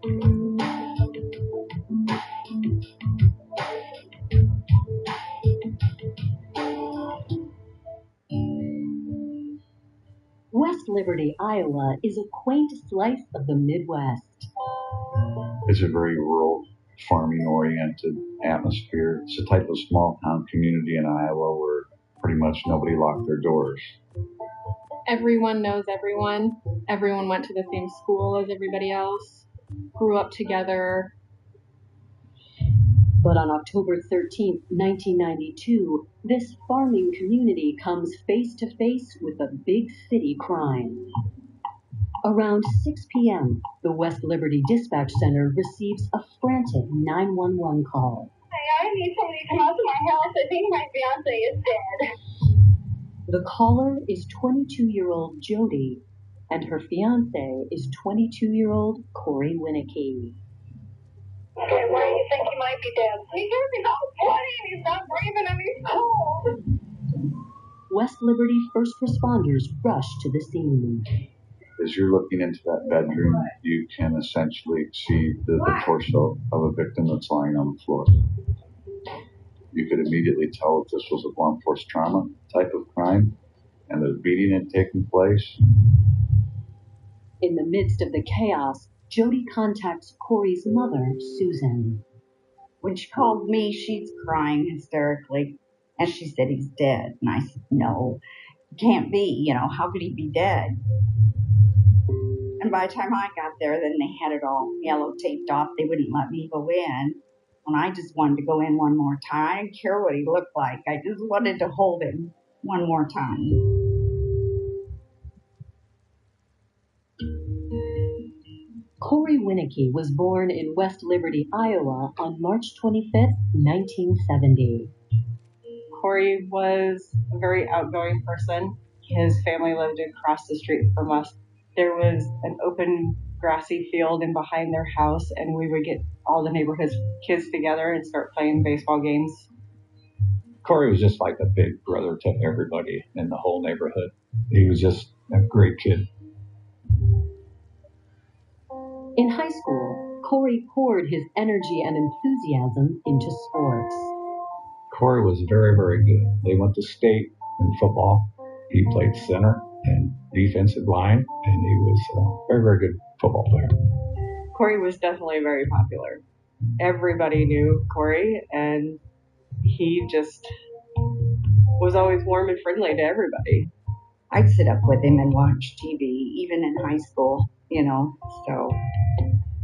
West Liberty, Iowa is a quaint slice of the Midwest. It's a very rural, farming-oriented atmosphere. It's a type of small-town community in Iowa where pretty much nobody locked their doors. Everyone knows everyone. Everyone went to the same school as everybody else, grew up together. But on October 13, 1992, this farming community comes face to face with a big city crime. Around 6 p.m., the West Liberty Dispatch Center receives a frantic 911 call. Hey, I need somebody to come out to my house. I think my fiance is dead. The caller is 22-year-old Jody, and her fiance is 22-year-old Corey Winnicky. Okay, why do you think he might be dead? He's not bloody and he's not breathing and he's cold. West Liberty first responders rush to the scene. As you're looking into that bedroom, you can essentially see the torso of a victim that's lying on the floor. You could immediately tell if this was a blunt force trauma type of crime, and the beating had taken place. In the midst of the chaos, Jody contacts Corey's mother, Susan. When she called me, she's crying hysterically, and she said he's dead. And I said, no, it can't be. How could he be dead? And by the time I got there, then they had it all yellow taped off. They wouldn't let me go in. And I just wanted to go in one more time. I didn't care what he looked like. I just wanted to hold him one more time. Corey Winnicky was born in West Liberty, Iowa on March 25th, 1970. Corey was a very outgoing person. His family lived across the street from us. There was an open grassy field in behind their house, and we would get all the neighborhood kids together and start playing baseball games. Corey was just like a big brother to everybody in the whole neighborhood. He was just a great kid. In high school, Corey poured his energy and enthusiasm into sports. Corey was very, very good. They went to state in football. He played center and defensive line, and he was a very, very good football player. Corey was definitely very popular. Everybody knew Corey, and he just was always warm and friendly to everybody. I'd sit up with him and watch TV, even in high school, so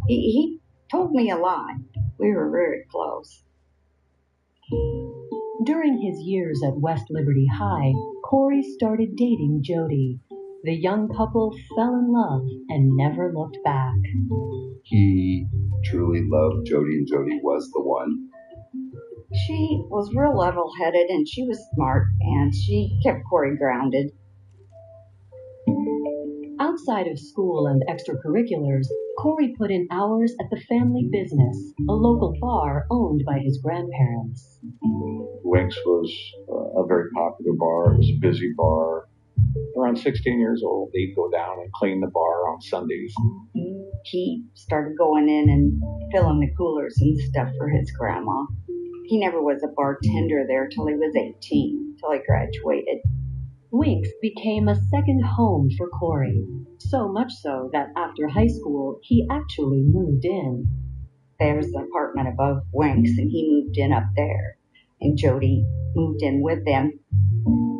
he told me a lot. We were very close. During his years at West Liberty High, Corey started dating Jody. The young couple fell in love and never looked back. He truly loved Jody, and Jody was the one. She was real level-headed, and she was smart, and she kept Corey grounded. Outside of school and extracurriculars, Corey put in hours at the family business, a local bar owned by his grandparents. Winks was a very popular bar. It was a busy bar. Around 16 years old, they'd go down and clean the bar on Sundays. He started going in and filling the coolers and stuff for his grandma. He never was a bartender there till he was 18, till he graduated. Winks became a second home for Corey, so much so that after high school, he actually moved in. There was an apartment above Winks, and he moved in up there, and Jody moved in with them.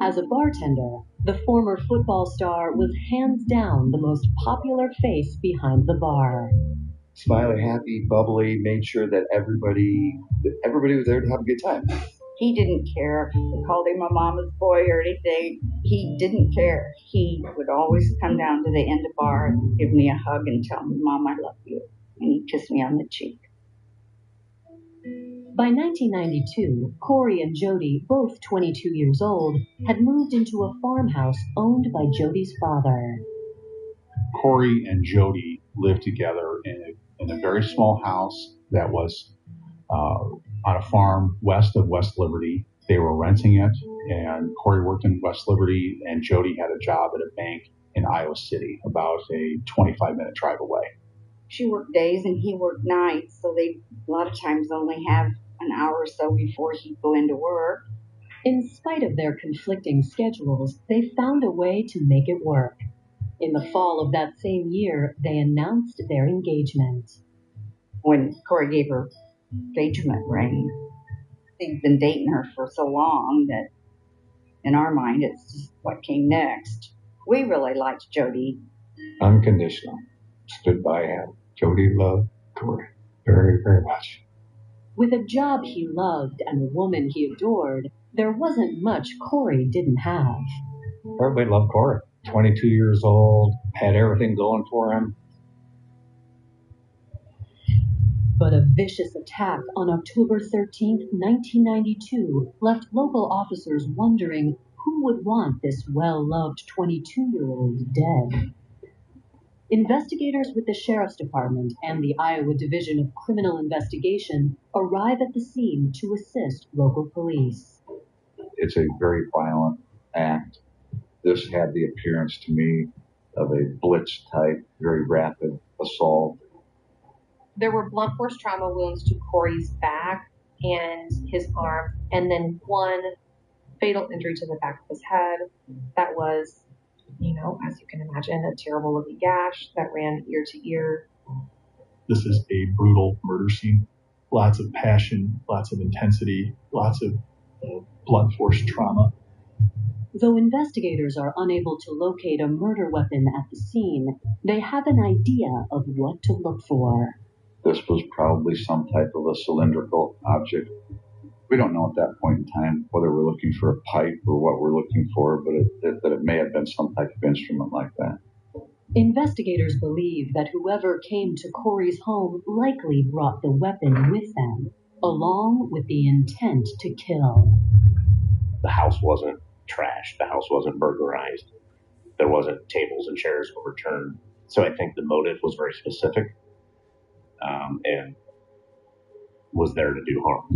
As a bartender, the former football star was hands down the most popular face behind the bar. Smiley, happy, bubbly, made sure that everybody was there to have a good time. He didn't care if they called him a mama's boy or anything. He didn't care. He would always come down to the end of the bar and give me a hug and tell me, Mom, I love you. And he'd kiss me on the cheek. By 1992, Corey and Jody, both 22 years old, had moved into a farmhouse owned by Jody's father. Corey and Jody lived together in a very small house that was on a farm west of West Liberty. They were renting it, and Corey worked in West Liberty, and Jody had a job at a bank in Iowa City, about a 25-minute drive away. She worked days and he worked nights, so they a lot of times only have an hour or so before he'd go into work. In spite of their conflicting schedules, they found a way to make it work. In the fall of that same year, they announced their engagement. When Corey gave her engagement ring, they'd been dating her for so long that in our mind, it's just what came next. We really liked Jody. Unconditional. Stood by him. Jody loved Corey very, very much. With a job he loved and a woman he adored, there wasn't much Corey didn't have. Everybody loved Corey. 22 years old, had everything going for him. But a vicious attack on October 13, 1992, left local officers wondering who would want this well-loved 22-year-old dead. Investigators with the Sheriff's Department and the Iowa Division of Criminal Investigation arrive at the scene to assist local police. It's a very violent act. This had the appearance to me of a blitz type, very rapid assault. There were blunt force trauma wounds to Corey's back and his arm, and then one fatal injury to the back of his head that was, as you can imagine, a terrible looking gash that ran ear to ear. This is a brutal murder scene. Lots of passion, lots of intensity, lots of blunt force trauma. Though investigators are unable to locate a murder weapon at the scene, they have an idea of what to look for. This was probably some type of a cylindrical object. We don't know at that point in time whether we're looking for a pipe or what we're looking for, but it may have been some type of instrument like that. Investigators believe that whoever came to Corey's home likely brought the weapon with them, along with the intent to kill. The house wasn't trashed. The house wasn't burglarized. There wasn't tables and chairs overturned. So I think the motive was very specific and was there to do harm.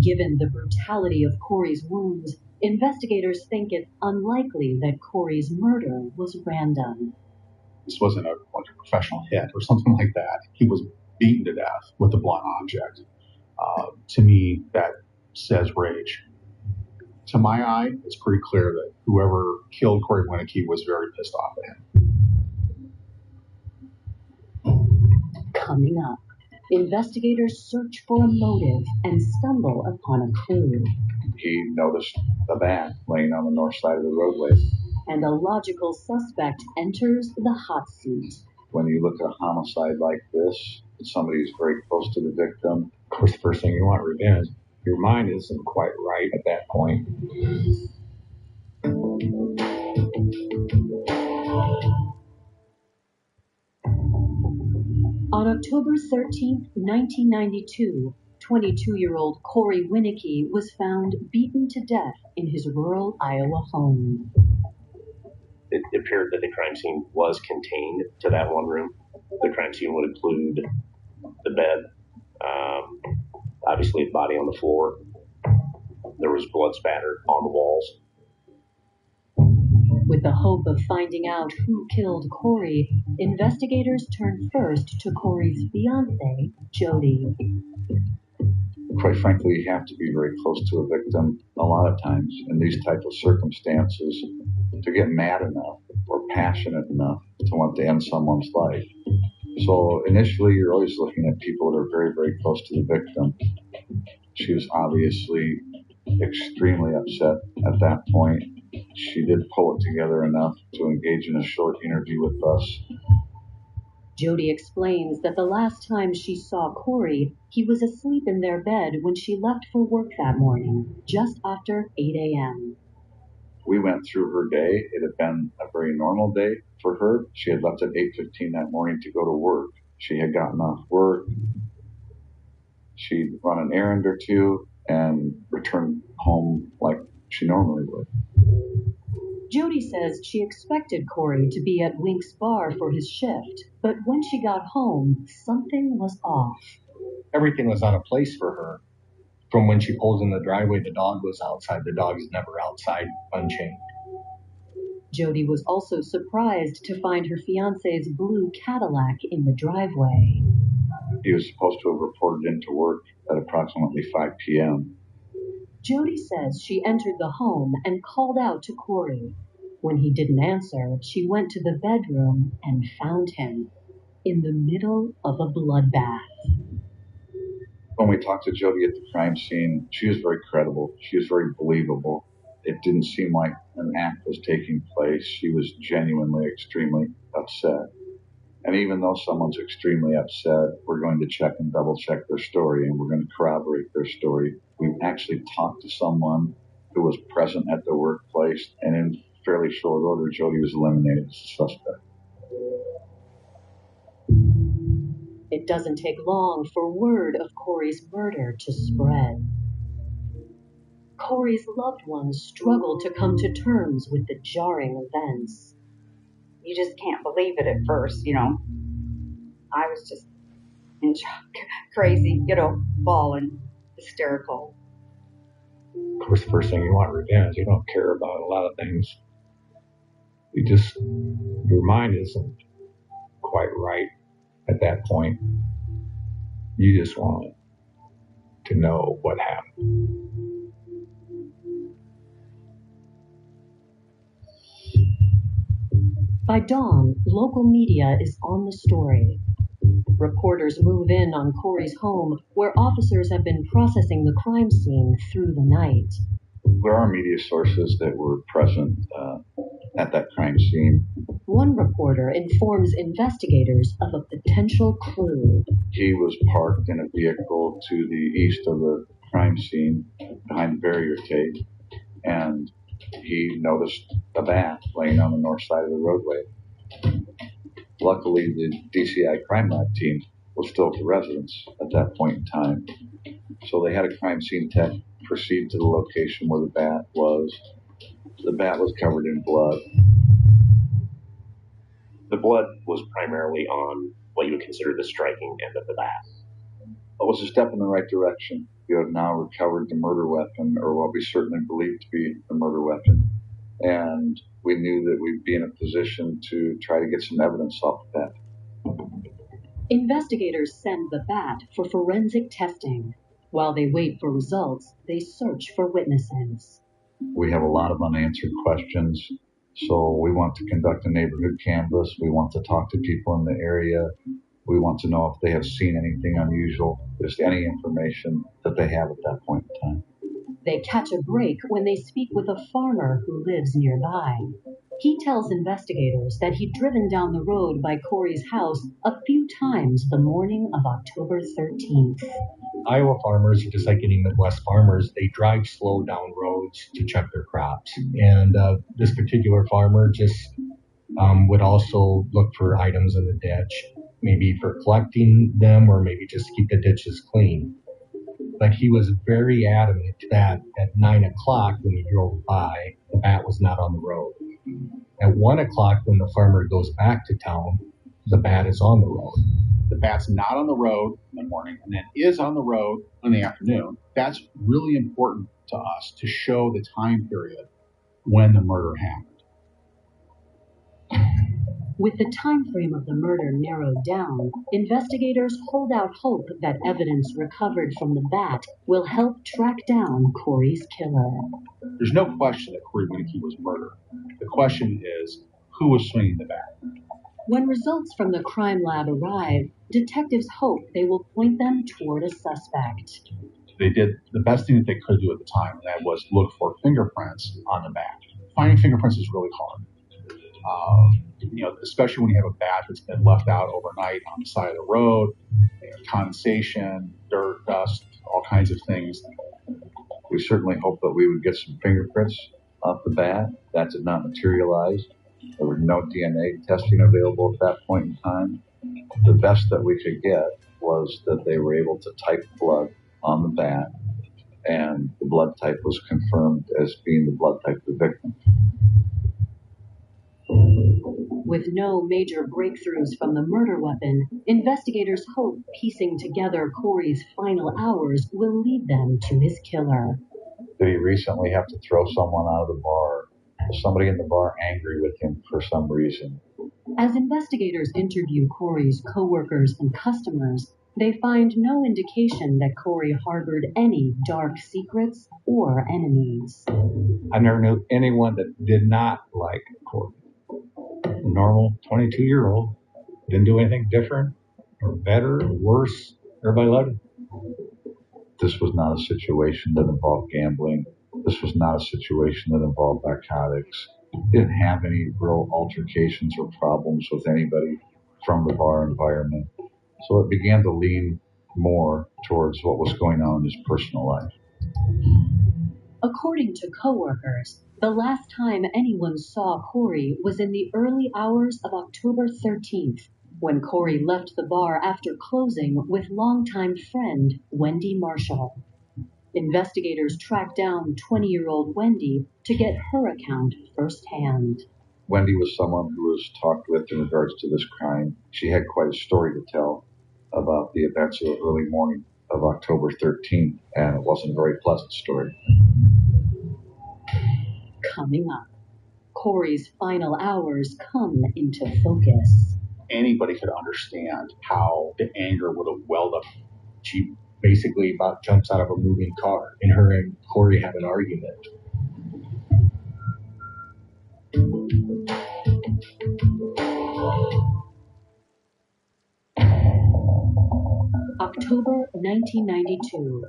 Given the brutality of Corey's wounds, investigators think it's unlikely that Corey's murder was random. This wasn't a professional hit or something like that. He was beaten to death with a blunt object. To me, that says rage. To my eye, it's pretty clear that whoever killed Corey Winnicky was very pissed off at him. Coming up, investigators search for a motive and stumble upon a clue. He noticed a van laying on the north side of the roadway. And a logical suspect enters the hot seat. When you look at a homicide like this, somebody who's very close to the victim. Of course, the first thing you want, revenge. Your mind isn't quite right at that point. On October 13, 1992, 22-year-old Corey Winnicky was found beaten to death in his rural Iowa home. It appeared that the crime scene was contained to that one room. The crime scene would include the bed, obviously a body on the floor. There was blood spatter on the walls. With the hope of finding out who killed Corey, investigators turned first to Corey's fiancée, Jody. Quite frankly, you have to be very close to a victim a lot of times in these types of circumstances to get mad enough or passionate enough to want to end someone's life. So initially, you're always looking at people that are very, very close to the victim. She was obviously extremely upset at that point. She did pull it together enough to engage in a short interview with us. Jody explains that the last time she saw Corey, he was asleep in their bed when she left for work that morning, just after 8 a.m. We went through her day. It had been a very normal day for her. She had left at 8:15 that morning to go to work. She had gotten off work. She'd run an errand or two and returned home like she normally would. Jody says she expected Corey to be at Wink's bar for his shift, but when she got home, something was off. Everything was out of place for her. From when she pulled in the driveway, the dog was outside. The dog is never outside unchained. Jody was also surprised to find her fiancé's blue Cadillac in the driveway. He was supposed to have reported into work at approximately 5 p.m. Jody says she entered the home and called out to Corey. When he didn't answer, she went to the bedroom and found him in the middle of a bloodbath. When we talked to Jody at the crime scene, she was very credible. She was very believable. It didn't seem like an act was taking place. She was genuinely extremely upset. And even though someone's extremely upset, we're going to check and double check their story, and we're going to corroborate their story. We actually talked to someone who was present at the workplace, and in fairly short order, Jody was eliminated as a suspect. It doesn't take long for word of Corey's murder to spread. Corey's loved ones struggle to come to terms with the jarring events. You just can't believe it at first, you know. I was just in shock, crazy, you know, bawling, hysterical. Of course, the first thing you want is revenge. You don't care about a lot of things. Your mind isn't quite right at that point. You just want to know what happened. By dawn, local media is on the story. Reporters move in on Corey's home, where officers have been processing the crime scene through the night. There are media sources that were present at that crime scene. One reporter informs investigators of a potential clue. He was parked in a vehicle to the east of the crime scene behind the barrier tape, and he noticed a bat laying on the north side of the roadway. Luckily, the DCI crime lab team was still at the residence at that point in time, so they had a crime scene tech proceed to the location where the bat was. The bat was covered in blood. The blood was primarily on what you would consider the striking end of the bat. It was a step in the right direction. You have now recovered the murder weapon, or what we certainly believe to be the murder weapon. And we knew that we'd be in a position to try to get some evidence off of that. Investigators send the bat for forensic testing. While they wait for results, they search for witnesses. We have a lot of unanswered questions, so we want to conduct a neighborhood canvass. We want to talk to people in the area. We want to know if they have seen anything unusual, just any information that they have at that point in time. They catch a break when they speak with a farmer who lives nearby. He tells investigators that he'd driven down the road by Corey's house a few times the morning of October 13th. Iowa farmers, just like any Midwest farmers, they drive slow down roads to check their crops. And this particular farmer just would also look for items in the ditch, maybe for collecting them or maybe just keep the ditches clean. But he was very adamant that at 9 o'clock when he drove by, the bat was not on the road. At 1 o'clock when the farmer goes back to town, the bat is on the road. The bat's not on the road in the morning and then is on the road in the afternoon. That's really important to us to show the time period when the murder happened. With the time frame of the murder narrowed down, investigators hold out hope that evidence recovered from the bat will help track down Corey's killer. There's no question that Corey Winnicke was murdered. The question is, who was swinging the bat? When results from the crime lab arrive, detectives hope they will point them toward a suspect. They did the best thing that they could do at the time, and that was look for fingerprints on the bat. Finding fingerprints is really hard. Especially when you have a bat that's been left out overnight on the side of the road, condensation, dirt, dust, all kinds of things. We certainly hoped that we would get some fingerprints off the bat. That did not materialize. There was no DNA testing available at that point in time. The best that we could get was that they were able to type blood on the bat, and the blood type was confirmed as being the blood type of the victim. With no major breakthroughs from the murder weapon, investigators hope piecing together Corey's final hours will lead them to his killer. Did he recently have to throw someone out of the bar? somebody in the bar angry with him for some reason. As investigators interview Corey's coworkers and customers, they find no indication that Corey harbored any dark secrets or enemies. I never knew anyone that did not like Corey. Normal 22-year-old, didn't do anything different or better or worse. Everybody loved him. This was not a situation that involved gambling. This was not a situation that involved narcotics. He didn't have any real altercations or problems with anybody from the bar environment. So it began to lean more towards what was going on in his personal life. According to coworkers, the last time anyone saw Corey was in the early hours of October 13th, when Corey left the bar after closing with longtime friend Wendy Marshall. Investigators tracked down 20-year-old Wendy to get her account firsthand. Wendy was someone who was talked with in regards to this crime. She had quite a story to tell about the events of the early morning of October 13th, and it wasn't a very pleasant story. Coming up, Corey's final hours come into focus. Anybody could understand how the anger would have welled up. She basically about jumps out of a moving car, and her and Corey have an argument. October 1992.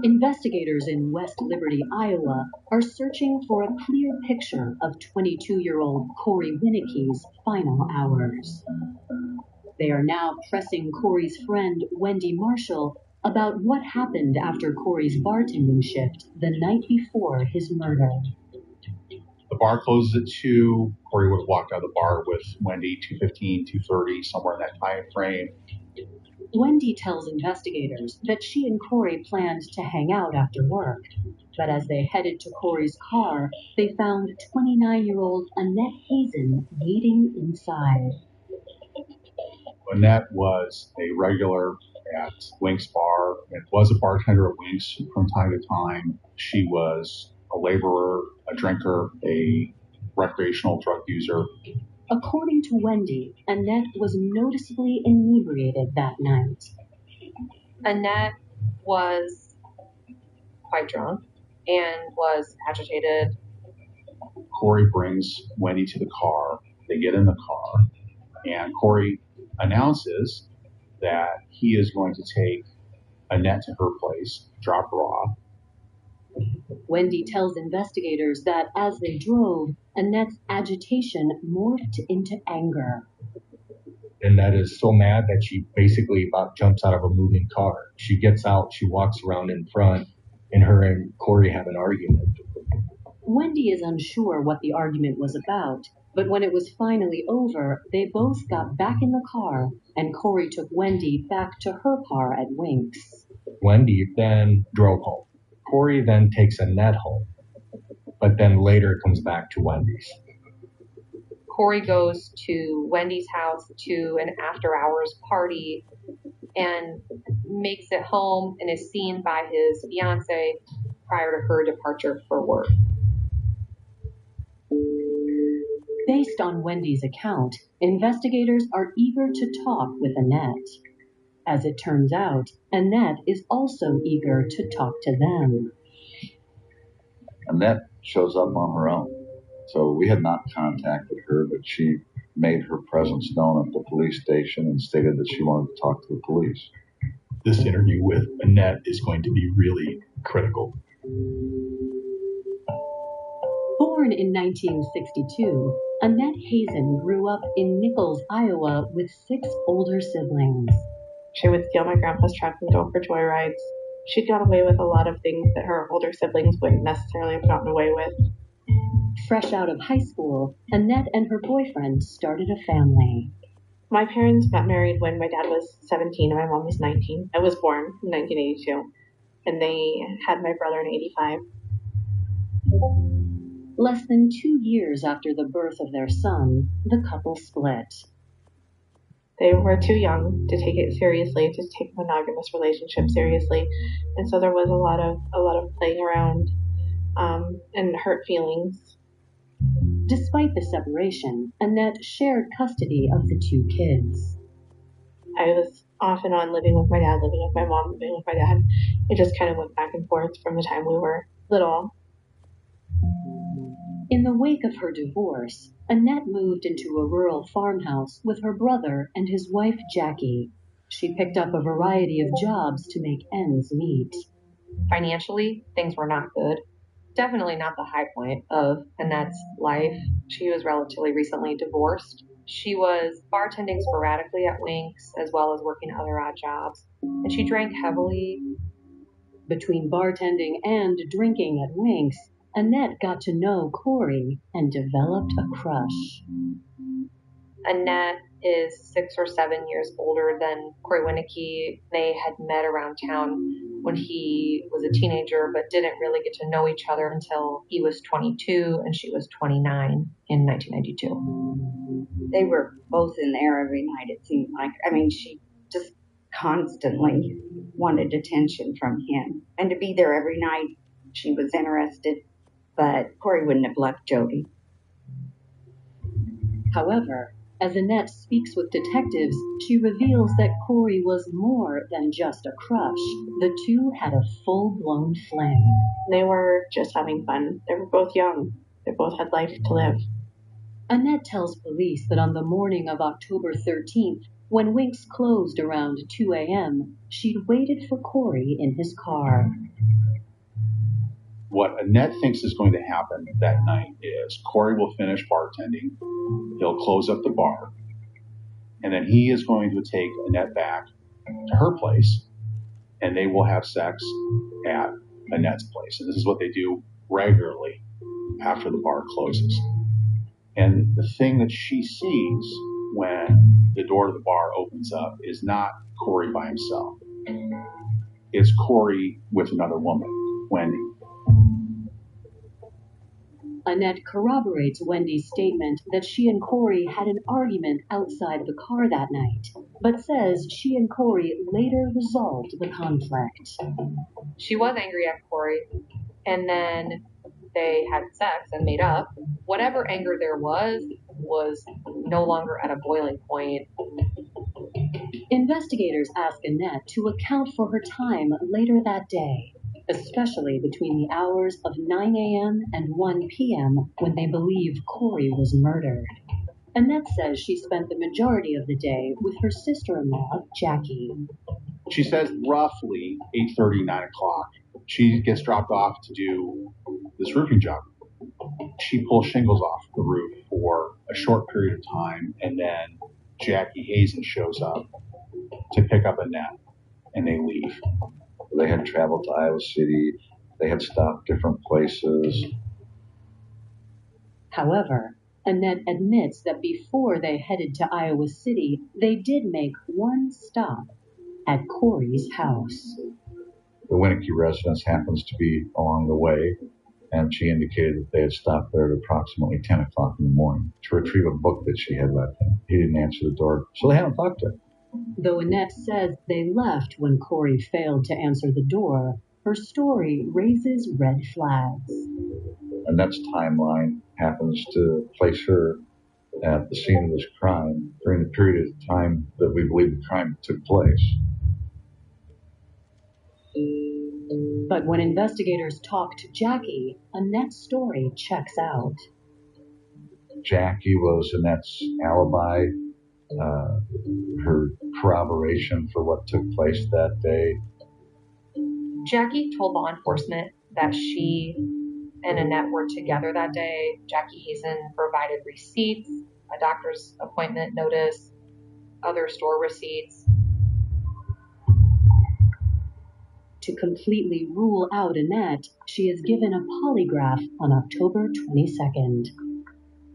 Investigators in West Liberty, Iowa, are searching for a clear picture of 22-year-old Corey Winnicke's final hours. They are now pressing Corey's friend Wendy Marshall about what happened after Corey's bartending shift the night before his murder. The bar closes at 2. Corey would have walked out of the bar with Wendy 2:15, 2:30, somewhere in that time frame. Wendy tells investigators that she and Corey planned to hang out after work, but as they headed to Corey's car, they found 29-year-old Annette Hazen waiting inside. Annette was a regular at Wink's Bar and was a bartender at Wink's from time to time. She was a laborer, a drinker, a recreational drug user. According to Wendy, Annette was noticeably inebriated that night. Annette was quite drunk and was agitated. Corey brings Wendy to the car. They get in the car, and Corey announces that he is going to take Annette to her place, drop her off. Wendy tells investigators that as they drove, Annette's agitation morphed into anger. Annette is so mad that she basically about jumps out of a moving car. She gets out, she walks around in front, and her and Corey have an argument. Wendy is unsure what the argument was about, but when it was finally over, they both got back in the car, and Corey took Wendy back to her car at Wink's. Wendy then drove home. Corey then takes Annette home, but then later comes back to Wendy's. Corey goes to Wendy's house to an after-hours party and makes it home and is seen by his fiancée prior to her departure for work. Based on Wendy's account, investigators are eager to talk with Annette. As it turns out, Annette is also eager to talk to them. Annette shows up on her own. So we had not contacted her, but she made her presence known at the police station and stated that she wanted to talk to the police. This interview with Annette is going to be really critical. Born in 1962, Annette Hazen grew up in Nichols, Iowa with 6 older siblings. She would steal my grandpa's truck and go for joyrides. She'd got away with a lot of things that her older siblings wouldn't necessarily have gotten away with. Fresh out of high school, Annette and her boyfriend started a family. My parents got married when my dad was 17 and my mom was 19. I was born in 1982, and they had my brother in 85. Less than 2 years after the birth of their son, the couple split. They were too young to take it seriously, to take a monogamous relationship seriously, and so there was a lot of playing around and hurt feelings. Despite the separation, Annette shared custody of the two kids. I was off and on living with my dad, living with my mom, living with my dad. It just kind of went back and forth from the time we were little. In the wake of her divorce, Annette moved into a rural farmhouse with her brother and his wife Jackie. She picked up a variety of jobs to make ends meet. Financially, things were not good. Definitely not the high point of Annette's life. She was relatively recently divorced. She was bartending sporadically at Winks as well as working other odd jobs. And she drank heavily. Between bartending and drinking at Winks, Annette got to know Corey and developed a crush. Annette is 6 or 7 years older than Corey Winnicke. They had met around town when he was a teenager, but didn't really get to know each other until he was 22 and she was 29 in 1992. They were both in there every night, it seemed like. I mean, she just constantly wanted attention from him. And to be there every night, she was interested. But Corey wouldn't have left Jody. However, as Annette speaks with detectives, she reveals that Corey was more than just a crush. The two had a full-blown fling. They were just having fun. They were both young. They both had life to live. Annette tells police that on the morning of October 13th, when Winks closed around 2 a.m., she'd waited for Corey in his car. What Annette thinks is going to happen that night is Corey will finish bartending, he'll close up the bar, and then he is going to take Annette back to her place, and they will have sex at Annette's place. And this is what they do regularly after the bar closes. And the thing that she sees when the door to the bar opens up is not Corey by himself. It's Corey with another woman, Wendy. Annette corroborates Wendy's statement that she and Corey had an argument outside the car that night, but says she and Corey later resolved the conflict. She was angry at Corey, and then they had sex and made up. Whatever anger there was no longer at a boiling point. Investigators ask Annette to account for her time later that day, especially between the hours of 9 a.m. and 1 p.m. when they believe Corey was murdered. Annette says she spent the majority of the day with her sister-in-law, Jackie. She says roughly 8:30, 9 o'clock. She gets dropped off to do this roofing job. She pulls shingles off the roof for a short period of time, and then Jackie Hazen shows up to pick up Annette, and they leave. They had traveled to Iowa City. They had stopped different places. However, Annette admits that before they headed to Iowa City, they did make one stop at Corey's house. The Winnicke residence happens to be along the way, and she indicated that they had stopped there at approximately 10 o'clock in the morning to retrieve a book that she had left him. He didn't answer the door, so they haven't talked to her. Though Annette says they left when Corey failed to answer the door, her story raises red flags. Annette's timeline happens to place her at the scene of this crime during the period of time that we believe the crime took place. But when investigators talk to Jackie, Annette's story checks out. Jackie was Annette's alibi, her corroboration for what took place that day. Jackie told law enforcement that she and Annette were together that day. Jackie Hazen provided receipts, a doctor's appointment notice, other store receipts. To completely rule out Annette, she is given a polygraph on October 22nd.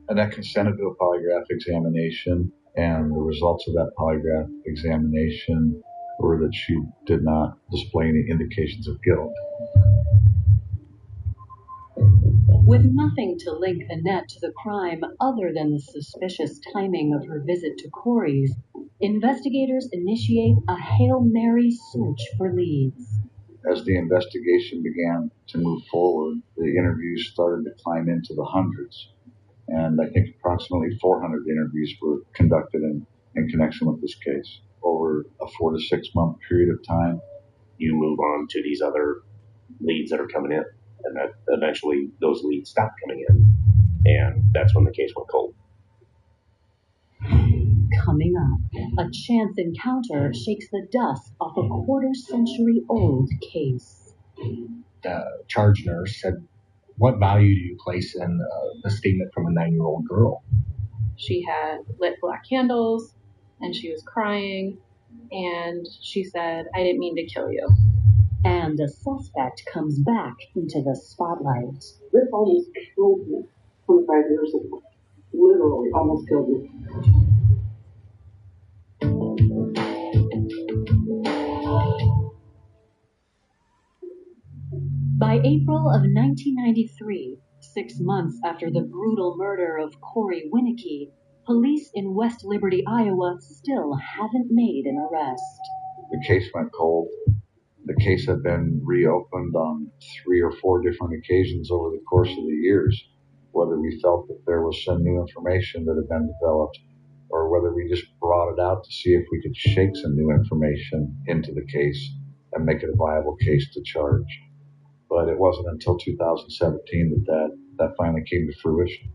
Annette consented to a polygraph examination, and the results of that polygraph examination were that she did not display any indications of guilt. With nothing to link Annette to the crime other than the suspicious timing of her visit to Corey's, investigators initiate a Hail Mary search for leads. As the investigation began to move forward, the interviews started to climb into the hundreds. And I think approximately 400 interviews were conducted in connection with this case over a 4 to 6 month period of time. You move on to these other leads that are coming in, and that eventually those leads stopped coming in, and that's when the case went cold. Coming up, a chance encounter shakes the dust off a quarter-century-old case. The charge nurse said, "What value do you place in the statement from a 9-year-old girl?" She had lit black candles, and she was crying, and she said, "I didn't mean to kill you." And a suspect comes back into the spotlight. This almost killed me 25 years ago. Literally almost killed me. By April of 1993, 6 months after the brutal murder of Corey Winnicke, police in West Liberty, Iowa still haven't made an arrest. The case went cold. The case had been reopened on 3 or 4 different occasions over the course of the years, whether we felt that there was some new information that had been developed, or whether we just brought it out to see if we could shake some new information into the case and make it a viable case to charge. But it wasn't until 2017 that finally came to fruition.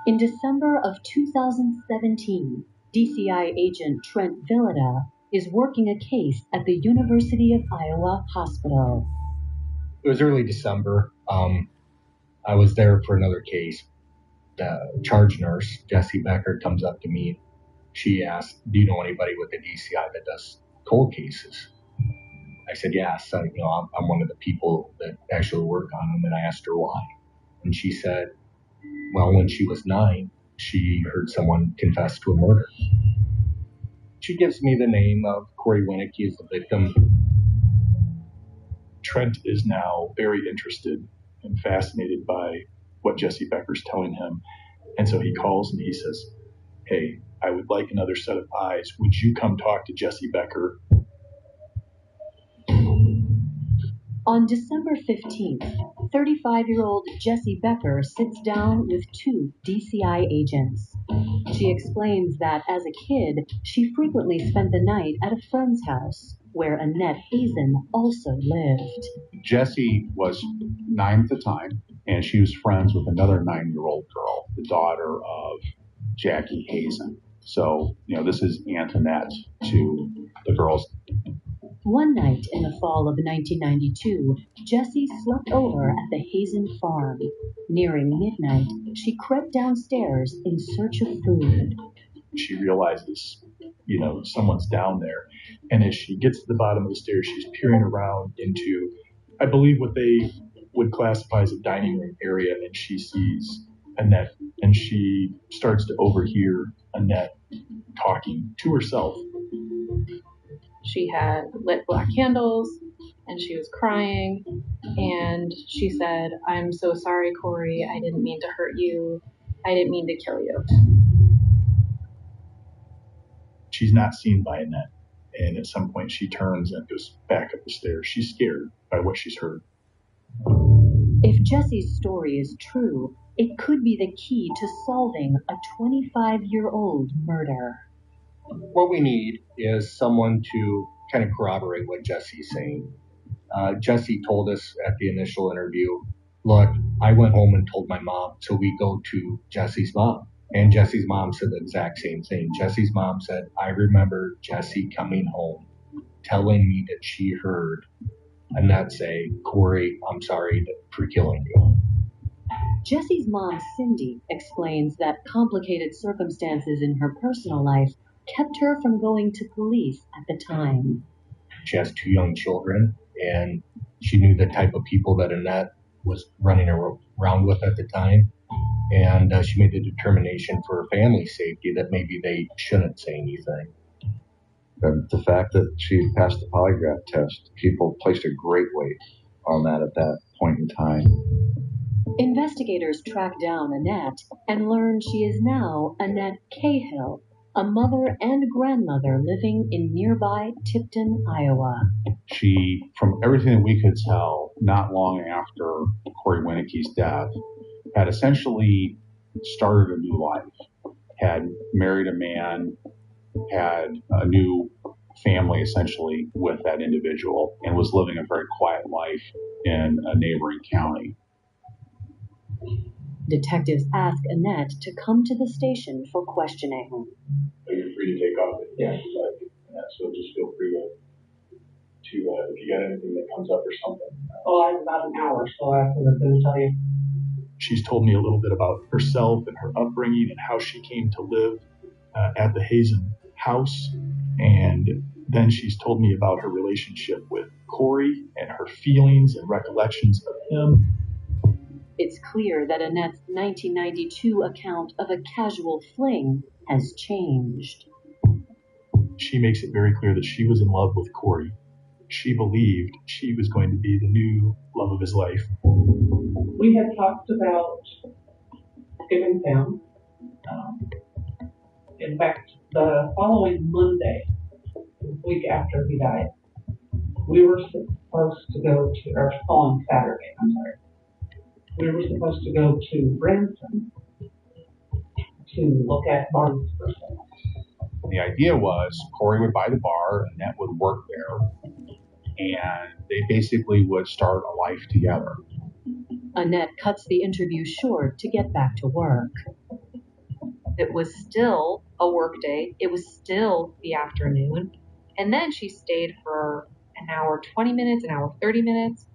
In December of 2017, DCI agent Trent Villada is working a case at the University of Iowa Hospital. It was early December. I was there for another case. The charge nurse, Jessie Becker, comes up to me. She asked, "Do you know anybody with the DCI that does cold cases?" I said, "Yes. I'm one of the people that actually work on them." And I asked her why. And she said, well, when she was 9, she heard someone confess to a murder. She gives me the name of Corey Winnicke as the victim. Trent is now very interested and fascinated by what Jessie Becker's telling him. And so he calls and he says, "Hey, I would like another set of eyes. Would you come talk to Jessie Becker?" On December 15th, 35-year-old Jessie Becker sits down with 2 DCI agents. She explains that as a kid, she frequently spent the night at a friend's house, where Annette Hazen also lived. Jessie was 9 at the time, and she was friends with another 9-year-old girl, the daughter of Jackie Hazen. So, this is Aunt Annette to the girls. One night in the fall of 1992, Jessie slept over at the Hazen farm. Nearing midnight, she crept downstairs in search of food. She realizes, someone's down there. And as she gets to the bottom of the stairs, she's peering around into, I believe, what they would classify as a dining room area, and she sees Annette, and she starts to overhear Annette talking to herself. She had lit black candles, and she was crying, and she said, "I'm so sorry, Corey. I didn't mean to hurt you. I didn't mean to kill you." She's not seen by Annette, and at some point she turns and goes back up the stairs. She's scared by what she's heard. If Jessie's story is true, it could be the key to solving a 25-year-old murder. What we need is someone to kind of corroborate what Jessie's saying. Jessie told us at the initial interview, "Look, I went home and told my mom," so we go to Jessie's mom. And Jessie's mom said the exact same thing. Jessie's mom said, "I remember Jessie coming home, telling me that she heard Annette say, 'Corey, I'm sorry for killing you.'" Jessie's mom, Cindy, explains that complicated circumstances in her personal life kept her from going to police at the time. She has 2 young children, and she knew the type of people that Annette was running around with at the time. And she made the determination for her family's safety that maybe they shouldn't say anything. And the fact that she passed the polygraph test, people placed a great weight on that at that point in time. Investigators track down Annette and learn she is now Annette Cahill, a mother and grandmother living in nearby Tipton, Iowa. She, from everything that we could tell, not long after Corey Winnicke's death, had essentially started a new life, had married a man, had a new family essentially with that individual, and was living a very quiet life in a neighboring county. Detectives ask Annette to come to the station for questioning. So you're free to take off at any like, so just feel free to if you got anything that comes up or something. Oh, I have about an hour, so I was going to tell you. She's told me a little bit about herself and her upbringing and how she came to live at the Hazen house. And then she's told me about her relationship with Corey and her feelings and recollections of him. It's clear that Annette's 1992 account of a casual fling has changed. She makes it very clear that she was in love with Corey. She believed she was going to be the new love of his life. We had talked about skipping town. In fact, the following Monday, the week after he died, we were supposed to go to, or following Saturday, I'm sorry. We were supposed to go to Branson to look at bars for sale. The idea was Corey would buy the bar, Annette would work there, and they basically would start a life together. Annette cuts the interview short to get back to work. It was still a work day. It was still the afternoon. And then she stayed for an hour, 20 minutes, an hour, 30 minutes,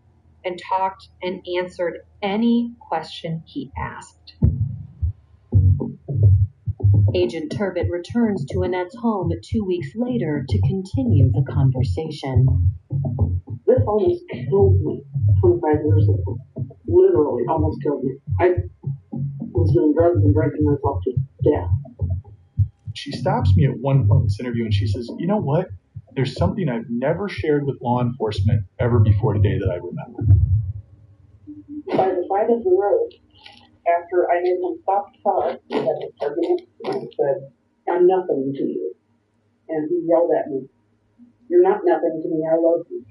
and talked and answered any question he asked. Agent Turbot returns to Annette's home 2 weeks later to continue the conversation. This almost killed me 25 years ago. Literally almost killed me. I was doing drugs and drinking myself to death. She stops me at one point in this interview and she says, you know what? There's something I've never shared with law enforcement ever before today that I remember. By the side of the road, after I made him stop the car, we had an argument, and he said, I'm nothing to you. And he yelled at me, you're not nothing to me, I love you.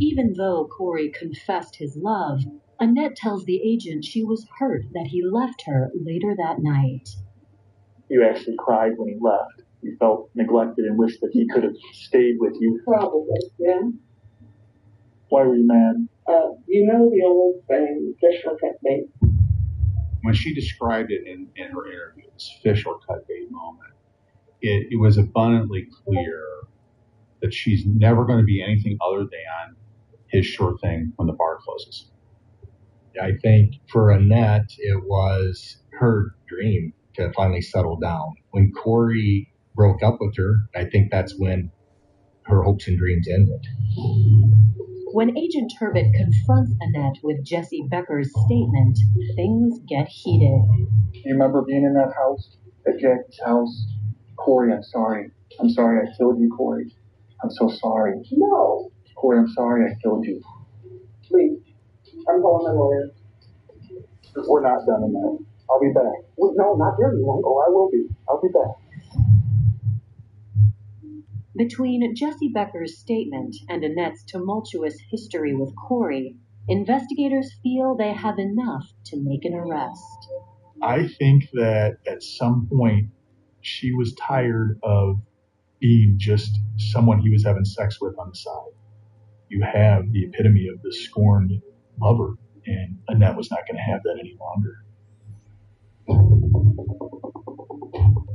Even though Corey confessed his love, Annette tells the agent she was hurt that he left her later that night. You actually cried when he left. You felt neglected and wished that he could have stayed with you. Probably, yeah. Why were you mad? You know the old saying, fish or cut bait? When she described it in her interview, this fish or cut bait moment, it was abundantly clear that she's never going to be anything other than his sure thing when the bar closes. I think for Annette, it was her dream to finally settle down. When Corey broke up with her, I think that's when her hopes and dreams ended. When Agent Turbot confronts Annette with Jesse Becker's statement, things get heated. You remember being in that house, at Jackie's house? Corey, I'm sorry. I'm sorry I killed you, Corey. I'm so sorry. No. Corey, I'm sorry I killed you. Please. I'm calling my lawyer. We're not done in that. I'll be back. No, not there you won't. Oh, I will be. I'll be back. Between Jesse Becker's statement and Annette's tumultuous history with Corey, investigators feel they have enough to make an arrest. I think that at some point she was tired of being just someone he was having sex with on the side. You have the epitome of the scorned lover, and Annette was not going to have that any longer.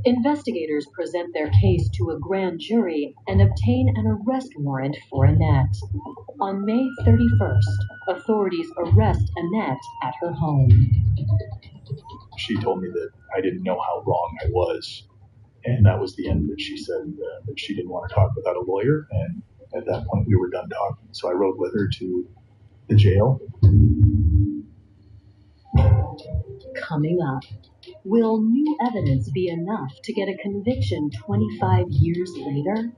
Investigators present their case to a grand jury and obtain an arrest warrant for Annette. On May 31st, authorities arrest Annette at her home. She told me that I didn't know how wrong I was, and that was the end of it. She said that she didn't want to talk without a lawyer, and at that point we were done talking. So I rode with her to the jail. Coming up, will new evidence be enough to get a conviction 25 years later?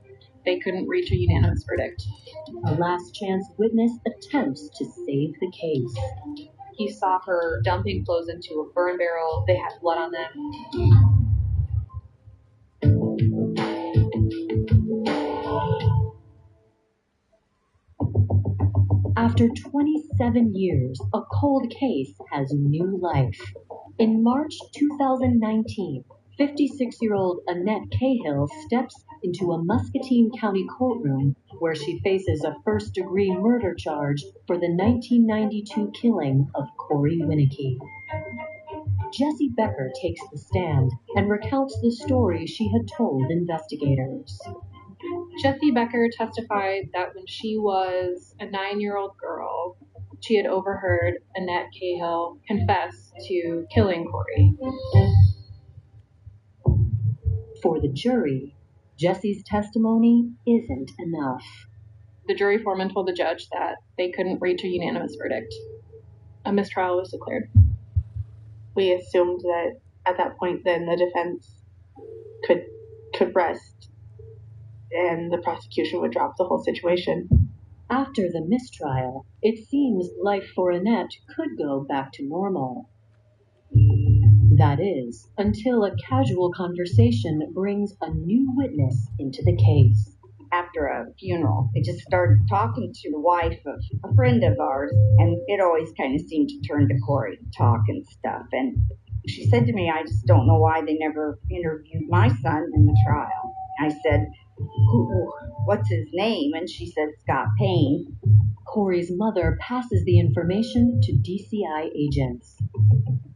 They couldn't reach a unanimous verdict. A last chance witness attempts to save the case. He saw her dumping clothes into a burn barrel. They had blood on them. After After 27 years, a cold case has new life. In March 2019, 56-year-old Annette Cahill steps into a Muscatine County courtroom where she faces a first-degree murder charge for the 1992 killing of Corey Winnicky. Jessie Becker takes the stand and recounts the story she had told investigators. Jessie Becker testified that when she was a 9-year-old girl, she had overheard Annette Cahill confess to killing Corey. For the jury, Jessie's testimony isn't enough. The jury foreman told the judge that they couldn't reach a unanimous verdict. A mistrial was declared. We assumed that at that point then the defense could rest and the prosecution would drop the whole situation. After the mistrial, it seems life for Annette could go back to normal. That is, until a casual conversation brings a new witness into the case. After a funeral, they just started talking to the wife of a friend of ours, and it always kind of seemed to turn to Corey to talk and stuff. And she said to me, I just don't know why they never interviewed my son in the trial. I said, what's his name? And she said, Scott Payne. Corey's mother passes the information to DCI agents.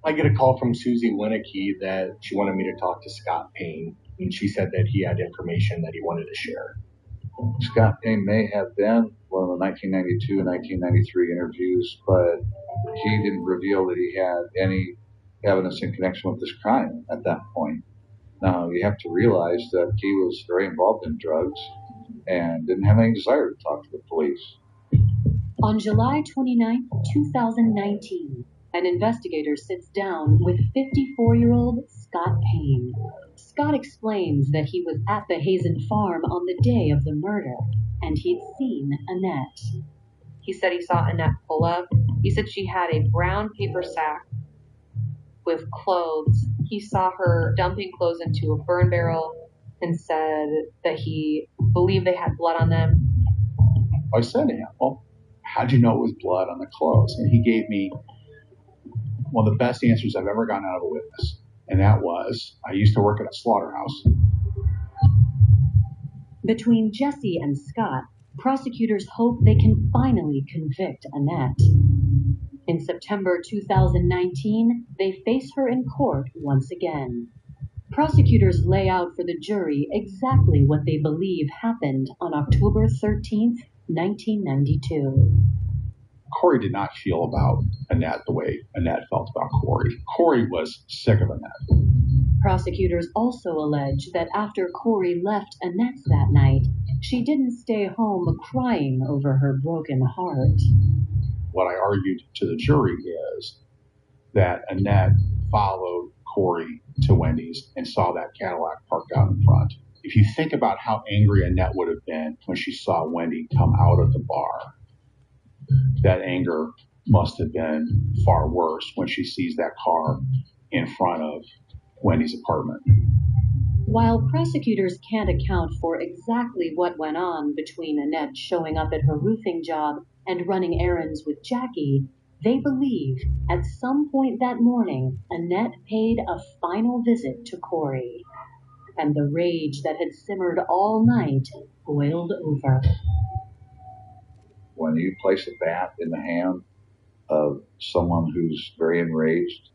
I get a call from Susie Winnicky that she wanted me to talk to Scott Payne, and she said that he had information that he wanted to share. Scott Payne may have been one of the 1992 and 1993 interviews, but he didn't reveal that he had any evidence in connection with this crime at that point. Now, you have to realize that he was very involved in drugs and didn't have any desire to talk to the police. On July 29, 2019, an investigator sits down with 54-year-old Scott Payne. Scott explains that he was at the Hazen farm on the day of the murder, and he'd seen Annette. He said he saw Annette pull up. He said she had a brown paper sack with clothes. He saw her dumping clothes into a burn barrel and said that he believed they had blood on them. I said to him, well, how'd you know it was blood on the clothes? And he gave me one of the best answers I've ever gotten out of a witness. And that was, I used to work at a slaughterhouse. Between Jessie and Scott, prosecutors hope they can finally convict Annette. In September 2019, they face her in court once again. Prosecutors lay out for the jury exactly what they believe happened on October 13th, 1992. Corey did not feel about Annette the way Annette felt about Corey. Corey was sick of Annette. Prosecutors also allege that after Corey left Annette's that night, she didn't stay home crying over her broken heart. What I argued to the jury is that Annette followed Corey to Wendy's and saw that Cadillac parked out in front. If you think about how angry Annette would have been when she saw Wendy come out of the bar, that anger must have been far worse when she sees that car in front of Wendy's apartment. While prosecutors can't account for exactly what went on between Annette showing up at her roofing job and running errands with Jackie, they believe at some point that morning, Annette paid a final visit to Corey. And the rage that had simmered all night boiled over. When you place a bat in the hand of someone who's very enraged,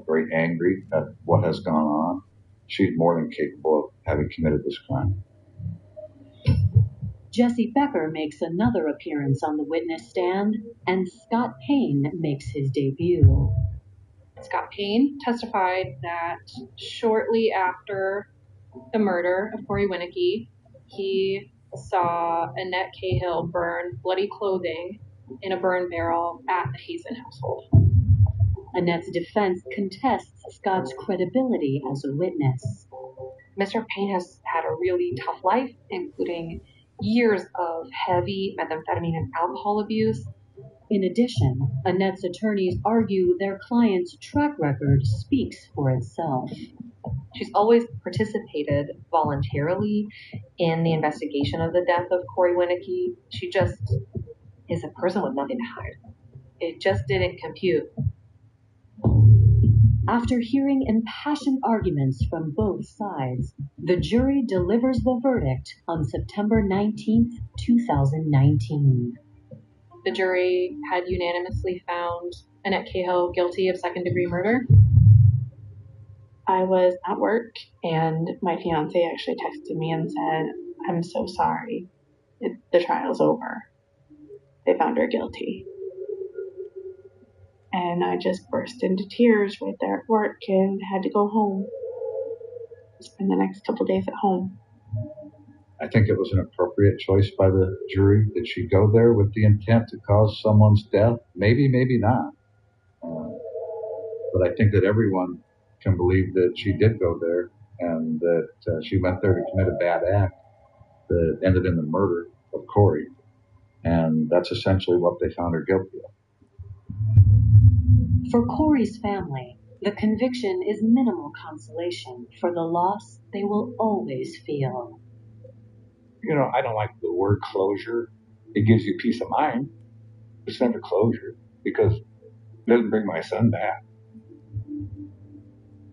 very angry at what has gone on, she's more than capable of having committed this crime. Jessie Becker makes another appearance on the witness stand, and Scott Payne makes his debut. Scott Payne testified that shortly after the murder of Corey Winnicky, he saw Annette Cahill burn bloody clothing in a burn barrel at the Hazen household. Annette's defense contests Scott's credibility as a witness. Mr. Payne has had a really tough life, including years of heavy methamphetamine and alcohol abuse. In addition, Annette's attorneys argue their client's track record speaks for itself. She's always participated voluntarily in the investigation of the death of Corey Winnicky. She just is a person with nothing to hide. It just didn't compute. After hearing impassioned arguments from both sides, the jury delivers the verdict on September 19th, 2019. The jury had unanimously found Annette Cahill guilty of second-degree murder. I was at work, and my fiance actually texted me and said, "I'm so sorry. The trial's over. They found her guilty." And I just burst into tears right there at work and had to go home. Spend the next couple days at home. I think it was an appropriate choice by the jury. Did she go there with the intent to cause someone's death? Maybe, maybe not. But I think that everyone can believe that she did go there and that she went there to commit a bad act that ended in the murder of Corey. And that's essentially what they found her guilty of. For Corey's family, the conviction is minimal consolation for the loss they will always feel. You know, I don't like the word closure. It gives you peace of mind. It's never closure because it doesn't bring my son back.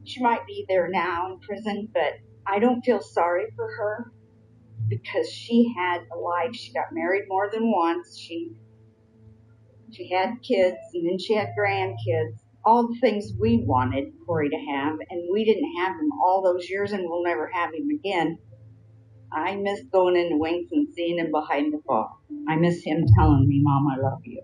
She might be there now in prison, but I don't feel sorry for her because she had a life. She got married more than once. She had kids, and then she had grandkids. All the things we wanted Corey to have, and we didn't have him all those years, and we'll never have him again. I miss going into Winks and seeing him behind the bar. I miss him telling me, "Mom, I love you."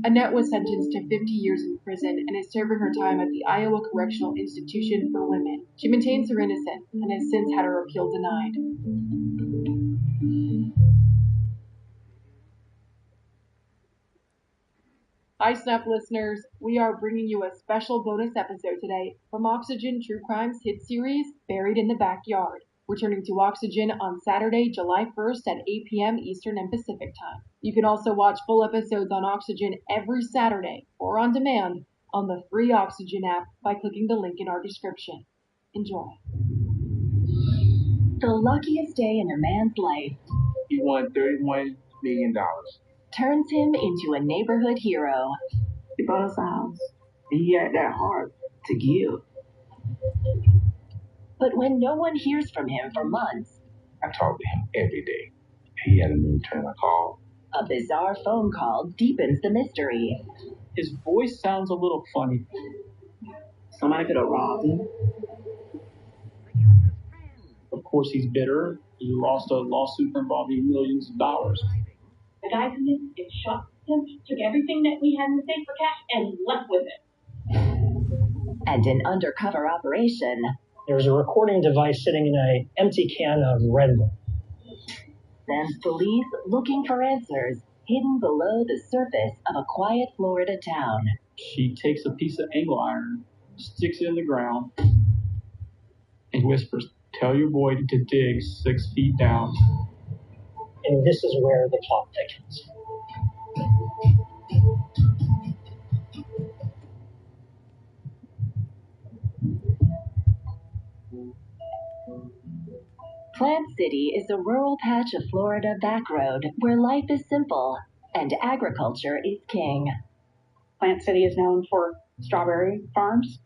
Annette was sentenced to 50 years in prison and is serving her time at the Iowa Correctional Institution for Women. She maintains her innocence and has since had her appeal denied. Hi, Snap listeners. We are bringing you a special bonus episode today from Oxygen True Crime's hit series, Buried in the Backyard, returning to Oxygen on Saturday, July 1st at 8 p.m. Eastern and Pacific Time. You can also watch full episodes on Oxygen every Saturday or on demand on the free Oxygen app by clicking the link in our description. Enjoy. The luckiest day in a man's life. He won $31 million. Turns him into a neighborhood hero. He bought us a house. He had that heart to give. But when no one hears from him for months, I talked to him every day. He had a new return a call. a bizarre phone call deepens the mystery. His voice sounds a little funny. Somebody could have robbed him. Of course, he's bitter. He lost a lawsuit involving millions of dollars. The guy come in and shot him, took everything that we had in the safe for cash, and left with it. And an undercover operation. There was a recording device sitting in an empty can of Red Bull. Sends police looking for answers hidden below the surface of a quiet Florida town. She takes a piece of angle iron, sticks it in the ground, and whispers, "Tell your boy to dig 6 feet down." And this is where the plot thickens. Plant City is a rural patch of Florida backroad where life is simple and agriculture is king. Plant City is known for strawberry farms.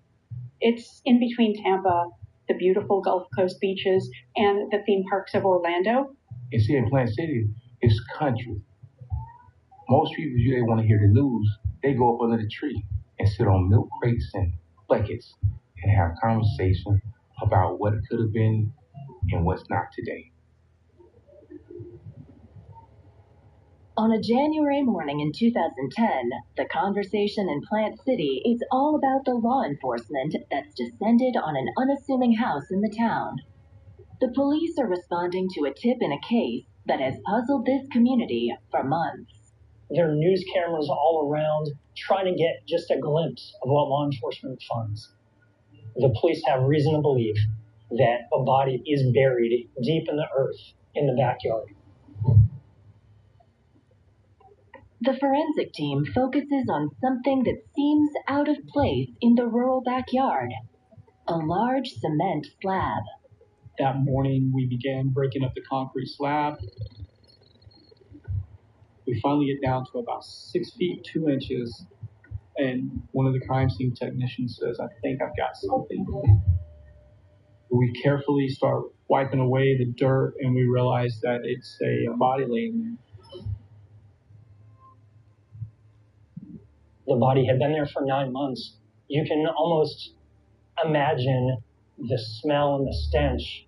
It's in between Tampa, the beautiful Gulf Coast beaches, and the theme parks of Orlando. And see, in Plant City, it's country. Most people, they want to hear the news. They go up under the tree and sit on milk crates and buckets and have conversations about what it could have been and what's not today. On a January morning in 2010, the conversation in Plant City is all about the law enforcement that's descended on an unassuming house in the town. The police are responding to a tip in a case that has puzzled this community for months. There are news cameras all around trying to get just a glimpse of what law enforcement finds. The police have reason to believe that a body is buried deep in the earth in the backyard. The forensic team focuses on something that seems out of place in the rural backyard. A large cement slab. That morning, we began breaking up the concrete slab. We finally get down to about 6 feet 2 inches, and one of the crime scene technicians says, "I think I've got something." We carefully start wiping away the dirt, and we realize that it's a body laying there. The body had been there for 9 months. You can almost imagine the smell and the stench.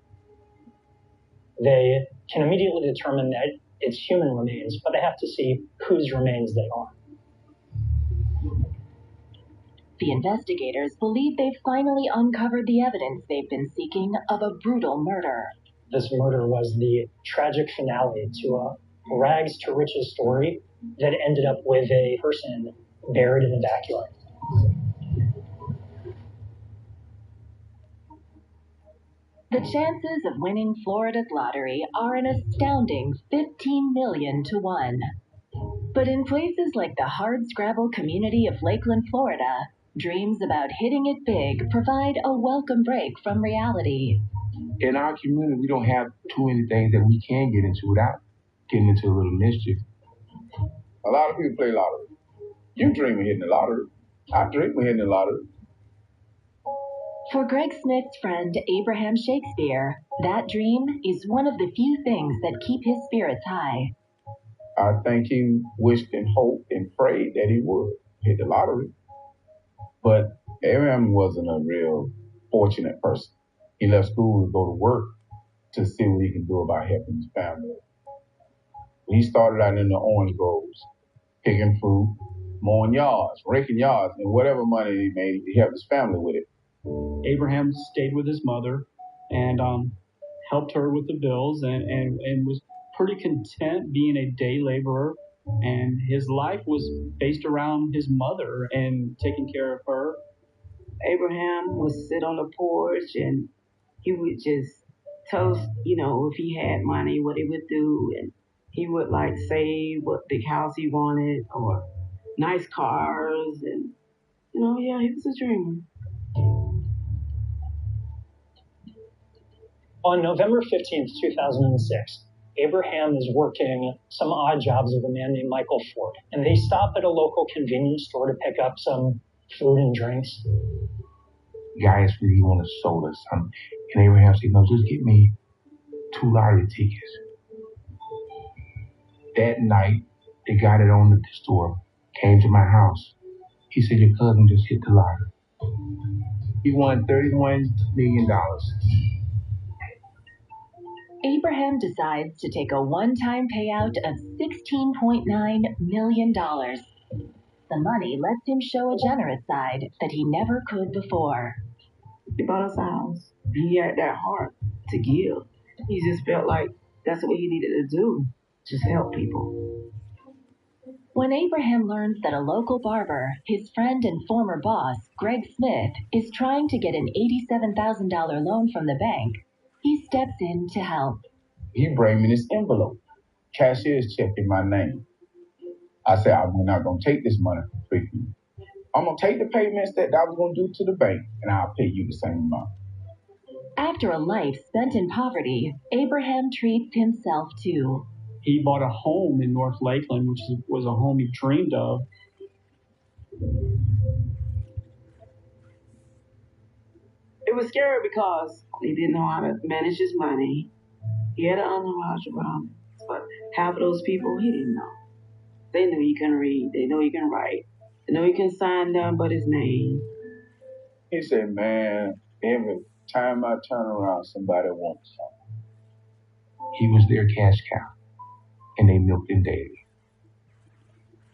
They can immediately determine that it's human remains, but they have to see whose remains they are. The investigators believe they've finally uncovered the evidence they've been seeking of a brutal murder. This murder was the tragic finale to a rags to riches story that ended up with a person buried in the backyard. The chances of winning Florida's lottery are an astounding 15 million to 1. But in places like the hardscrabble community of Lakeland, Florida, dreams about hitting it big provide a welcome break from reality. In our community, we don't have too many things that we can get into without getting into a little mischief. A lot of people play lottery. You dream of hitting the lottery. I dream of hitting the lottery. For Greg Smith's friend Abraham Shakespeare, that dream is one of the few things that keep his spirits high. I think he wished and hoped and prayed that he would hit the lottery. But Abraham wasn't a real fortunate person. He left school to go to work to see what he can do about helping his family. He started out in the orange groves, picking fruit, mowing yards, raking yards, and whatever money he made, he helped his family with it. Abraham stayed with his mother and helped her with the bills and was pretty content being a day laborer. And his life was based around his mother and taking care of her. Abraham would sit on the porch and he would just tell us, if he had money, what he would do. And he would say what big house he wanted or nice cars. And, he was a dreamer. On November 15th, 2006, Abraham is working some odd jobs with a man named Michael Ford, and they stop at a local convenience store to pick up some food and drinks. Guys really want a soda or something. And Abraham said, "No, just get me 2 lottery tickets." That night, the guy that owned the store came to my house. He said, "Your cousin just hit the lottery. He won $31 million. Abraham decides to take a one-time payout of $16.9 million. The money lets him show a generous side that he never could before. He bought us a house. He had that heart to give. He just felt like that's what he needed to do, just help people. When Abraham learns that a local barber, his friend and former boss, Greg Smith, is trying to get an $87,000 loan from the bank, he steps in to help. He bring me this envelope, cashier's check in my name. I said, "I'm not going to take this money for free. I'm going to take the payments that I was going to do to the bank, and I'll pay you the same amount." After a life spent in poverty, Abraham treats himself too. He bought a home in North Lakeland, which was a home he dreamed of. It was scary because he didn't know how to manage his money. He had an entourage around him, but half of those people he didn't know. They knew he can read. They know he can write. They know he can sign down but his name. He said, "Man, every time I turn around, somebody wants something." He was their cash cow, and they milked him daily.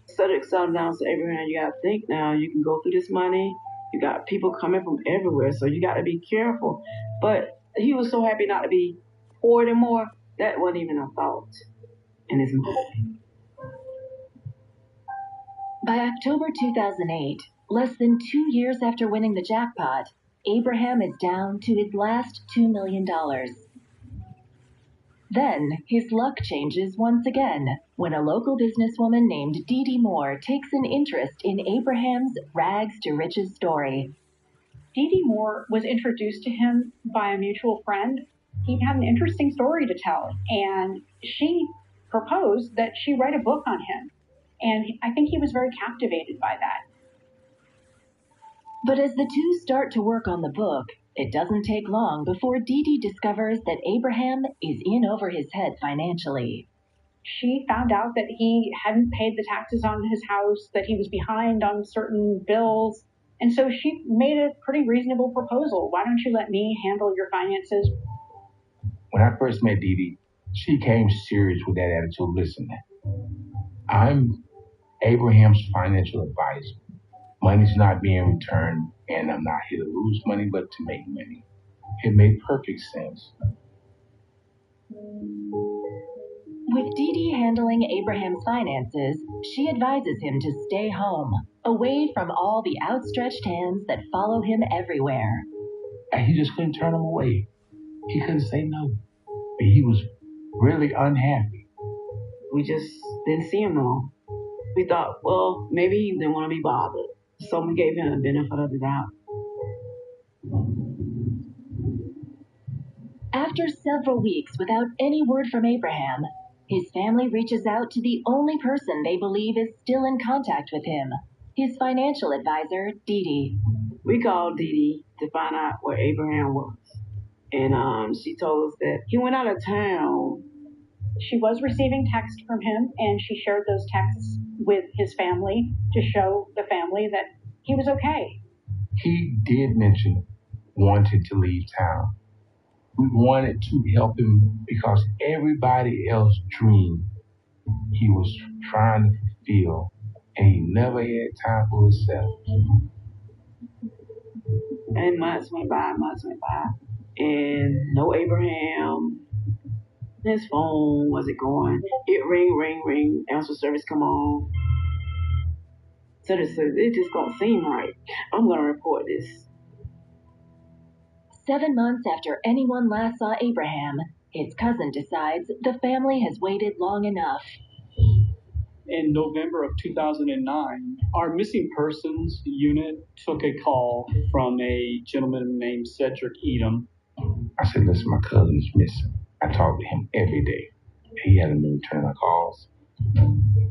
Cedric sat down and said, "Abraham, you got to think now. You can go through this money. You got people coming from everywhere, so you got to be careful." But he was so happy not to be poor anymore, that wasn't even a thought in his mind. By October 2008, less than 2 years after winning the jackpot, Abraham is down to his last $2 million. Then his luck changes once again when a local businesswoman named Dee Dee Moore takes an interest in Abraham's rags to riches story. Dee Dee Moore was introduced to him by a mutual friend. He had an interesting story to tell, and she proposed that she write a book on him. And I think he was very captivated by that. But as the two start to work on the book, it doesn't take long before Dee Dee discovers that Abraham is in over his head financially. She found out that he hadn't paid the taxes on his house, that he was behind on certain bills. And so she made a pretty reasonable proposal. Why don't you let me handle your finances? When I first met Dee Dee, she came serious with that attitude. Listen, I'm Abraham's financial advisor. Money's not being returned, and I'm not here to lose money, but to make money. It made perfect sense. With Dee Dee handling Abraham's finances, she advises him to stay home, away from all the outstretched hands that follow him everywhere. And he just couldn't turn them away. He couldn't say no. But he was really unhappy. We just didn't see him long. We thought, well, maybe he didn't want to be bothered. So we gave him the benefit of the doubt. After several weeks without any word from Abraham, his family reaches out to the only person they believe is still in contact with him, his financial advisor, Dee Dee. We called Dee Dee to find out where Abraham was. And she told us that he went out of town. She was receiving texts from him, and she shared those texts with his family to show the family that he was okay. He did mention wanting to leave town. We wanted to help him because everybody else dreamed he was trying to fulfill, and he never had time for himself. And months went by, and no Abraham. His phone wasn't going. It ring, answer service come on. So it just don't seem right. I'm gonna report this. 7 months after anyone last saw Abraham, his cousin decides the family has waited long enough. In November of 2009, our missing persons unit took a call from a gentleman named Cedric Edom. I said, listen, my cousin is missing. I talk to him every day. He hasn't been returning our calls.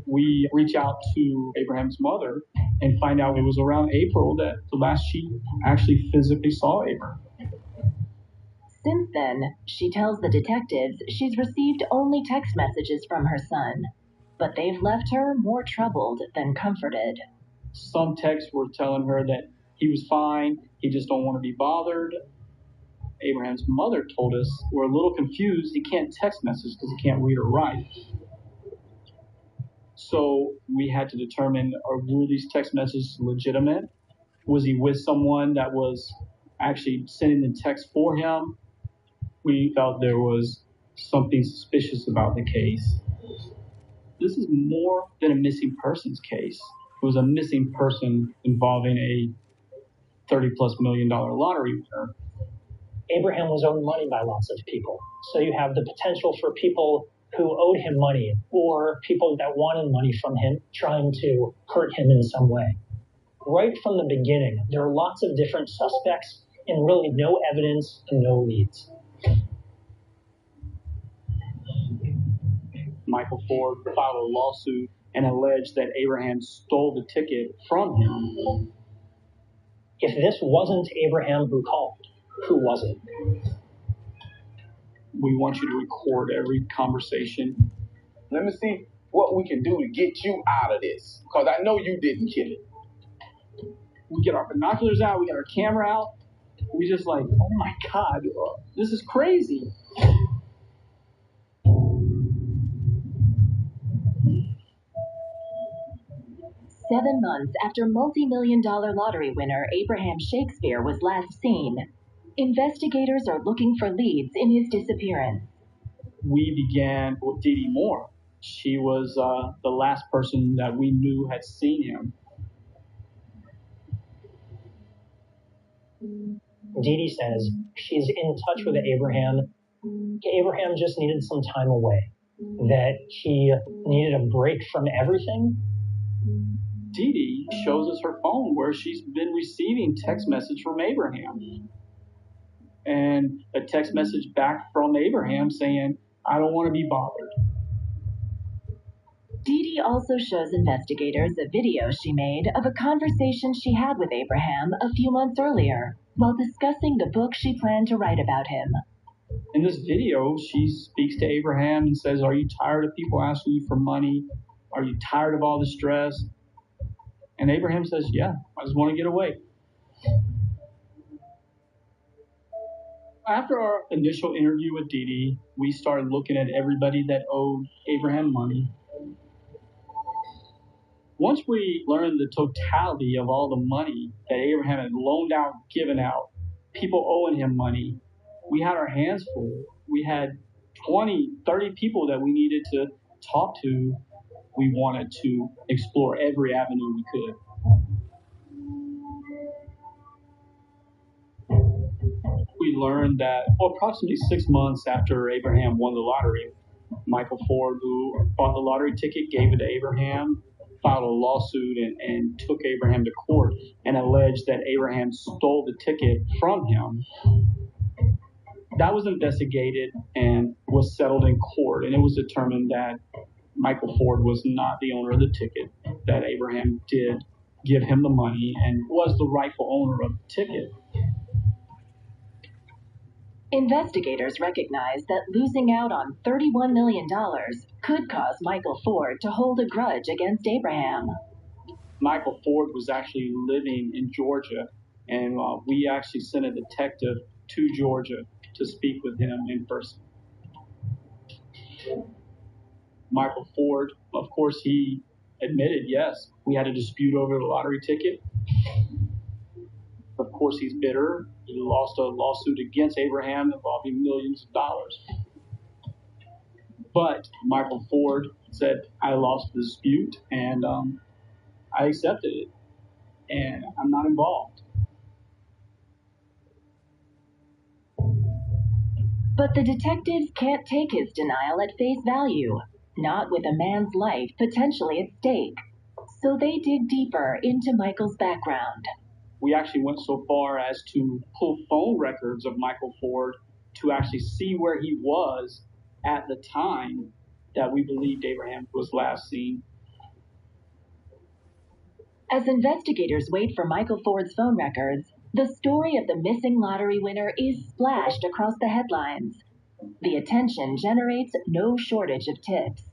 We reach out to Abraham's mother and find out it was around April that the last she actually physically saw Abraham. Since then, she tells the detectives she's received only text messages from her son, but they've left her more troubled than comforted. Some texts were telling her that he was fine, he just don't want to be bothered. Abraham's mother told us we're a little confused. He can't text message because he can't read or write. So we had to determine, were these text messages legitimate? Was he with someone that was actually sending the text for him? We felt there was something suspicious about the case. This is more than a missing persons case. It was a missing person involving a $30+ million lottery winner. Abraham was owed money by lots of people. So you have the potential for people who owed him money or people that wanted money from him trying to hurt him in some way. Right from the beginning, there are lots of different suspects and really no evidence and no leads. Michael Ford filed a lawsuit and alleged that Abraham stole the ticket from him. If this wasn't Abraham who called, who was it? We want you to record every conversation. Let me see what we can do to get you out of this, because I know you didn't kill it. We get our binoculars out, we get our camera out. We just like, oh my God, this is crazy. 7 months after multi-million-dollar lottery winner Abraham Shakespeare was last seen, investigators are looking for leads in his disappearance. We began with Dee Dee Moore. She was the last person that we knew had seen him. Dee Dee says she's in touch with Abraham. Abraham just needed some time away, that he needed a break from everything. Dee Dee shows us her phone where she's been receiving text message from Abraham. And a text message back from Abraham saying, I don't want to be bothered. Dee Dee also shows investigators a video she made of a conversation she had with Abraham a few months earlier while discussing the book she planned to write about him. In this video, she speaks to Abraham and says, "Are you tired of people asking you for money? Are you tired of all the stress?" And Abraham says, "Yeah, I just want to get away." After our initial interview with Dee Dee, we started looking at everybody that owed Abraham money. Once we learned the totality of all the money that Abraham had loaned out, given out, people owing him money, we had our hands full. We had 20, 30 people that we needed to talk to. We wanted to explore every avenue we could. We learned that approximately 6 months after Abraham won the lottery, Michael Ford, who bought the lottery ticket, gave it to Abraham, filed a lawsuit and took Abraham to court and alleged that Abraham stole the ticket from him. That was investigated and was settled in court, and it was determined that Michael Ford was not the owner of the ticket, that Abraham did give him the money and was the rightful owner of the ticket. Investigators recognize that losing out on $31 million could cause Michael Ford to hold a grudge against Abraham. Michael Ford was actually living in Georgia, and we actually sent a detective to Georgia to speak with him in person. Michael Ford, of course, he admitted, yes, we had a dispute over the lottery ticket. Of course, he's bitter. He lost a lawsuit against Abraham involving millions of dollars. But Michael Ford said, "I lost the dispute, and I accepted it, and I'm not involved." But the detectives can't take his denial at face value, not with a man's life potentially at stake. So they dig deeper into Michael's background. We actually went so far as to pull phone records of Michael Ford to actually see where he was at the time that we believed Abraham was last seen. As investigators wait for Michael Ford's phone records, the story of the missing lottery winner is splashed across the headlines. The attention generates no shortage of tips.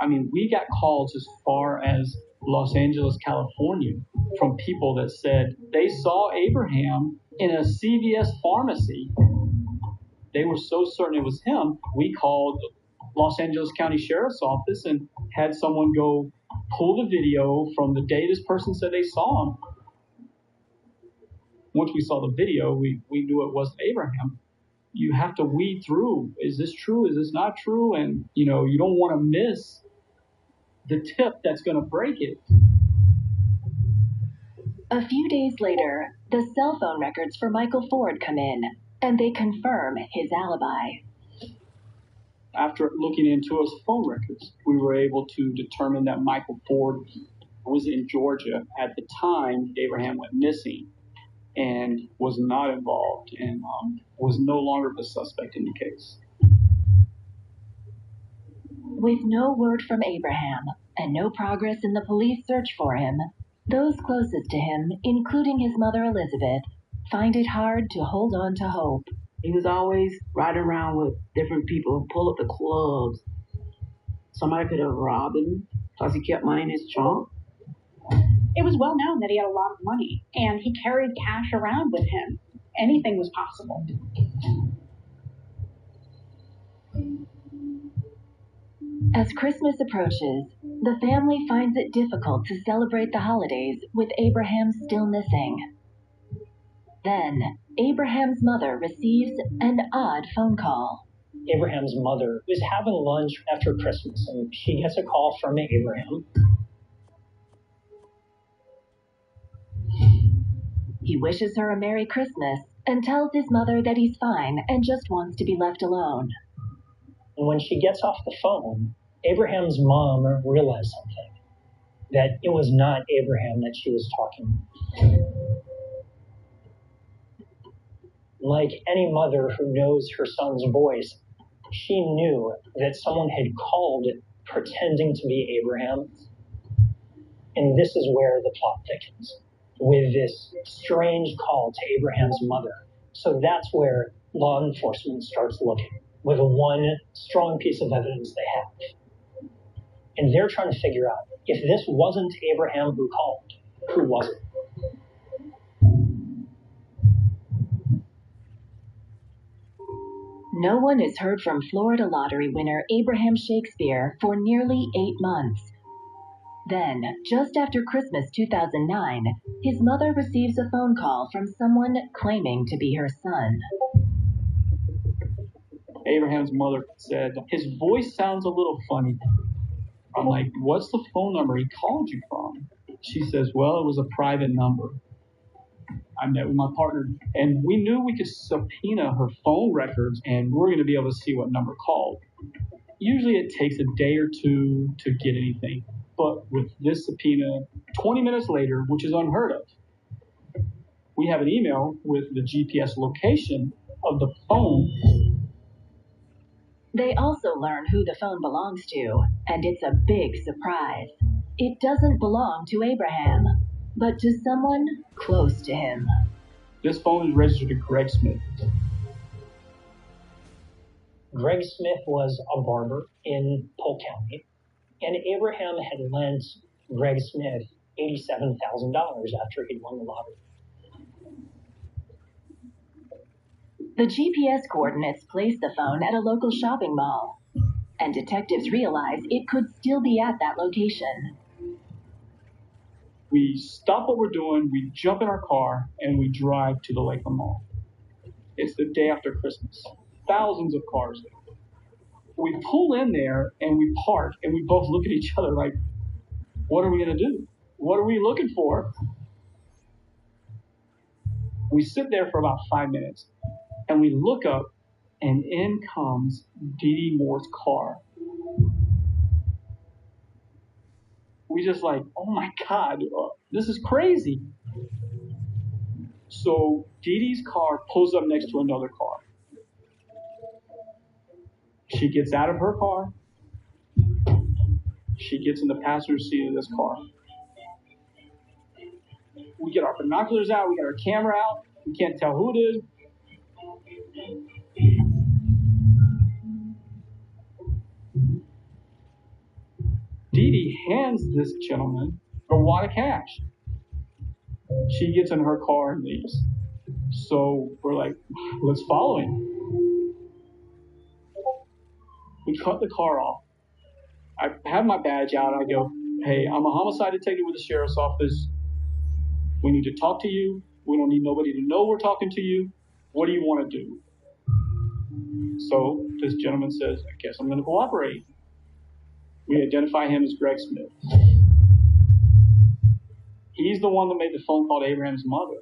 I mean, we got calls as far as Los Angeles, California, from people that said they saw Abraham in a CVS pharmacy. They were so certain it was him, we called Los Angeles County Sheriff's Office and had someone go pull the video from the day this person said they saw him. Once we saw the video, we knew it wasn't Abraham. You have to weed through, is this true, is this not true? And, you don't want to miss the tip that's going to break it. A few days later, the cell phone records for Michael Ford come in, and they confirm his alibi. After looking into his phone records, we were able to determine that Michael Ford was in Georgia at the time Abraham went missing and was not involved and was no longer the suspect in the case. With no word from Abraham and no progress in the police search for him, those closest to him, including his mother Elizabeth, find it hard to hold on to hope. He was always riding around with different people, pull up the clubs. Somebody could have robbed him because he kept money in his trunk. It was well known that he had a lot of money, and he carried cash around with him. Anything was possible. As Christmas approaches, the family finds it difficult to celebrate the holidays with Abraham still missing. Then, Abraham's mother receives an odd phone call. Abraham's mother was having lunch after Christmas, and she gets a call from Abraham. He wishes her a Merry Christmas and tells his mother that he's fine and just wants to be left alone. And when she gets off the phone, Abraham's mom realized something, that it was not Abraham that she was talking to. Like any mother who knows her son's voice, she knew that someone had called pretending to be Abraham. And this is where the plot thickens, with this strange call to Abraham's mother. So that's where law enforcement starts looking, with one strong piece of evidence they have. And they're trying to figure out, if this wasn't Abraham who called, who was it? No one has heard from Florida lottery winner Abraham Shakespeare for nearly 8 months. Then, just after Christmas 2009, his mother receives a phone call from someone claiming to be her son. Abraham's mother said, his voice sounds a little funny. I'm like, what's the phone number he called you from? She says, well, it was a private number. I met with my partner, and we knew we could subpoena her phone records, and we're going to be able to see what number called. Usually it takes a day or two to get anything, but with this subpoena, 20 minutes later, which is unheard of, we have an email with the GPS location of the phone. They also learn who the phone belongs to, and it's a big surprise. It doesn't belong to Abraham, but to someone close to him. This phone is registered to Greg Smith. Greg Smith was a barber in Polk County, and Abraham had lent Greg Smith $87,000 after he'd won the lottery. The GPS coordinates place the phone at a local shopping mall, and detectives realize it could still be at that location. We stop what we're doing, we jump in our car, and we drive to the Lakeland Mall. It's the day after Christmas. Thousands of cars there. We pull in there, and we park, and we both look at each other like, what are we going to do? What are we looking for? We sit there for about 5 minutes, and we look up, and in comes Dee Dee Moore's car. We just like, oh my God, this is crazy. So Dee Dee's car pulls up next to another car. She gets out of her car. She gets in the passenger seat of this car. We get our binoculars out. We get our camera out. We can't tell who it is. Dee Dee hands this gentleman a wad of cash. She gets in her car and leaves. So we're like, let's follow him. We cut the car off. I have my badge out. I go, hey, I'm a homicide detective with the sheriff's office. We need to talk to you. We don't need nobody to know we're talking to you. What do you want to do? So this gentleman says, I guess I'm going to cooperate. We identify him as Greg Smith. He's the one that made the phone call to Abraham's mother.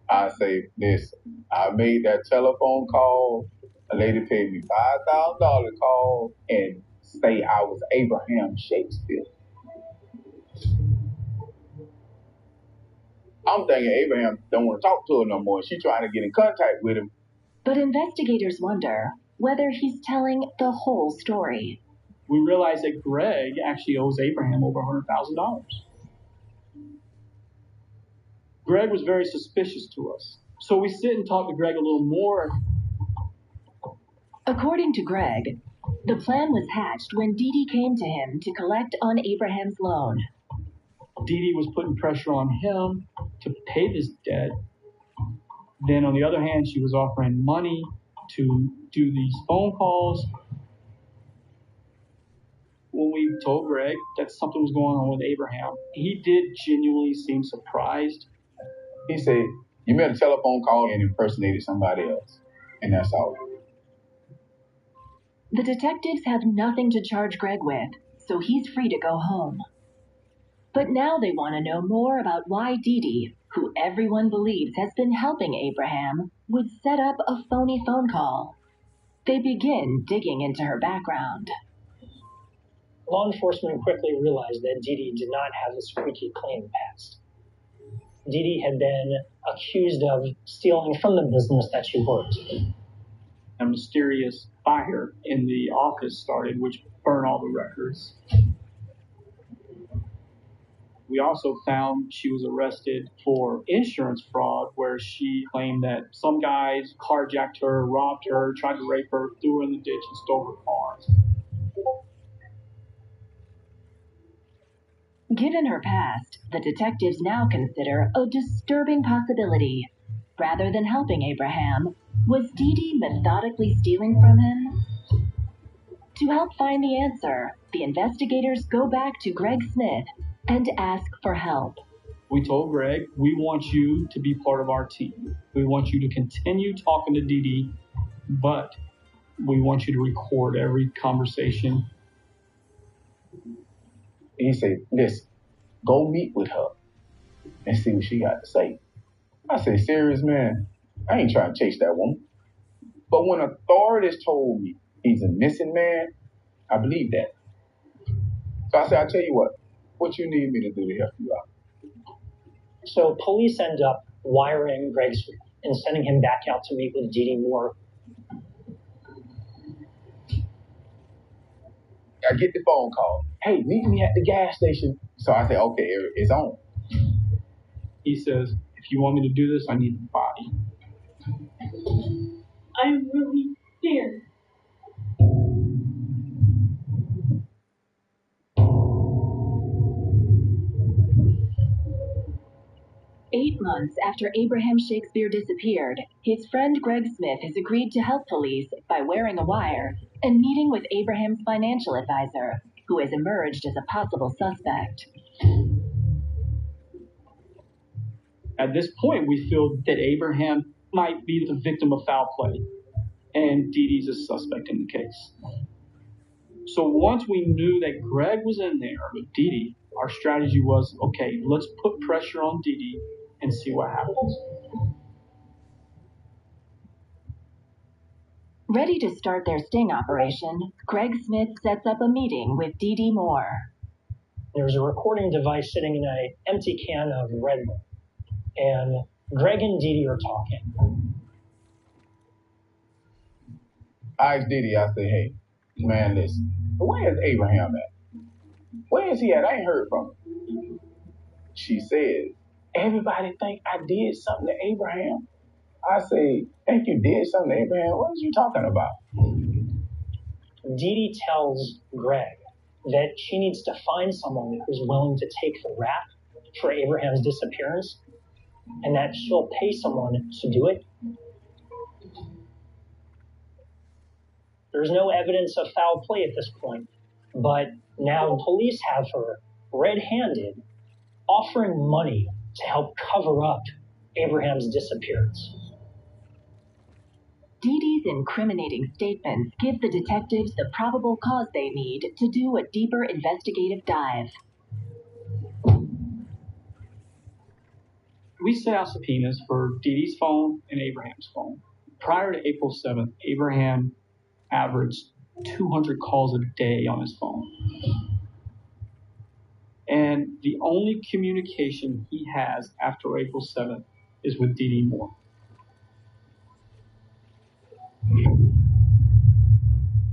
I say, listen, I made that telephone call. A lady paid me $5,000 to call and say I was Abraham Shakespeare. I'm thinking Abraham don't want to talk to her no more. She's trying to get in contact with him. But investigators wonder whether he's telling the whole story. We realize that Greg actually owes Abraham over $100,000. Greg was very suspicious to us. So we sit and talk to Greg a little more. According to Greg, the plan was hatched when Dee Dee came to him to collect on Abraham's loan. Dee Dee was putting pressure on him to pay this debt. Then on the other hand, she was offering money to do these phone calls. When we told Greg that something was going on with Abraham, he did genuinely seem surprised. He said, you made a telephone call and impersonated somebody else. And that's all. The detectives have nothing to charge Greg with, so he's free to go home. But now they want to know more about why Dee Dee, who everyone believes has been helping Abraham, would set up a phony phone call. They begin digging into her background. Law enforcement quickly realized that Dee Dee did not have a squeaky clean past. Dee Dee had been accused of stealing from the business that she worked. A mysterious fire in the office started, which burned all the records. We also found she was arrested for insurance fraud, where she claimed that some guys carjacked her, robbed her, tried to rape her, threw her in the ditch, and stole her cars. Given her past, the detectives now consider a disturbing possibility. Rather than helping Abraham, was Dee Dee methodically stealing from him? To help find the answer, the investigators go back to Greg Smith and ask for help. We told Greg, we want you to be part of our team. We want you to continue talking to Dee Dee, but we want you to record every conversation. He said, listen, go meet with her and see what she got to say. I said, serious, man? I ain't trying to chase that woman. But when authorities told me he's a missing man, I believe that. So I said, I'll tell you what you need me to do to help you out? So police end up wiring Greg Smith and sending him back out to meet with Dee Dee Moore. I get the phone call. Hey, meet me at the gas station. So I said, okay, it's on. He says, if you want me to do this, I need the body. I'm really scared. Eight months after Abraham Shakespeare disappeared, his friend Greg Smith has agreed to help police by wearing a wire and meeting with Abraham's financial advisor, who has emerged as a possible suspect. At this point, we feel that Abraham might be the victim of foul play, and Dee Dee's a suspect in the case. So once we knew that Greg was in there with Dee Dee, our strategy was, okay, let's put pressure on Dee Dee and see what happens. Ready to start their sting operation, Greg Smith sets up a meeting with Dee Dee Moore. There's a recording device sitting in an empty can of Red Bull, and Greg and Dee Dee are talking. I asked Dee Dee, I said, hey, man, listen, where is Abraham at? Where is he at? I ain't heard from him. She said, everybody think I did something to Abraham. I say, think you did something to Abraham? What are you talking about? Dee Dee tells Greg that she needs to find someone who's willing to take the rap for Abraham's disappearance, and that she'll pay someone to do it. There's no evidence of foul play at this point, but now police have her red-handed offering money to help cover up Abraham's disappearance. Dee Dee's incriminating statements give the detectives the probable cause they need to do a deeper investigative dive. We sent out subpoenas for Dee Dee's phone and Abraham's phone. Prior to April 7th, Abraham averaged 200 calls a day on his phone. And the only communication he has after April 7th is with Dee Dee Moore.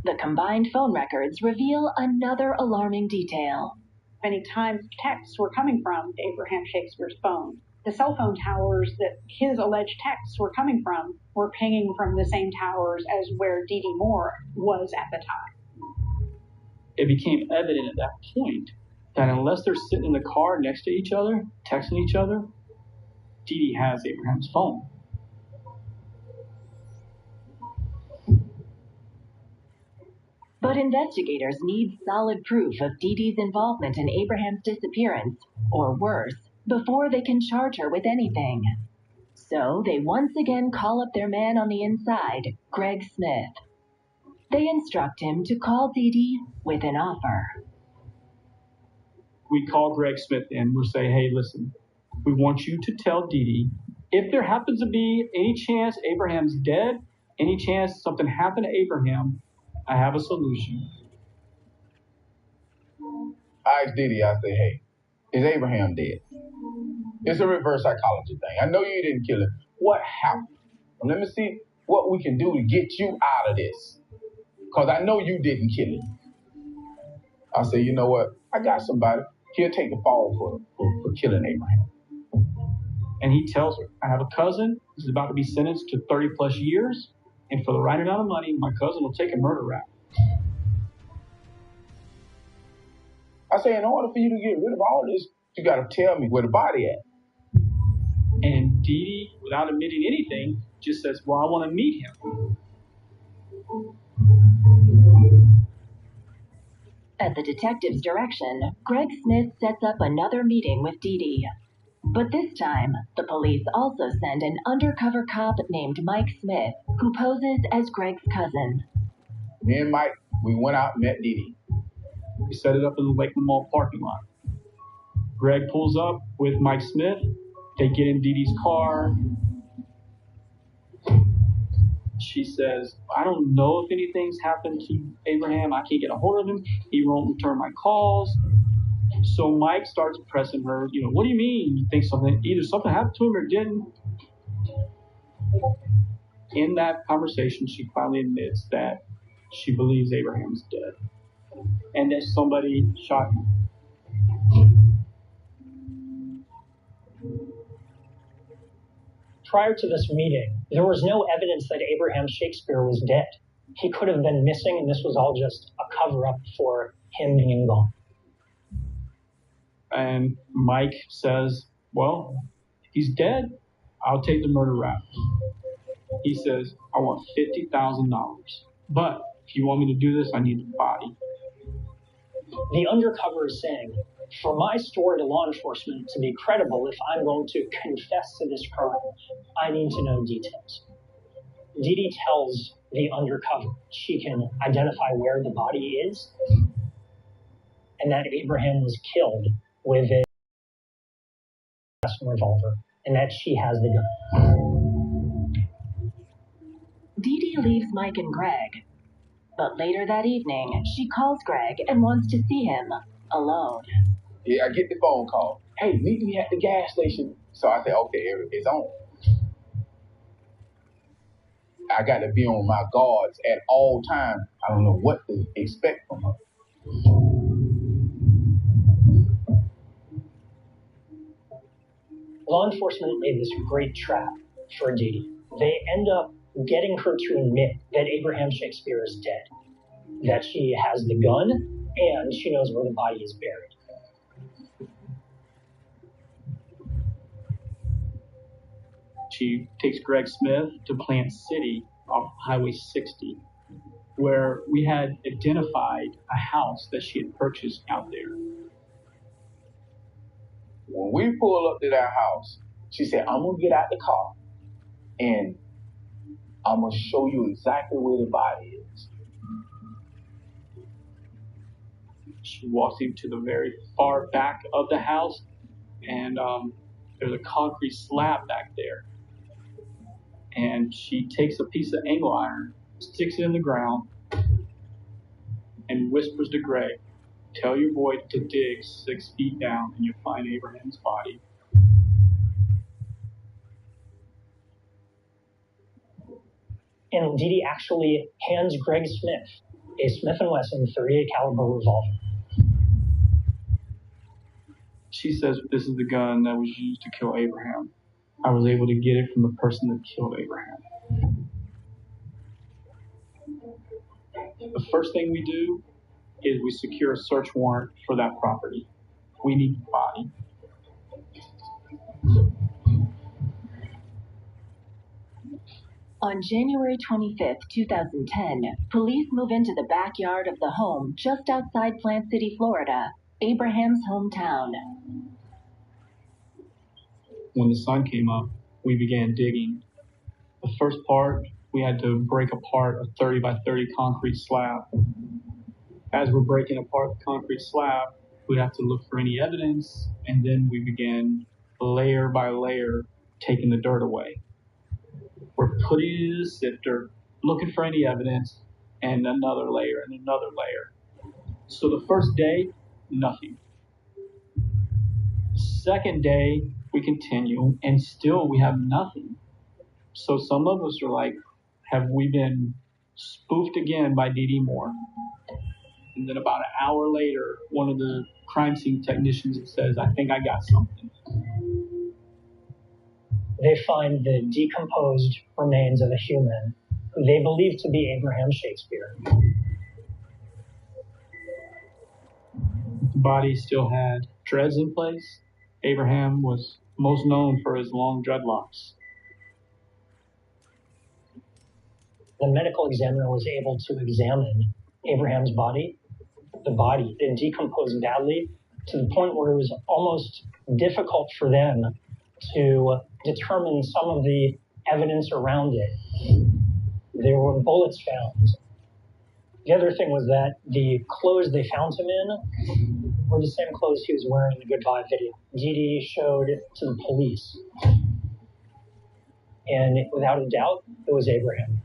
The combined phone records reveal another alarming detail. Many times texts were coming from Abraham Shakespeare's phone. The cell phone towers that his alleged texts were coming from were pinging from the same towers as where Dee Dee Moore was at the time. It became evident at that point that unless they're sitting in the car next to each other, texting each other, Dee Dee has Abraham's phone. But investigators need solid proof of Dee Dee's involvement in Abraham's disappearance, or worse, before they can charge her with anything. So they once again call up their man on the inside, Greg Smith. They instruct him to call Dee Dee with an offer. We call Greg Smith in. We'll say, hey, listen, we want you to tell Dee Dee, if there happens to be any chance Abraham's dead, any chance something happened to Abraham, I have a solution. I asked Dee Dee, I said, hey, is Abraham dead? It's a reverse psychology thing. I know you didn't kill him. What happened? Let me see what we can do to get you out of this. Because I know you didn't kill him. I say, you know what? I got somebody. He'll take the fall for killing Abraham. And he tells her, I have a cousin who's about to be sentenced to 30 plus years. And for the right amount of money, my cousin will take a murder rap. I say, in order for you to get rid of all this, you got to tell me where the body at. And Dee Dee, without admitting anything, just says, well, I want to meet him. At the detective's direction, Greg Smith sets up another meeting with Dee Dee. But this time, the police also send an undercover cop named Mike Smith, who poses as Greg's cousin. Me and Mike, we went out and met Dee Dee. We set it up in the Lakeland Mall parking lot. Greg pulls up with Mike Smith. They get in Dee Dee's car. She says, I don't know if anything's happened to Abraham. I can't get a hold of him. He won't return my calls. So Mike starts pressing her, what do you mean? You think either something happened to him or didn't? In that conversation, she finally admits that she believes Abraham's dead and that somebody shot him. Prior to this meeting, there was no evidence that Abraham Shakespeare was dead. He could have been missing, and this was all just a cover-up for him being gone. And Mike says, well, he's dead. I'll take the murder rap. He says, I want $50,000. But if you want me to do this, I need the body. The undercover is saying, for my story to law enforcement to be credible, if I'm going to confess to this crime, I need to know details. Dee Dee tells the undercover she can identify where the body is and that Abraham was killed with a revolver and that she has the gun. Dee Dee leaves Mike and Greg. But later that evening, she calls Greg and wants to see him alone. Yeah, I get the phone call. Hey, meet me at the gas station. So I say, okay, Eric, it's on. I got to be on my guards at all times. I don't know what to expect from her. Law enforcement made this great trap for Dee Dee. They end up getting her to admit that Abraham Shakespeare is dead, that she has the gun, and she knows where the body is buried. She takes Greg Smith to Plant City off Highway 60, where we had identified a house that she had purchased out there. When we pull up to that house, she said, I'm going to get out the car and I'm going to show you exactly where the body is. She walks him to the very far back of the house, and there's a concrete slab back there. And she takes a piece of angle iron, sticks it in the ground, and whispers to Greg, tell your boy to dig 6 feet down and you'll find Abraham's body. And Dee Dee actually hands Greg Smith a Smith & Wesson .38 caliber revolver. She says this is the gun that was used to kill Abraham. I was able to get it from the person that killed Abraham. The first thing we do is we secure a search warrant for that property. We need the body. On January 25th, 2010, police move into the backyard of the home just outside Plant City, Florida, Abraham's hometown. When the sun came up, we began digging. The first part, we had to break apart a 30 by 30 concrete slab. As we're breaking apart the concrete slab, we have to look for any evidence, and then we began layer by layer taking the dirt away. We're putting it in a sifter, looking for any evidence, and another layer and another layer. So the first day, nothing. The second day, We continue, and still we have nothing. So some of us are like, have we been spoofed again by Dee Dee Moore? And then about an hour later, one of the crime scene technicians says, I think I got something. They find the decomposed remains of a human who they believe to be Abraham Shakespeare. The body still had dreads in place. Abraham was most known for his long dreadlocks. The medical examiner was able to examine Abraham's body. The body had decomposed badly to the point where it was almost difficult for them to determine some of the evidence around it. There were bullets found. The other thing was that the clothes they found him in were the same clothes he was wearing in the Goodbye video. Dee Dee showed to the police. And without a doubt, it was Abraham.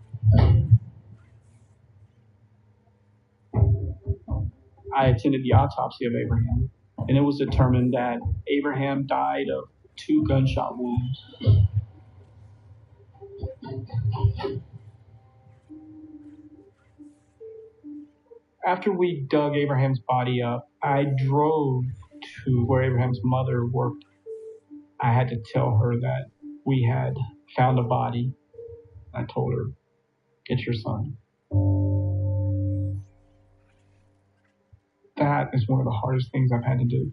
I attended the autopsy of Abraham, and it was determined that Abraham died of 2 gunshot wounds. After we dug Abraham's body up, I drove to where Abraham's mother worked. I had to tell her that we had found a body. I told her, get your son. That is one of the hardest things I've had to do.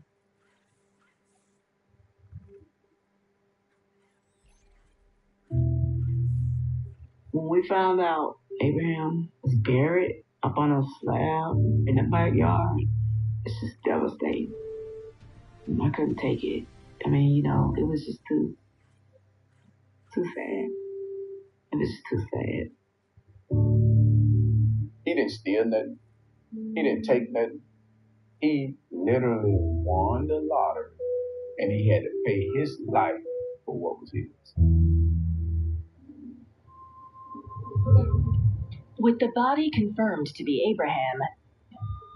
When we found out Abraham was buried up on a slab in the backyard, it's just devastating. I couldn't take it. I mean, you know, it was just too sad. It was just too sad. He didn't steal nothing. He didn't take nothing. He literally won the lottery, and he had to pay his life for what was his. With the body confirmed to be Abraham,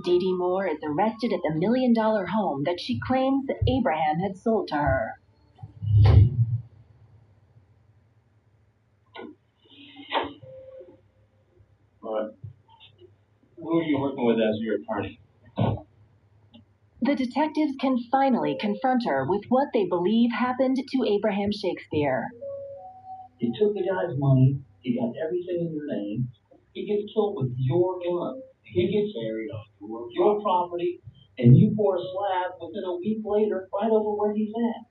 Dee Dee Moore is arrested at the $1 million home that she claims that Abraham had sold to her. What? Who are you working with as your attorney? The detectives can finally confront her with what they believe happened to Abraham Shakespeare. He took the guy's money. He got everything in your name. He gets killed with your gun. He gets buried on your property, and you pour a slab within a week later right over where he's at.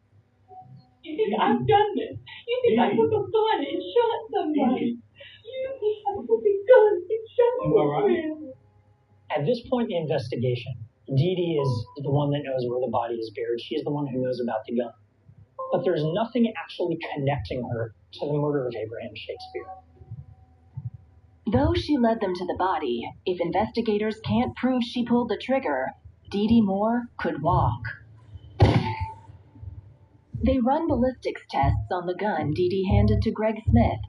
You think I've done this? You think I took a gun and shot somebody? You think I took a gun and shot somebody? At this point in the investigation, Dee Dee is the one that knows where the body is buried. She's the one who knows about the gun. But there's nothing actually connecting her to the murder of Abraham Shakespeare. Though she led them to the body, if investigators can't prove she pulled the trigger, Dee Dee Moore could walk. They run ballistics tests on the gun Dee Dee handed to Greg Smith,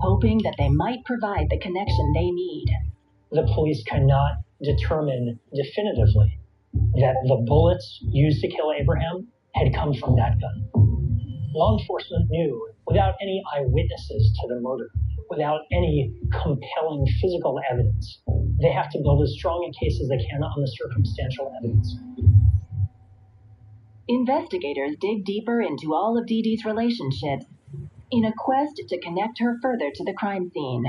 hoping that they might provide the connection they need. The police cannot determine definitively that the bullets used to kill Abraham had come from that gun. Law enforcement knew, without any eyewitnesses to the murder, without any compelling physical evidence, they have to build as strong a case as they can on the circumstantial evidence. Investigators dig deeper into all of Dee Dee's relationships in a quest to connect her further to the crime scene.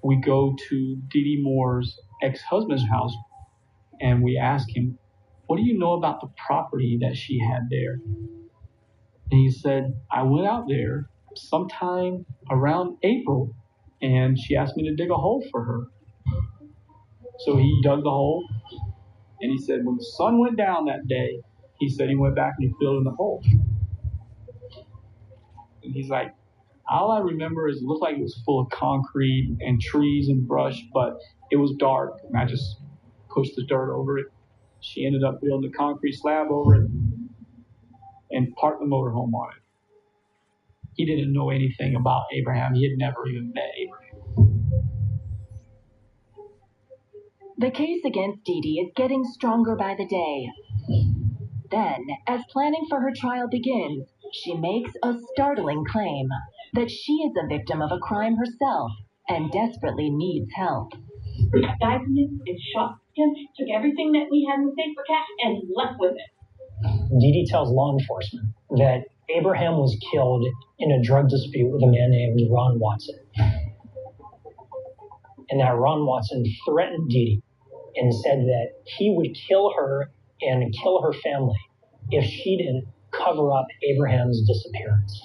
We go to Dee Dee Moore's ex-husband's house, and we ask him, what do you know about the property that she had there? And he said, I went out there sometime around April, and she asked me to dig a hole for her. So he dug the hole, and he said when the sun went down that day, he said he went back and he filled in the hole. And he's like, all I remember is it looked like it was full of concrete and trees and brush, but it was dark, and I just pushed the dirt over it. She ended up building a concrete slab over it and parked the motorhome on it. He didn't know anything about Abraham. He had never even met Abraham. The case against Dee Dee is getting stronger by the day. Then, as planning for her trial begins, she makes a startling claim that she is a victim of a crime herself and desperately needs help. Died from it and shot him, took everything that we had in the safe for cash and left with it. Dee Dee tells law enforcement that Abraham was killed in a drug dispute with a man named Ron Watson. And that Ron Watson threatened Dee Dee and said that he would kill her and kill her family if she didn't cover up Abraham's disappearance.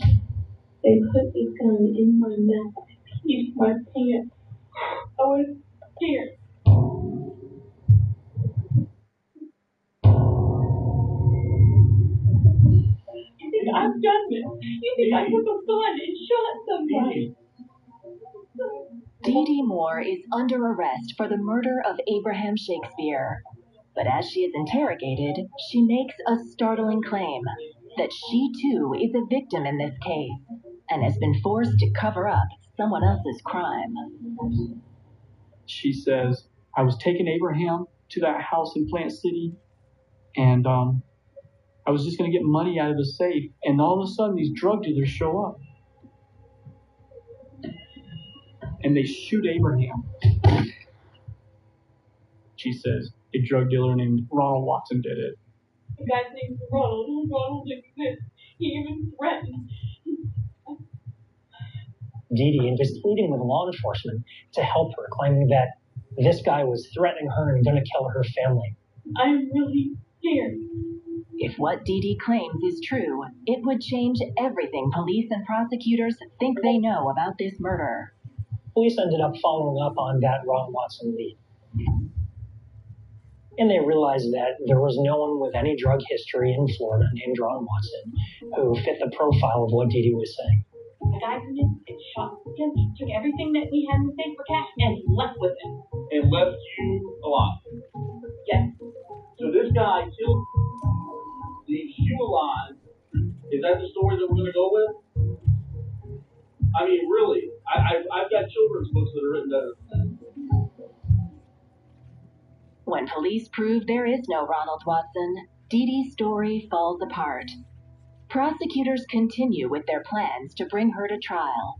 They put this gun in my mouth, pieced my pants. I was scared. You think I've done this? You think I took a gun and shot somebody? Dee Dee Moore is under arrest for the murder of Abraham Shakespeare. But as she is interrogated, she makes a startling claim that she too is a victim in this case and has been forced to cover up someone else's crime. She says, I was taking Abraham to that house in Plant City, and I was just going to get money out of the safe, and all of a sudden these drug dealers show up. And they shoot Abraham. She says, a drug dealer named Ronald Watson did it. The guy's name's Ronald. Ronald exists. He even threatened. Dee Dee is pleading with law enforcement to help her, claiming that this guy was threatening her and going to kill her family. I'm really scared. If what Dee Dee claims is true, it would change everything police and prosecutors think they know about this murder. Police ended up following up on that Ron Watson lead. And they realized that there was no one with any drug history in Florida named Ron Watson who fit the profile of what Dee Dee was saying. The guy from it and shot him, took everything that we had in the safe for cash and left with it. And left you alive. Yes. So this guy killed, leaves you alive. Is that the story that we're going to go with? I mean, really, I've got children's books that are written better than that. When police prove there is no Ronald Watson, Dee Dee's story falls apart. Prosecutors continue with their plans to bring her to trial.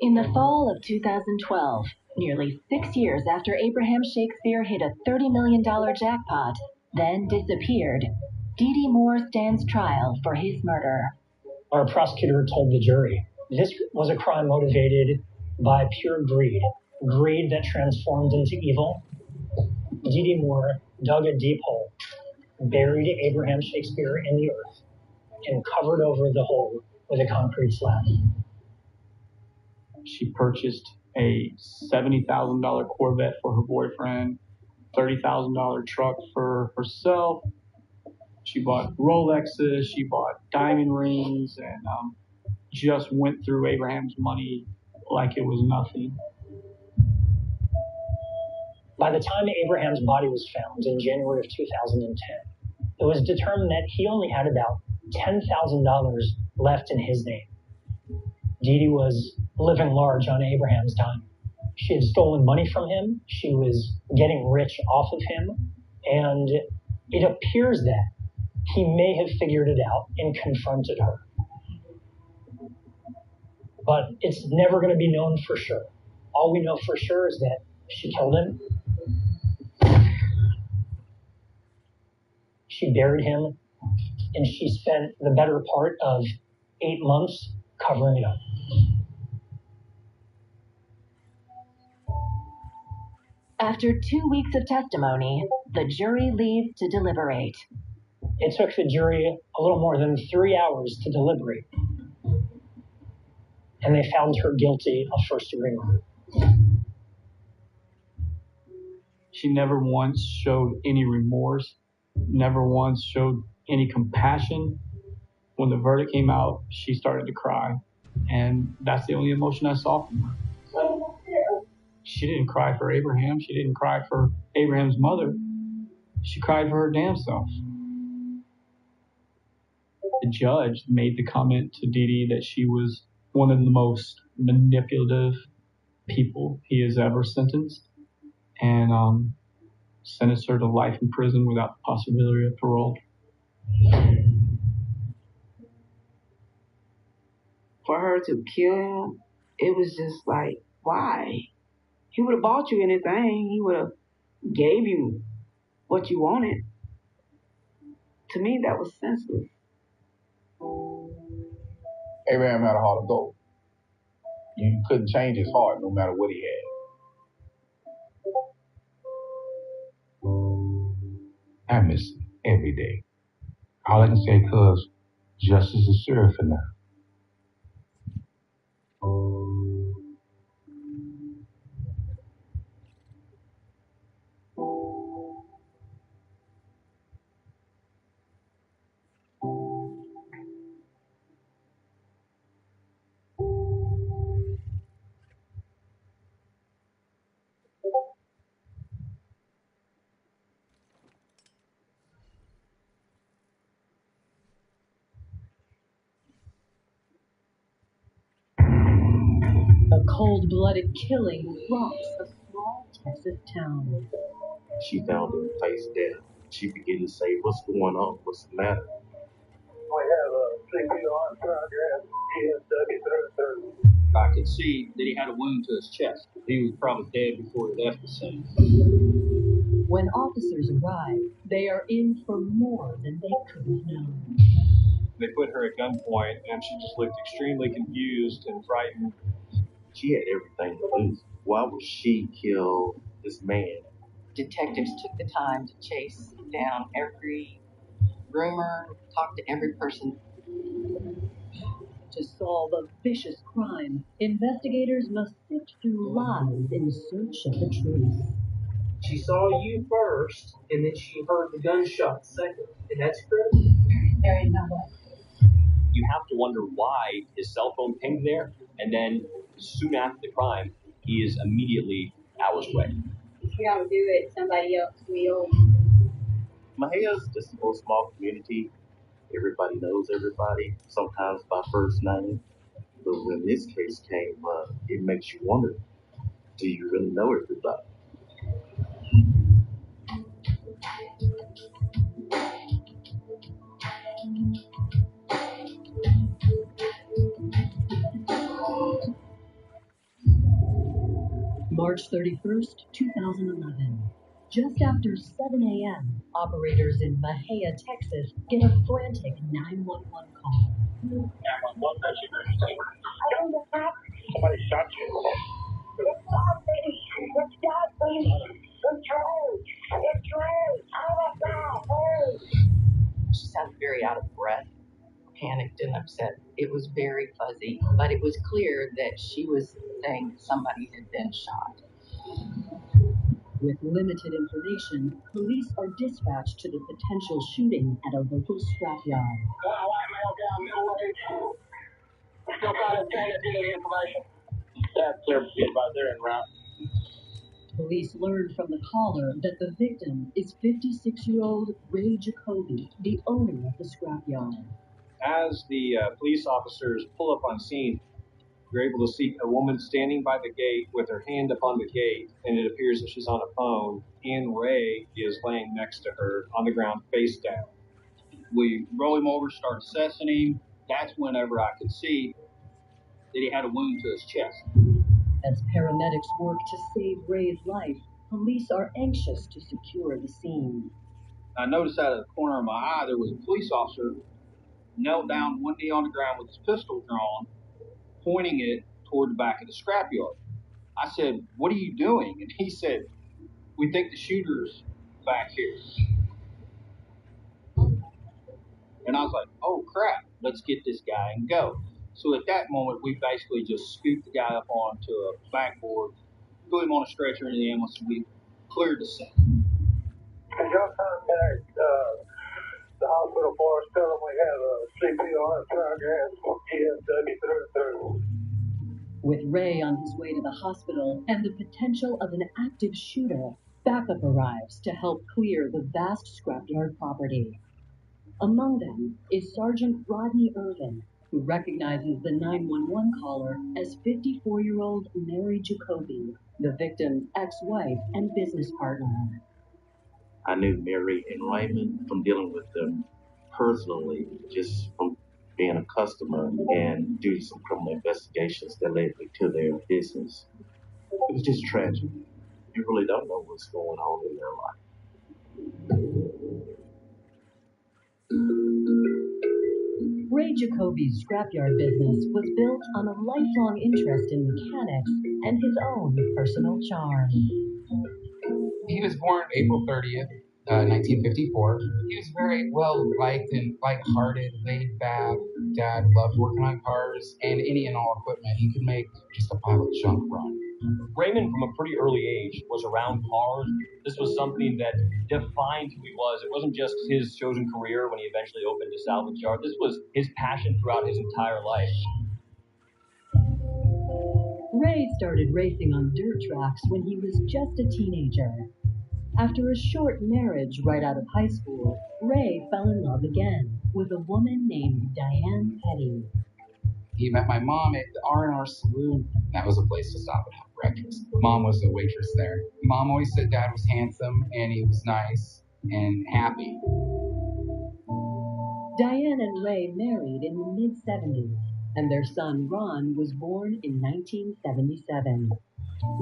In the fall of 2012, nearly 6 years after Abraham Shakespeare hit a $30 million jackpot, then disappeared, Dee Dee Moore stands trial for his murder. Our prosecutor told the jury this was a crime motivated by pure greed that transformed into evil. Dee Dee Moore dug a deep hole, buried Abraham Shakespeare in the earth, and covered over the hole with a concrete slab. She purchased a $70,000 Corvette for her boyfriend, $30,000 truck for herself. She bought Rolexes, she bought diamond rings, and just went through Abraham's money like it was nothing. By the time Abraham's body was found in January of 2010, it was determined that he only had about $10,000 left in his name. Dee Dee was living large on Abraham's dime. She had stolen money from him, she was getting rich off of him, and it appears that he may have figured it out and confronted her. But it's never going to be known for sure. All we know for sure is that she killed him. She buried him, and she spent the better part of 8 months covering it up. After 2 weeks of testimony, the jury leaves to deliberate. It took the jury a little more than 3 hours to deliberate, and they found her guilty of first-degree murder. She never once showed any remorse, never once showed any compassion. When the verdict came out, she started to cry, and that's the only emotion I saw from her. She didn't cry for Abraham. She didn't cry for Abraham's mother. She cried for her damn self. The judge made the comment to Dee Dee that she was one of the most manipulative people he has ever sentenced. And sentenced her to life in prison without the possibility of parole. For her to kill him, it was just like, why? He would have bought you anything. He would have gave you what you wanted. To me, that was senseless. Abraham had a heart of gold. You couldn't change his heart no matter what he had. I miss him every day. All I can say, cuz justice is served for now. A cold-blooded killing rocks a small Texas town. She found him face down. She began to say, "What's going on? What's the matter?" We have a CPR in progress. ESW 33. I could see that he had a wound to his chest. He was probably dead before he left the scene. When officers arrive, they are in for more than they could have known. They put her at gunpoint, and she just looked extremely confused and frightened. She had everything to lose. Why would she kill this man? Detectives took the time to chase down every rumor, talk to every person. To solve a vicious crime, investigators must sift through lies in search of the truth. She saw you first, and then she heard the gunshot second, and that's critical. There ain't no way. You have to wonder why his cell phone pinged there, and then soon after the crime, he is immediately hours away. If you don't do it, somebody else will. Mahia's just a little small community. Everybody knows everybody, sometimes by first name. But when this case came up, it makes you wonder, do you really know everybody? March 31st, 2011. Just after 7 a.m., operators in Mahia, Texas get a frantic 911 call. 911, that's your emergency. I don't know what. Somebody shot you. It's God, baby. It's God, baby. It's true. It's true. Oh my God. Oh. She sounded very out of breath, panicked and upset. It was very fuzzy, but it was clear that she was saying somebody had been shot. With limited information, police are dispatched to the potential shooting at a local scrapyard. White male down middle age. Still trying to obtain any information. That's their kid right there en route. Police learned from the caller that the victim is 56-year-old Ray Jacoby, the owner of the scrapyard. As the police officers pull up on scene, you're able to see a woman standing by the gate with her hand upon the gate, and it appears that she's on a phone, and Ray is laying next to her on the ground face down. We roll him over, start assessing him. That's whenever I could see that he had a wound to his chest. As paramedics work to save Ray's life, police are anxious to secure the scene. I noticed out of the corner of my eye there was a police officer knelt down, one knee on the ground with his pistol drawn, pointing it toward the back of the scrapyard. I said, "What are you doing?" And he said, "We think the shooter's back here." And I was like, "Oh crap, let's get this guy and go." So at that moment, we basically just scooped the guy up onto a backboard, put him on a stretcher in the ambulance, and we cleared the scene. Could y'all contact the hospital for us? Tell them we have a CPR in progress. ESW 33. With Ray on his way to the hospital and the potential of an active shooter, backup arrives to help clear the vast scrapyard property. Among them is Sergeant Rodney Irvin, who recognizes the 911 caller as 54-year-old Mary Jacoby, the victim's ex-wife and business partner. I knew Mary and Raymond from dealing with them personally, just from being a customer and due to some criminal investigations that led me to their business. It was just tragic. You really don't know what's going on in their life. Ray Jacoby's scrapyard business was built on a lifelong interest in mechanics and his own personal charm. He was born April 30th, 1954. He was very well liked and light-hearted, laid back. Dad loved working on cars and any and all equipment. He could make just a pile of junk run. Raymond, from a pretty early age, was around cars. This was something that defined who he was. It wasn't just his chosen career when he eventually opened a salvage yard. This was his passion throughout his entire life. Ray started racing on dirt tracks when he was just a teenager. After a short marriage right out of high school, Ray fell in love again with a woman named Diane Petty. He met my mom at the R&R Saloon. That was a place to stop and have breakfast. Mom was a waitress there. Mom always said Dad was handsome and he was nice and happy. Diane and Ray married in the mid-70s, and their son Ron was born in 1977.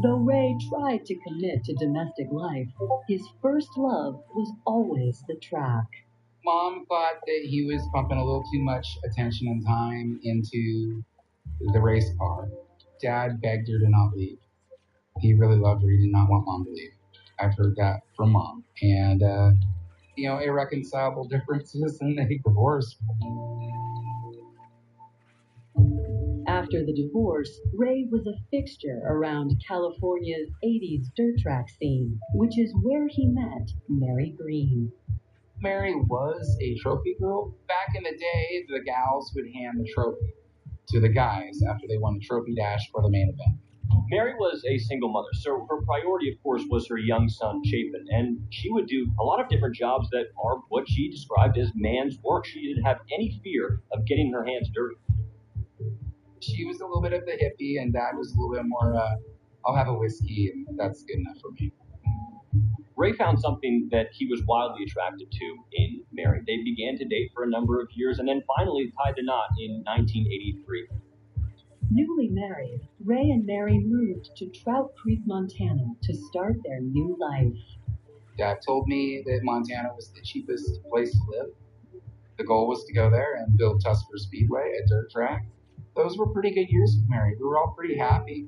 Though Ray tried to commit to domestic life, his first love was always the track. Mom thought that he was pumping a little too much attention and time into the race car. Dad begged her to not leave. He really loved her. He did not want Mom to leave. I've heard that from Mom. And, irreconcilable differences, and they divorced. After the divorce, Ray was a fixture around California's 80s dirt track scene, which is where he met Mary Green. Mary was a trophy girl. Back in the day, the gals would hand the trophy to the guys after they won the trophy dash for the main event. Mary was a single mother, so her priority, of course, was her young son, Chapin, and she would do a lot of different jobs that are what she described as man's work. She didn't have any fear of getting her hands dirty. She was a little bit of the hippie, and Dad was a little bit more, I'll have a whiskey, and that's good enough for me. Ray found something that he was wildly attracted to in Mary. They began to date for a number of years and then finally tied the knot in 1983. Newly married, Ray and Mary moved to Trout Creek, Montana to start their new life. Dad told me that Montana was the cheapest place to live. The goal was to go there and build Tusker Speedway, a dirt track. Those were pretty good years with Mary. We were all pretty happy.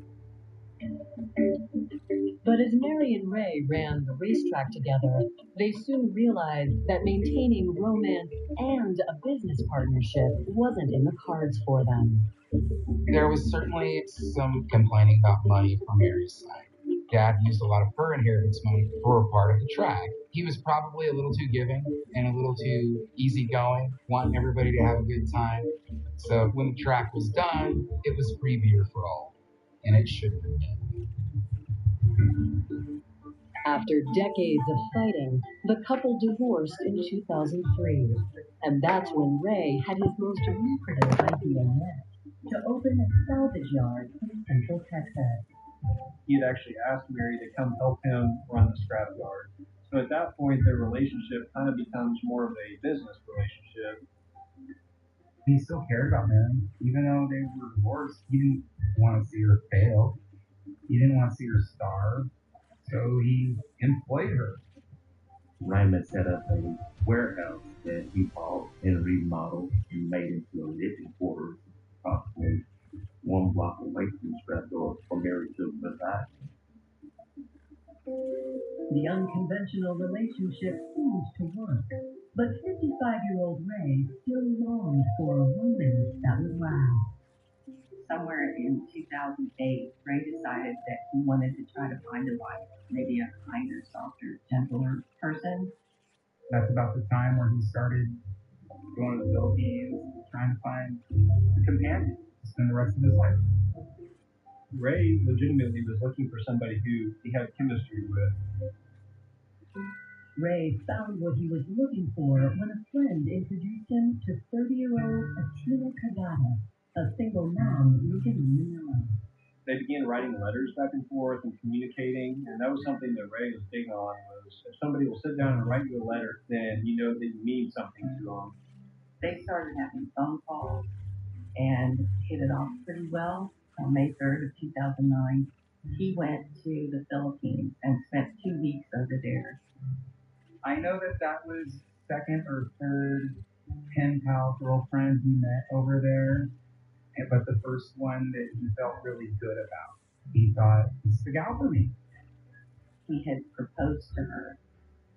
But as Mary and Ray ran the racetrack together, they soon realized that maintaining romance and a business partnership wasn't in the cards for them. There was certainly some complaining about money from Mary's side. Dad used a lot of her inheritance money for a part of the track. He was probably a little too giving and a little too easygoing, wanting everybody to have a good time. So when the track was done, it was free beer for all, and it shouldn't have been. After decades of fighting, the couple divorced in 2003, and that's when Ray had his most lucrative idea yet, to open a salvage yard in Central Texas. He had actually asked Mary to come help him run the scrapyard. So at that point, their relationship kind of becomes more of a business relationship. He still cared about Mary, even though they were divorced. He didn't want to see her fail. He didn't want to see her starve. So he employed her. Raymond set up a warehouse that he bought and remodeled and made into a living quarters, approximately 1 block away from the scrapyard for Mary to reside. The unconventional relationship seemed to work, but 55-year-old Ray still longed for a romance that would last. Somewhere in 2008, Ray decided that he wanted to try to find a wife, maybe a kinder, softer, gentler person. That's about the time where he started going to the Philippines, trying to find a companion to spend the rest of his life. Ray legitimately was looking for somebody who he had chemistry with. Ray found what he was looking for when a friend introduced him to 30-year-old Atina Kagata, a single mom living in Manila. they began writing letters back and forth and communicating, and that was something that Ray was big on. Was if somebody will sit down and write you a letter, then you know that you mean something to them. They started having phone calls and hit it off pretty well. On May 3rd of 2009, he went to the Philippines and spent 2 weeks over there. I know that was second or third pen pal girlfriend he met over there, but the first one that he felt really good about. He thought, it's the gal for me. He had proposed to her,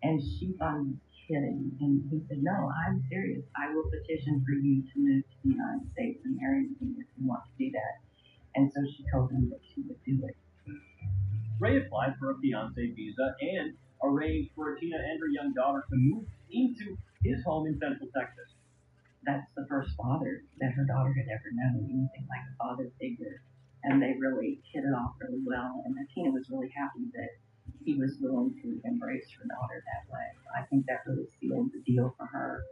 and she thought he was kidding. And he said, no, I'm serious. I will petition for you to move to the United States and marry me if you want to do that. And so she told him that she would do it. Ray applied for a fiancé visa and arranged for Tina and her young daughter to move into his home in Central Texas. That's the first father that her daughter had ever known, anything like a father figure. And they really hit it off really well. And Tina was really happy that he was willing to embrace her daughter that way. I think that really sealed the deal for her.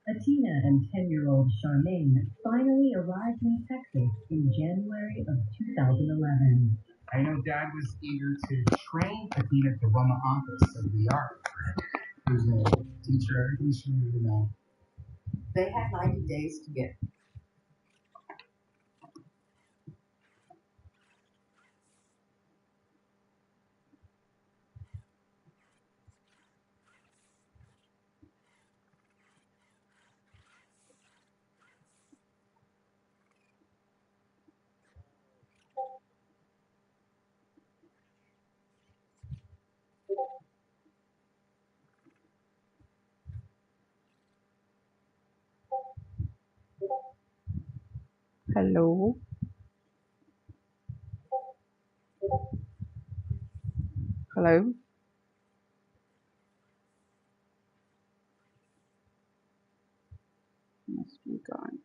Atina and 10-year-old Charmaine finally arrived in Texas in January of 2011. I know Dad was eager to train Athena to run the office of the ARK. Who's a teacher, everything she needed to know. They had 90 days to get. Hello. Hello. Must be gone.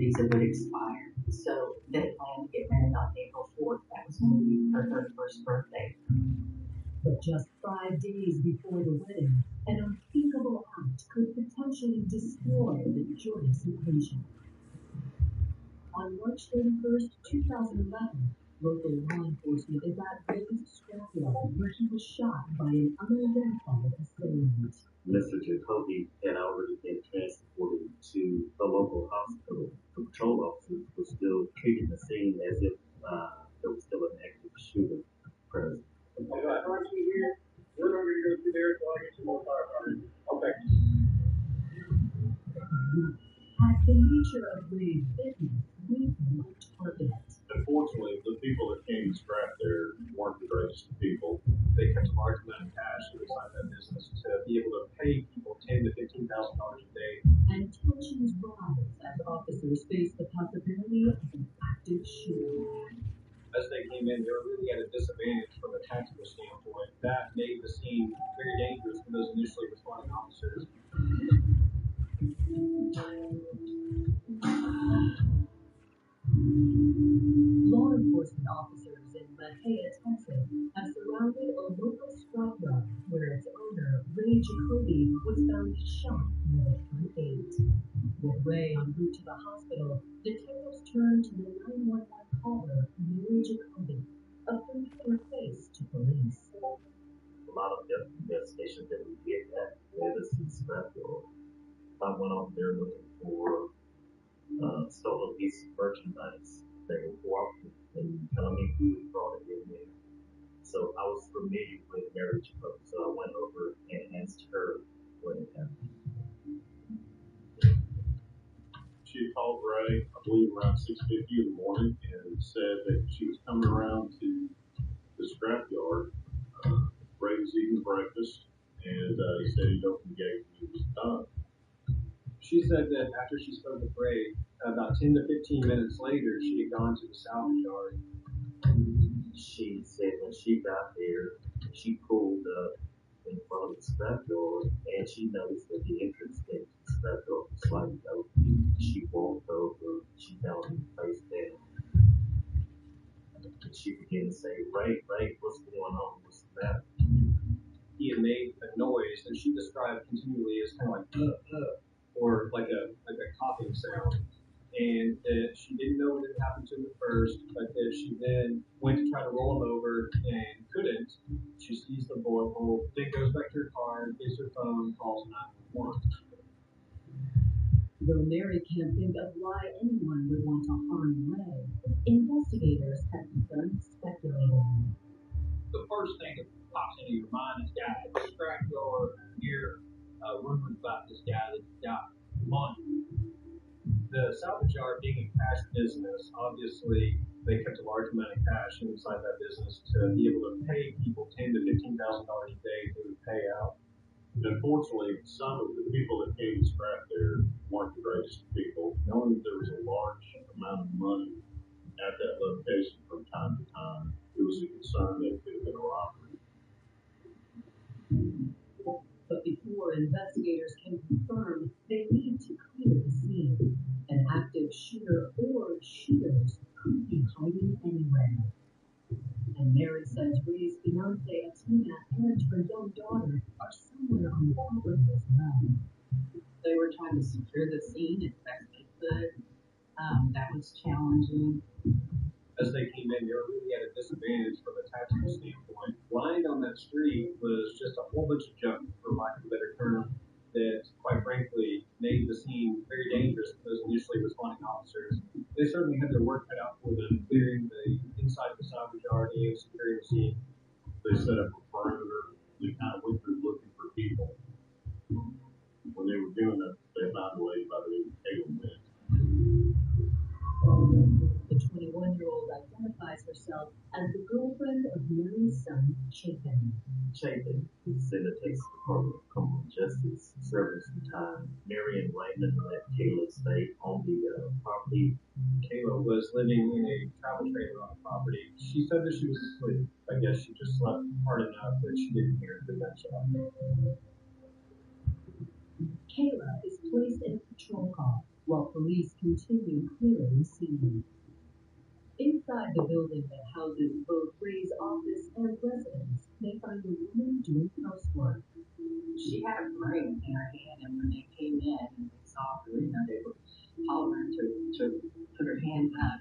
visa would expire. So they planned to get married on April 4th. That was going to be her 31st birthday. But just 5 days before the wedding, an unthinkable act could potentially destroy the joyous occasion. On March 31st, 2011, local law enforcement is at Ray's scrapyard where he was shot by an unidentified assailant. Mr. Jacoby had already been transported to the local hospital. The patrol officers were still treating the scene as if there was still an active shooter present. We're not going to go through there until I get some more firefighters. Okay. As the nature of Ray's business, we were targeted. Unfortunately, the people that came to scrap there weren't the greatest of people. They kept a large amount of cash inside that business to be able to pay people $10,000 to $15,000 a day. And tensions rise as officers face the possibility of an active shooter. As they came in, they were really at a disadvantage from a tactical standpoint. That made the scene very dangerous for those initially responding officers. Law enforcement officers in Mahia, Texas, have surrounded a local scrapyard where its owner, Ray Jacoby, was found shot near the front gate. With Ray en route to the hospital, detectives turned to the 911 caller, Mary Jacoby, a familiar face to police. A lot of the investigations that we did at Madison Scrapyard, I went over there looking for stolen pieces of merchandise. They were walking and telling me who brought it in there. So I was familiar with Mary Jacoby, so I went over and asked her what had happened. She called Ray, I believe around 6:50 in the morning, and said that she was coming around to the scrapyard. Ray was eating breakfast, and he said he'd open the gate when he was done. She said that after she spoke with Ray, about 10 to 15 minutes later, she had gone to the salvage yard. She said when she got there, she pulled up in front of the scrapyard, and she noticed that the entrance into the scrapyard was slightly open. She walked over, she found him face down. And she began to say, Ray, what's going on? What's the matter? He had made a noise that she described continually as kind of like or like a coughing sound. And that she didn't know what had happened to him at first, but that she then went to try to roll him over and couldn't. She sees the bullet hole, then goes back to her car, gets her phone, and calls 911. Though Mary can't think of why anyone would want to harm Ray, investigators have begun speculating. The first thing that pops into your mind is, guys, the scrapyard, hear rumors about this guy that's got money. The salvage yard being a cash business, obviously they kept a large amount of cash inside that business to be able to pay people $10,000 to $15,000 a day to pay out. Unfortunately, some of the people that came to scrap there weren't the greatest people. Knowing that there was a large amount of money at that location from time to time, it was a concern that it could have been a robbery. But before investigators can confirm, they need to clear the scene. An active shooter or shooters could be hiding anywhere. And Mary says Ray's fiancée, Tina, and her young daughter are somewhere on the property as well. They were trying to secure the scene as best they could. That was challenging. As they came in, they were really at a disadvantage from a tactical standpoint. Lying on that street was just a whole bunch of junk, for lack of a better term, that, quite frankly, made the scene very dangerous for those initially responding officers. They certainly had their work cut out for them, clearing the inside of the salvage yard and securing the scene. They set up a perimeter. They kind of went through looking for people. When they were doing it, they found a lady by the name of Caleb Wynn. The 21-year-old identifies herself as the girlfriend of Mary's son, Chapin. Chapin is in the Texas Department of Criminal Justice, serving some time. Mary and Raymond let Caleb stay on the property. Kayla was living in a travel trailer on the property. She said that she was asleep. I guess she just slept hard enough that she didn't hear the gunshot. Kayla is placed in a patrol car. while police continue clearing the scene. Inside the building that houses both Ray's office and residence, they find a woman doing housework. She had a ring in her hand, and when they came in and they saw her, they were hollering to put her hand up.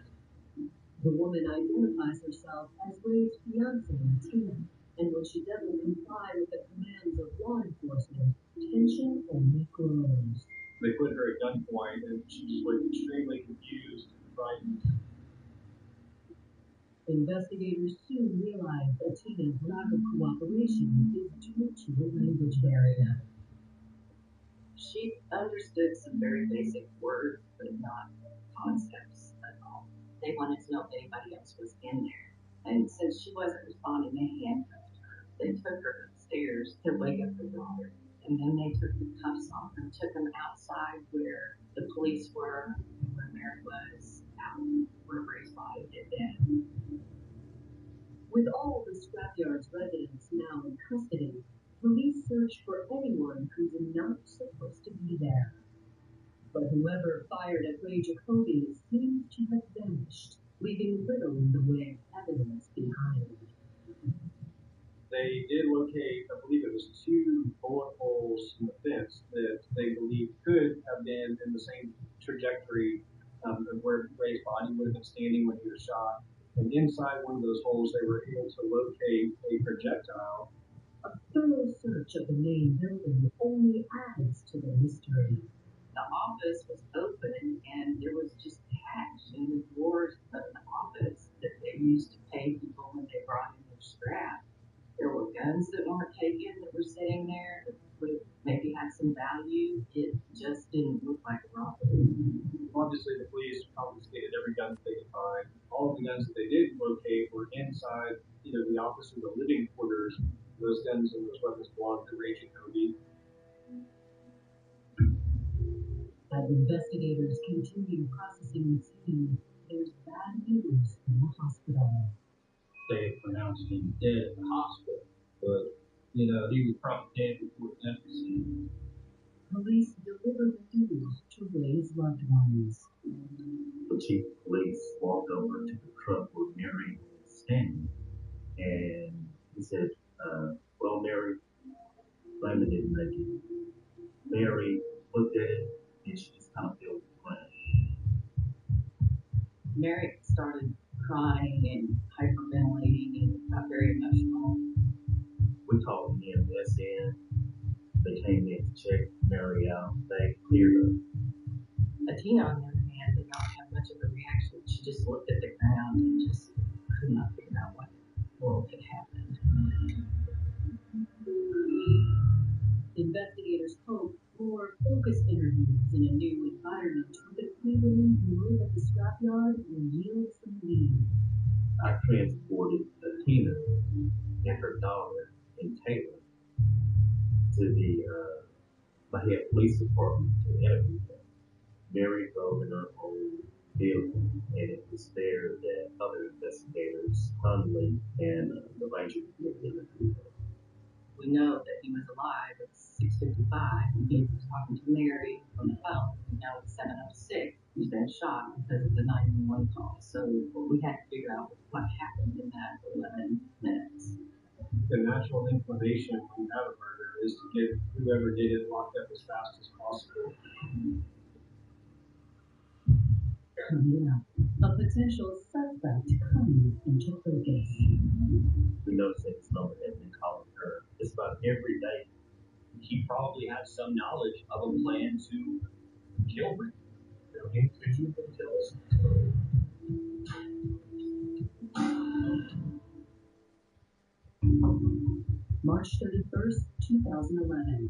The woman identifies herself as Ray's fiancée, Tina, and when she doesn't comply with the commands of law enforcement, tension only grows. They put her at gunpoint, and she just looked extremely confused and frightened. Investigators soon realize that Tina's lack of cooperation is due to a language barrier. She understood some very basic words, but not concepts at all. They wanted to know if anybody else was in there. And since she wasn't responding, they handcuffed her. They took her upstairs to wake up her daughter. And then they took the cuffs off and took them outside where the police were, where Mary was, out where Ray's body had been. With all the scrapyard's residents now in custody, police search for anyone who's not supposed to be there. But whoever fired at Ray Jacoby seems to have vanished, leaving little in the way of evidence behind. They did locate, I believe it was 2 bullet holes in the fence that they believe could have been in the same trajectory of where Ray's body would have been standing when he was shot. And inside one of those holes, they were able to locate a projectile. A thorough search of the main building only adds to the mystery. The office was open and there was just cash in the drawers of the office that they used to pay people when they brought in their scrap. There were guns that weren't taken that were sitting there that would have maybe had some value. It just didn't look like a robbery. Obviously, the police confiscated every gun that they could find. All of the guns that they did locate were inside either the office or the living quarters. Those guns and those weapons belonged to Ray Jacoby. As investigators continue processing the scene, there's bad news in the hospital. They pronounced him dead at the hospital, but, he was probably dead before the death scene. Police deliver the news to Ray's loved ones. The chief of police walked over to the truck where Mary was standing, and he said, well, Mary, Lana didn't make it. Mary looked at it, and she just kind of filled with crying. Mary started crying and hyperventilating and got very emotional. We called the EMS in. They came in to check Mary out. They cleared her. Atina, on the other hand, did not have much of a reaction. She just looked at the ground and just could not figure out what had happened. Investigators hope more focused interviews in a new environment with the 3 women who live at the scrapyard will yield some leads. I transported Atina and her daughter and Taylor to the Bahia Police Department to interview them. Mary drove in her own vehicle, and it was there that other investigators, Hunley and the Ranger, interviewed her. We know that he was alive at 6:55 when he was talking to Mary on the phone. We know at 7:06 he's been shot because of the 911 call. So we had to figure out what happened in that 11 minutes. The natural inclination when you have a murder is to get whoever did it locked up as fast as possible. Coming up, a potential suspect comes into focus. We noticed that his number had been calling her just about every day. He probably had some knowledge of a plan to kill Rick. Could you tell us? March 31st, 2011.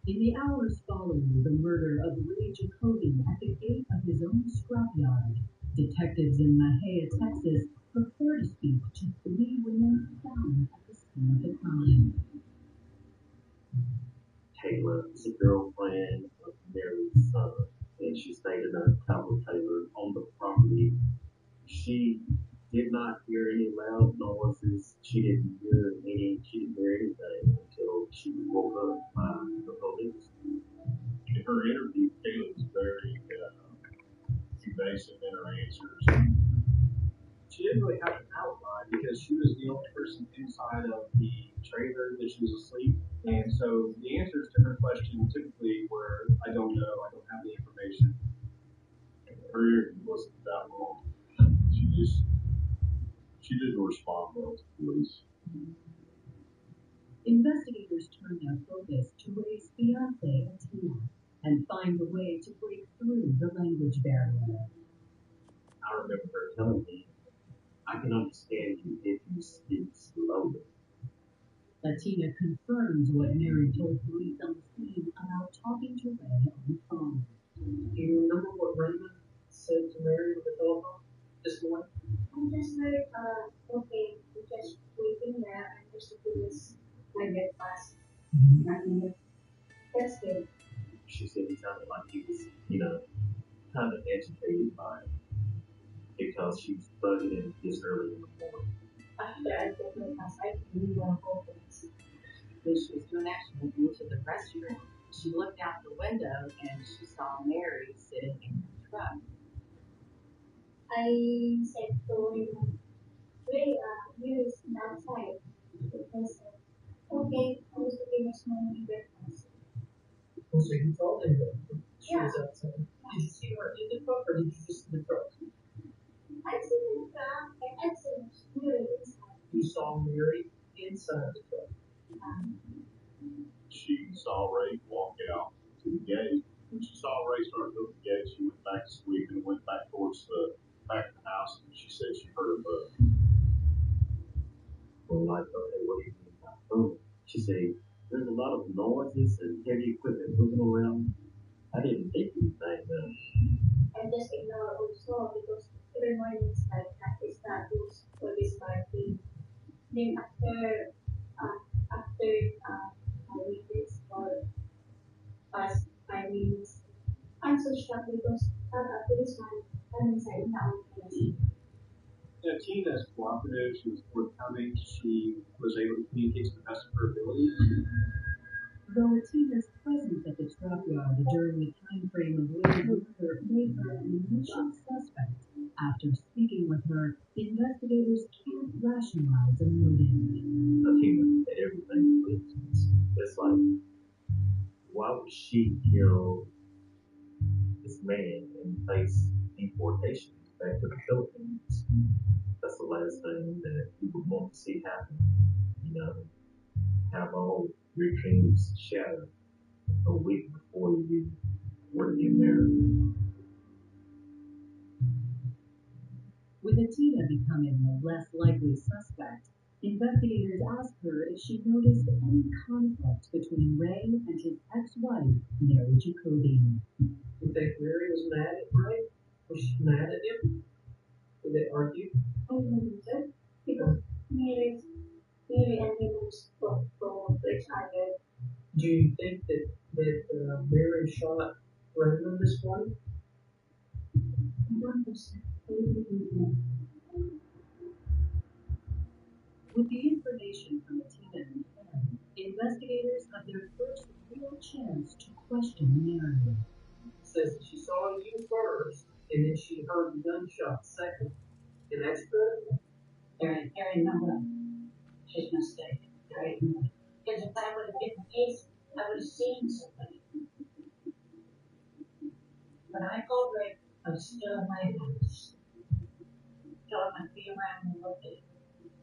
In the hours following the murder of Ray Jacoby at the gate of his own scrapyard, detectives in Mahia, Texas, prefer to speak to 3 women found at the scene of the crime. Taylor is a girlfriend of Mary's son, and she stayed in a Cowboy Taylor on the property. She did not hear any loud noises. She didn't hear anything until she was woke up by the police. In her interview, Taylor was very outside of the trailer that she was asleep. And so the answers to her question typically were, I don't know, I don't have the information. Her interview wasn't that long. She didn't respond well to police. Investigators turn their focus to Ray's fiancée, Tina, and find a way to break through the language barrier. I remember her telling me, I can understand you if you speak slowly. Tina confirms what Mary told police on the scene about talking to Ray on the phone. Do you remember what Raymond said to Mary on the telephone this morning? I just heard, okay, we just waiting there and just to do this my breakfast. That's good. She said he sounded like he was, kind of agitated by it because she was buzzing in this early in the morning. After I get my class, I really want to go for this. When she was doing that, she went into the restroom. She looked out the window and she saw Mary sitting in the truck. I said to Raymond, Ray, Mary is outside. Because, okay, I was looking at my breakfast. So you told him that she Yeah. was outside. Did you see her in the truck or did you just see the truck? I see the truck and I see Mary inside. You saw Mary inside the truck. She saw Ray walk out to the gate. When she saw Ray start to go to the gate, she went back to sleep and went back towards the back of the house. And she said she heard a buzz. Well, like, okay, what do you mean by boom? She said, there's a lot of noises and heavy equipment moving around. I didn't think anything then. I just ignore also because every morning it's like that is not used for this party. Then after this for past 5 minutes, I'm so shocked because after this one, I'm inside now. Tina's cooperative, she was forthcoming, she was able to communicate to the best of her ability. Though Tina's presence at the scrapyard during the time frame of Ray's murder made her an initial suspect, after speaking with her, investigators can't rationalize a motive. Tina, everything makes sense. It's like, why would she kill this man and face deportation back to the Philippines? That's the last thing that people want to see happen. Have all your dreams shattered a week before you were to get married. With Tina becoming the less likely suspect, investigators asked her if she noticed any conflict between Ray and his ex-wife, Mary Jacoby. You think Mary was mad at Ray? Was she mad at him? Did they argue? I don't think so. Because Mary and he was both to each other. Do you think that Mary shot Raymond this morning? I don't think so. With the information from Tina in hand, investigators had their first real chance to question Mary. Says that she saw you first, and then she heard the gunshot second. And that's true? There ain't no way. She's mistaken. There ain't no way. Because if that would have been the case, I would have seen somebody. When I called Rick, I was still in my house. Told him I'd be around and look at it.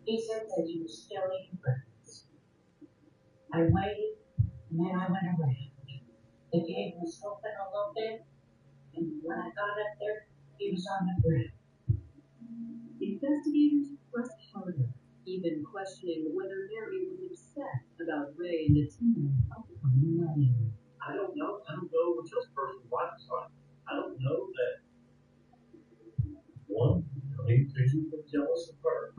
He said that he was still eating breakfast. I waited, and then I went around. The gate was open a little bit, and when I got up there, he was on the ground. Investigators pressed harder, even questioning whether Mary was upset about Ray and Tina's upcoming wedding. I don't know what this person's life is like. I don't know that one, could you be jealous of her?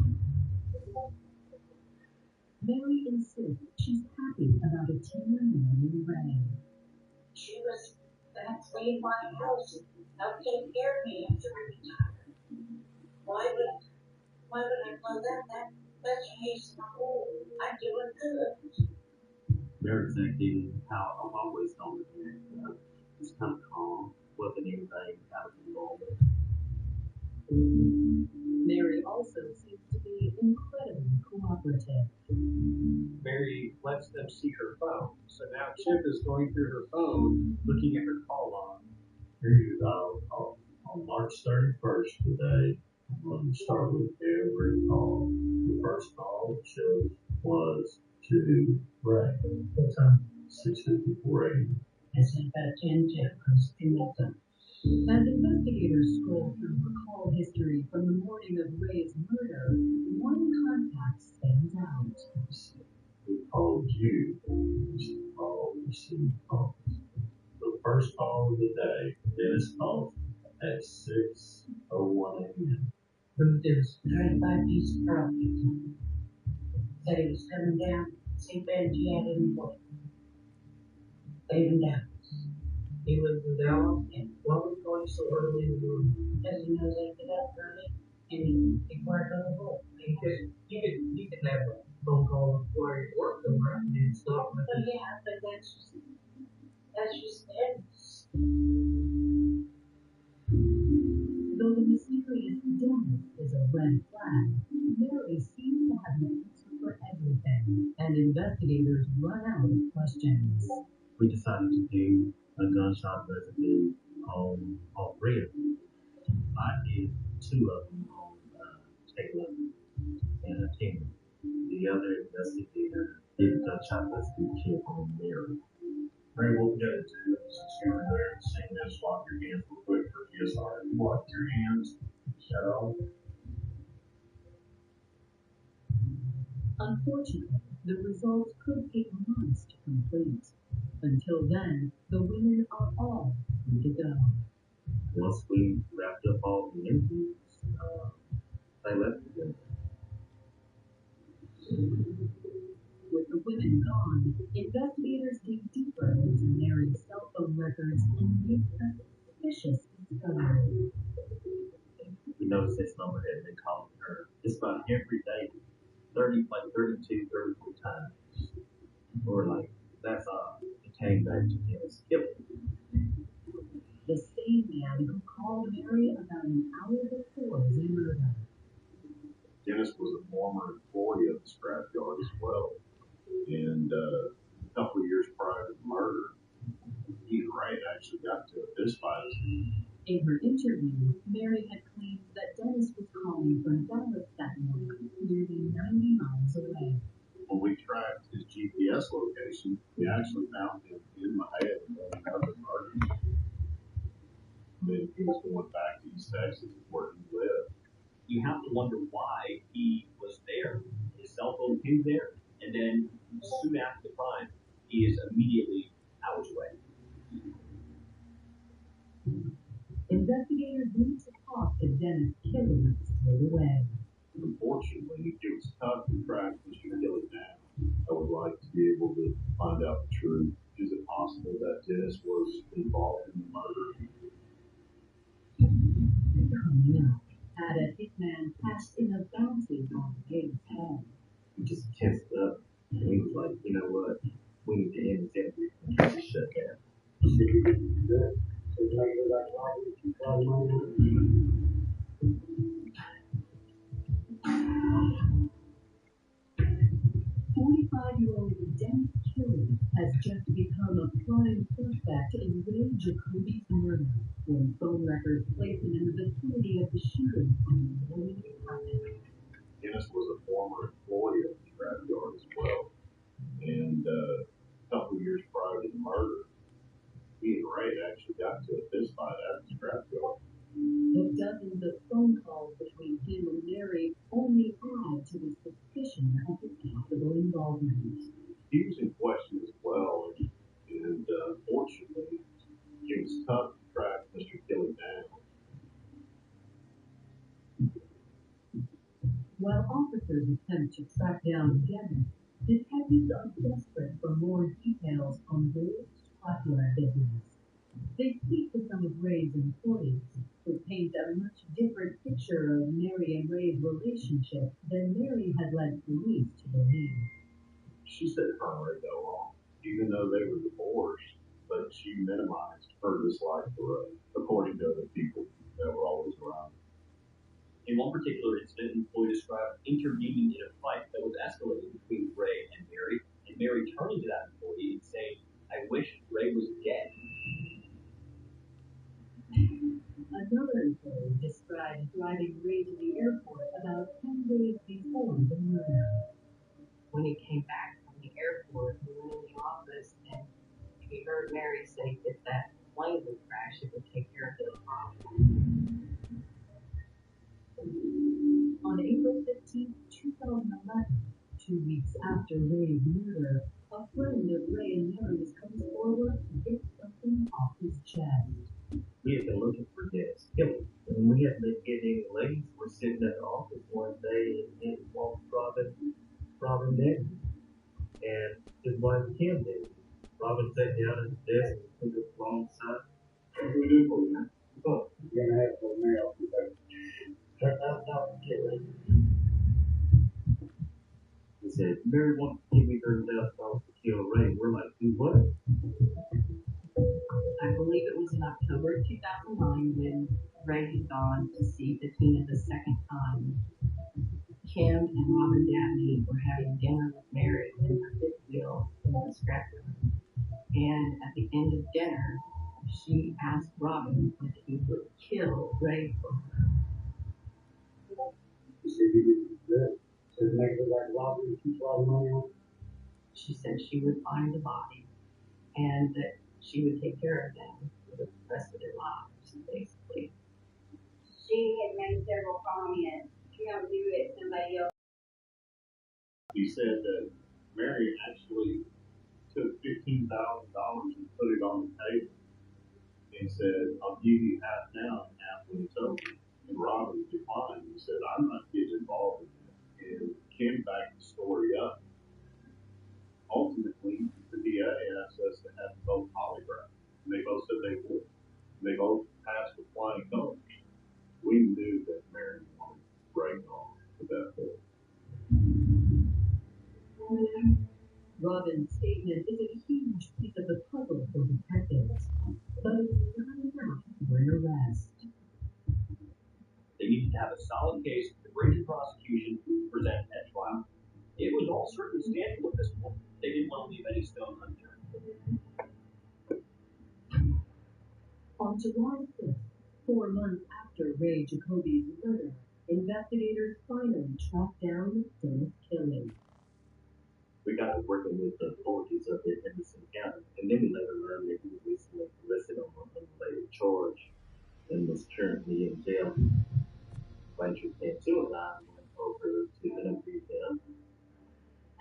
Mary insists she's happy about Tina marrying Ray. She was gonna clean my house and help take care of me after I retire. Why would I call that's a haste in the hole? I'm doing good. They're exactly how I've always known her. Just kind of calm, wasn't anything out of the normal. Mary also seems to be incredibly cooperative. Mary lets them see her phone. So now Chip is going through her phone, looking at her call log. Here you go. On March 31st today, I'm going to start with every call. The first call it shows was to Ray. What time? 6:54 a.m. I sent that 10 because as investigators scroll through her call history from the morning of Ray's murder, one contact stands out. Who called you? Call received calls. The first call of the day, Dennis called at 6:01 a.m. There's 35 piece of property. Said he was coming down, St. Benji had him what? Leaving Dallas. He lives in Dallas, and why was he calling so early in the morning? Because he knows they get up early and he work on the boat. Because you could have a phone call while you're working, right? And stop. But yeah, but that's just Dennis. Though the mysterious Dennis is a red flag, Mary seems to have an answer for everything, and investigators run out of questions. We decided to do a gunshot residue on all three of them. I did two of them on Taylor and a King. The other investigator did gunshot residue kill on Mary. Ray, what we got to do is just go in there and sing this, swap your hands real quick for PSR. Wipe your hands. Shut off. Unfortunately, the results could take months to complete. Until then, the women are all free to go. Once we wrapped up all the interviews, they left again. With the women gone, investigators dig deeper into Mary's cell phone records and make a suspicious discovery. We noticed this number had been calling her just about every day, 32, 34 times. We're like, that's odd. It came back to Dennis killing. The same man who called Mary about an hour before the murder. Dennis was a former employee of the scrapyard as well. And a couple of years prior to the murder, he and Ray actually got to a fist fight. In her interview, Mary had claimed that Dennis was calling from Dallas that morning, nearly 90 miles away. When we tracked his GPS location, we actually found him in Mahalia going out of the murder. Then he was going back to East Texas where he lived. You have to wonder why he was there. His cell phone pinged there, and then soon after the crime, he is immediately hours away. Investigators need to talk to Dennis Killing straight away. Unfortunately, it was tough to track Mr. Kelly down. I would like to be able to find out the truth. Is it possible that Dennis was involved in the murder? Coming up, had a hitman cashed in a bounty on Gabe's head. We just tensed up. And he was like, you know what? We need to end this interview. Just shut down. 45-year-old Dennis Killing has just become a prime suspect in Ray Jacoby's murder when phone records place him in the vicinity of the shooting on the morning it happened. Dennis was a former employee of the scrapyard as well. And a couple years prior to the murder, he and Ray actually got to a fist fight at the scrapyard. The dozens of phone calls between him and Mary only add to the suspicion of his possible involvement. He was in question as well, and unfortunately, it was tough to track Mr. Kelly down. While officers attempt to track down Dennis, detectives are desperate for more details on Ray's scrapyard business. They speak to some of Ray's employees, who paint a much different picture of Mary and Ray's relationship than Mary had led police to believe. She said her and Ray got along, even though they were divorced, but she minimized her dislike for Ray, according to other people that were always around. In one particular incident, an employee described intervening in a fight that was escalating between Ray and Mary turning to that employee and saying, "I wish Ray was dead." Another employee described driving Ray to the airport about 10 days before the murder. When he came back from the airport, he went in the office and he heard Mary say if that plane would crash, it would take care of the problem. On April 15, 2011, 2 weeks after Ray's murder, a friend of Ray and Mary's comes forward to get something off his chest. We had been looking for Dennis Killer, and we hadn't been getting any ladies. We're sitting at the office one day and walked Robin Daddy, and his wife Kim did. Robin sat down at the desk and took a long sigh. What do we do for you, man? Oh, you're gonna have to go Mary off your back. Turn out now, get ready. He said, Mary wants to give me $30,000 to kill Ray. We're like, do what? I believe it was in October 2009 when Ray had gone to see Bettina the second time. Kim and Robin Dabney were having dinner with Mary in the fifth wheel in the scrapyard. And at the end of dinner, she asked Robin if he would kill Ray for her. She said, you did good. So the next like Robin, keep Robin on. She said she would find the body and that she would take care of them for the rest of their lives, basically. She had made several comments. If you don't do it, somebody else. He said that Mary actually took $15,000 and put it on the table and said, I'll give you half now and half when it's over. And Robin declined. He said, I'm not getting involved in that. And Kim backed the story up. Ultimately, the DA asked us to have both polygraphed. And they both said they would. They both passed with flying colors. We knew that Mary wanted to break off at that point. Robin's statement is a huge piece of the puzzle for detectives, but it's not enough for an arrest. They needed to have a solid case to bring to prosecution to present at trial. It was all circumstantial at this point. They didn't want to leave any stone unturned. On July 5th, 4 months after Ray Jacoby's murder, investigators finally tracked down Dennis Killing. We got to working with the authorities up in Henderson County, and then we later learned that he was recently arrested on an unrelated charge and was currently in jail. Ranger Cantu and I went over to interview him.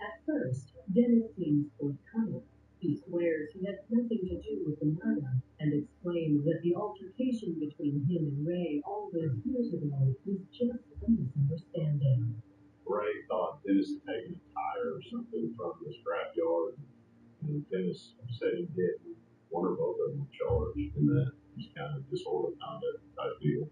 At first, Dennis seems forthcoming. He swears he had nothing to do with the murder and explains that the altercation between him and Ray all those years ago was just a misunderstanding. Ray thought Dennis had taken a tire or something from the scrapyard, and Dennis said he did. One or both of them were charged in that just kind of disorderly conduct type deal.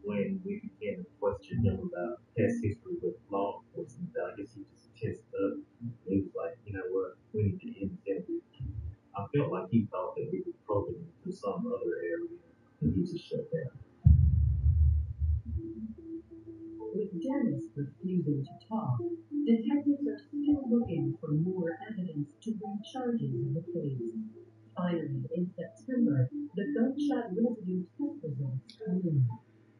When we began to question him about past history with law enforcement, I guess he just tensed up. He was like, you know what, we need to end this interview. I felt like he thought that we were probing into some other area, and he just shut down. With Dennis refusing to talk, detectives are still looking for more evidence to bring charges in the case. Finally, in September, the gunshot residue test results come in.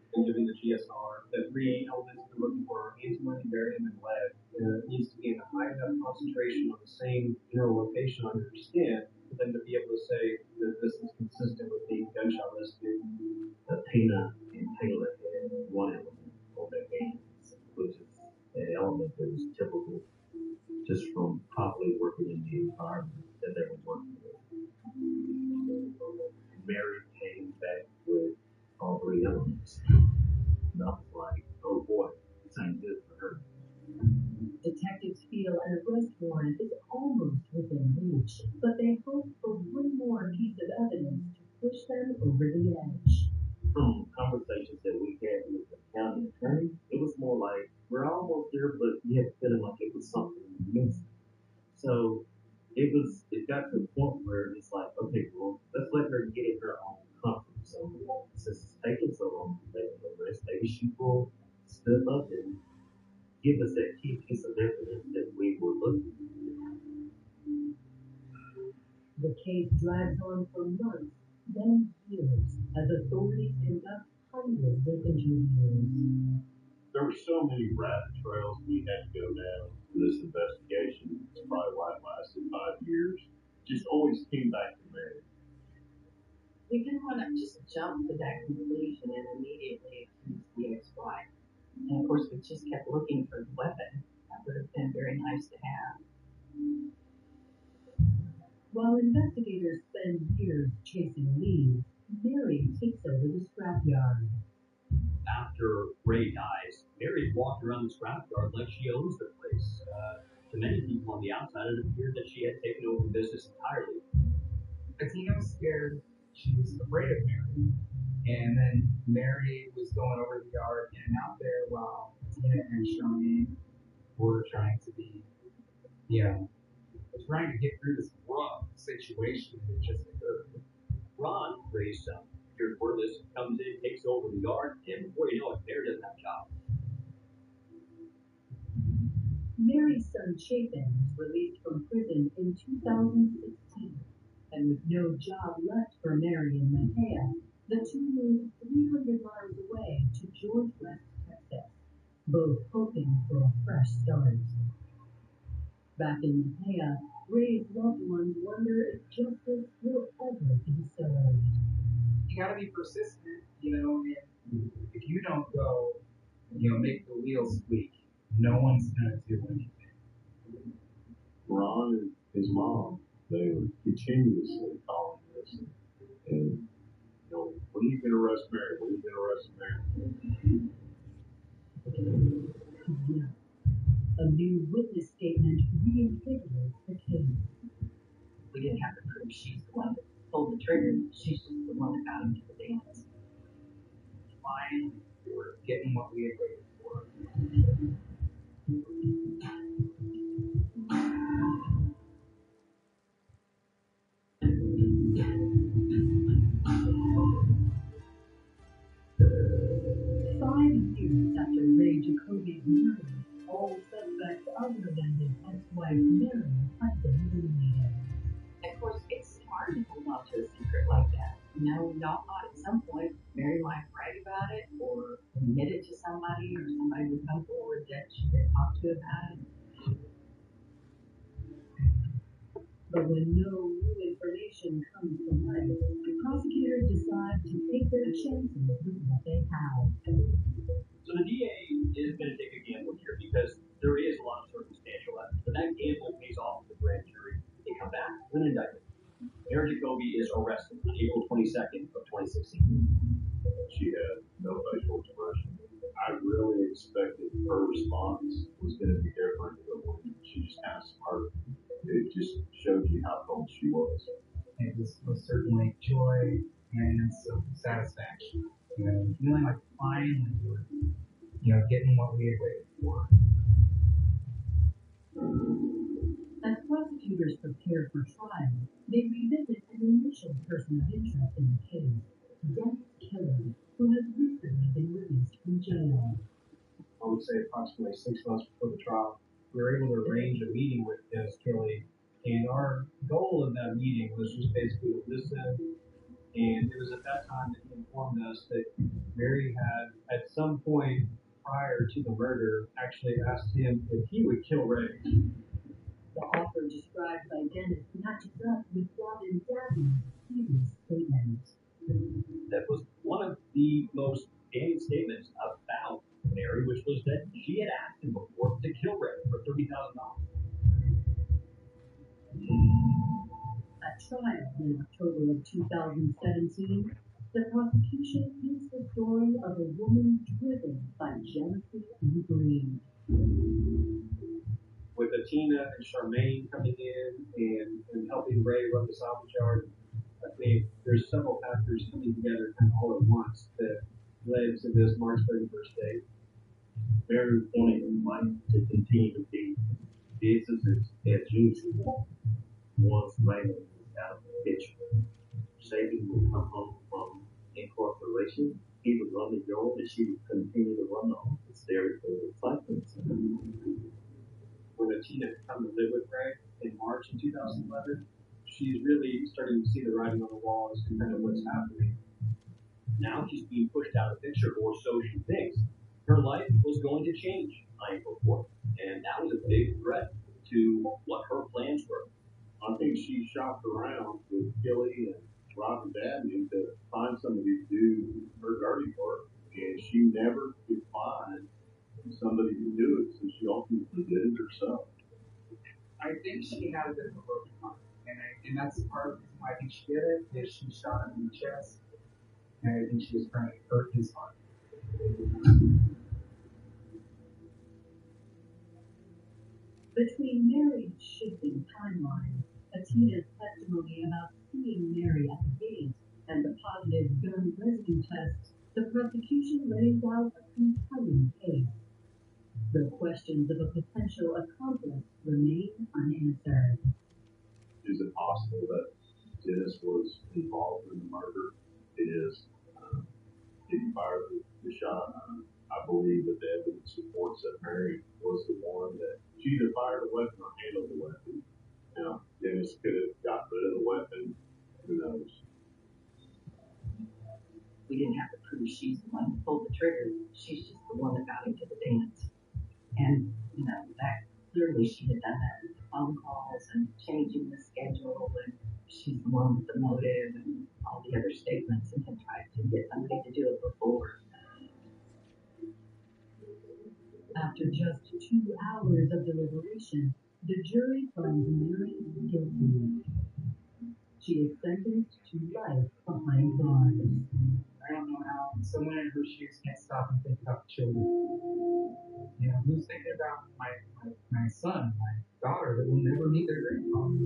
And giving the GSR, the three elements we're looking for are antimony, barium, and lead. It needs to be in a high enough concentration on the same general location on your skin for them to be able to say that this is consistent with the gunshot residue. Tina and Taylor had one element on their hands, which is an element that was typical just from probably working in the environment that they were working with. Mary came back with all three elements. And I was like, oh boy, this ain't good for her. Detectives feel an arrest warrant is almost within reach, but they hope for one more piece of evidence to push them over the edge. From conversations that we had with the county attorney, it was more like, we're almost there, but we had feeling like it was something missing. So it got to the point where it's like, okay, well, let's let her get in her own comfort So since it's taking so long to make the arrest, maybe she will step up and give us that key piece of evidence that we were looking for. The case drags on for months, then years, as authorities conduct hundreds of interviews. There were so many rabbit trails we had to go down for this investigation. It's probably why it lasted 5 years. Just always came back to Mary. We didn't want to just jump to that conclusion and immediately accuse the ex-wife. And of course, we just kept looking for the weapon. That would have been very nice to have. While investigators spend years chasing leads, Mary takes over the scrapyard. After Ray dies, Mary walked around the scrapyard like she owns the place. To many people on the outside, it appeared that she had taken over the business entirely. Tina was scared. She was afraid of Mary. And then Mary was going over the yard in and out there while Tina and Charmaine were trying to be, trying to get through this rough situation that just occurred. Ron, Ray's son, appears wordless, comes in, takes over the yard, and before you know it, Mary doesn't have a job. Mary's son Chapin was released from prison in 2016, and with no job left for Mary and Mahia, the two moved 300 miles away to George West, Texas, both hoping for a fresh start. Back in Mahia, Ray's loved ones wonder if justice will ever be served. You gotta be persistent, and if you don't go, make the wheels squeak, no one's gonna do anything. Ron and his mom, they were continuously calling us. And, when are you going to arrest Mary? When are you going to arrest Mary? A new witness statement reinvigorates the case. We didn't have to prove she's the one that pulled the trigger. She's just the one that got him to the dance. Finally, we were getting what we had waited for. 5 years after Ray Jacoby's murder, all suspects other than his ex-wife Mary have been eliminated. Of course, it's hard to hold on to a secret like that. We all thought at some point Mary might brag about it or admit it to somebody, or somebody would come forward that she could talk to about it. But when no new information comes to light, prosecutors decide to take their chances with what they have. So the DA is going to take a gamble here because there is a lot of circumstantial evidence, but that gamble pays off to the grand jury. They come back with an indictment. Mary Jacoby is arrested on April 22nd of 2016. She had no facial expression. I really expected her response was going to be different, but when she just kind of smirked, it just showed you how cold she was. It was certainly joy and some satisfaction. Feeling like finally we're, getting what we had waited for. As prosecutors prepare for trial, they revisit an initial person of interest in the case, Dennis Killer, who has recently been released from jail. I would say approximately 6 months before the trial, we were able to arrange a meeting with Dennis Kelly, and our goal of that meeting was just basically to listen. And it was at that time that he informed us that Mary had, at some point prior to the murder, actually asked him if he would kill Ray. The author described by Dennis matches up with Robin Dabney's previous statement. That was one of the most damning statements about Mary, which was that she had asked him before to kill Ray for $30,000. At trial in October of 2017, the prosecution paints the story of a woman driven by jealousy and greed. With Tina and Charmaine coming in and helping Ray run the salvage yard, I think there's several factors coming together kind of all at once that led to this March 31st date. Mary wanted life to continue to be business as usual once Raymond was out of the picture. Sadie would come home from incorporation. He would run the yard and she would continue to run the office there for the recycling center. When Tina come to live with Ray in March in 2011, she's really starting to see the writing on the wall as to kind of what's happening. Now she's being pushed out of the picture, or so she thinks. Her life was going to change, I report, and that was a big threat to what her plans were. I think she shopped around with Kelly and Rob and Dabney to find somebody to do her dirty work, and she never could find somebody to do it, so she ultimately did it herself. I think she had a bit of a broken heart, and that's part of the reason why I think she did it, is she shot him in the chest, and I think she was trying to hurt his heart. Between Mary's shifting timelines, Atina's testimony about seeing Mary at the gate, and the positive gun residue test, the prosecution lays out a compelling case. The questions of a potential accomplice remain unanswered. Is it possible that Dennis was involved in the murder? It is. Did he fire the shot? I believe that the evidence supports that Mary was the one that she either fired the weapon or handled the weapon. Now, Dennis could have got rid of the weapon. Who knows? We didn't have to prove she's the one who pulled the trigger. She's just the one that got him to the dance. And, that clearly she had done that with the phone calls and changing the schedule, and she's the one with the motive and all the other statements, and had tried to get somebody to do it before. After just 2 hours of deliberation, the jury finds Mary guilty. She is sentenced to life behind bars. I don't know how someone in her shoes can't stop and think about the children. Who's thinking about my son, my daughter that will never meet their grandfather?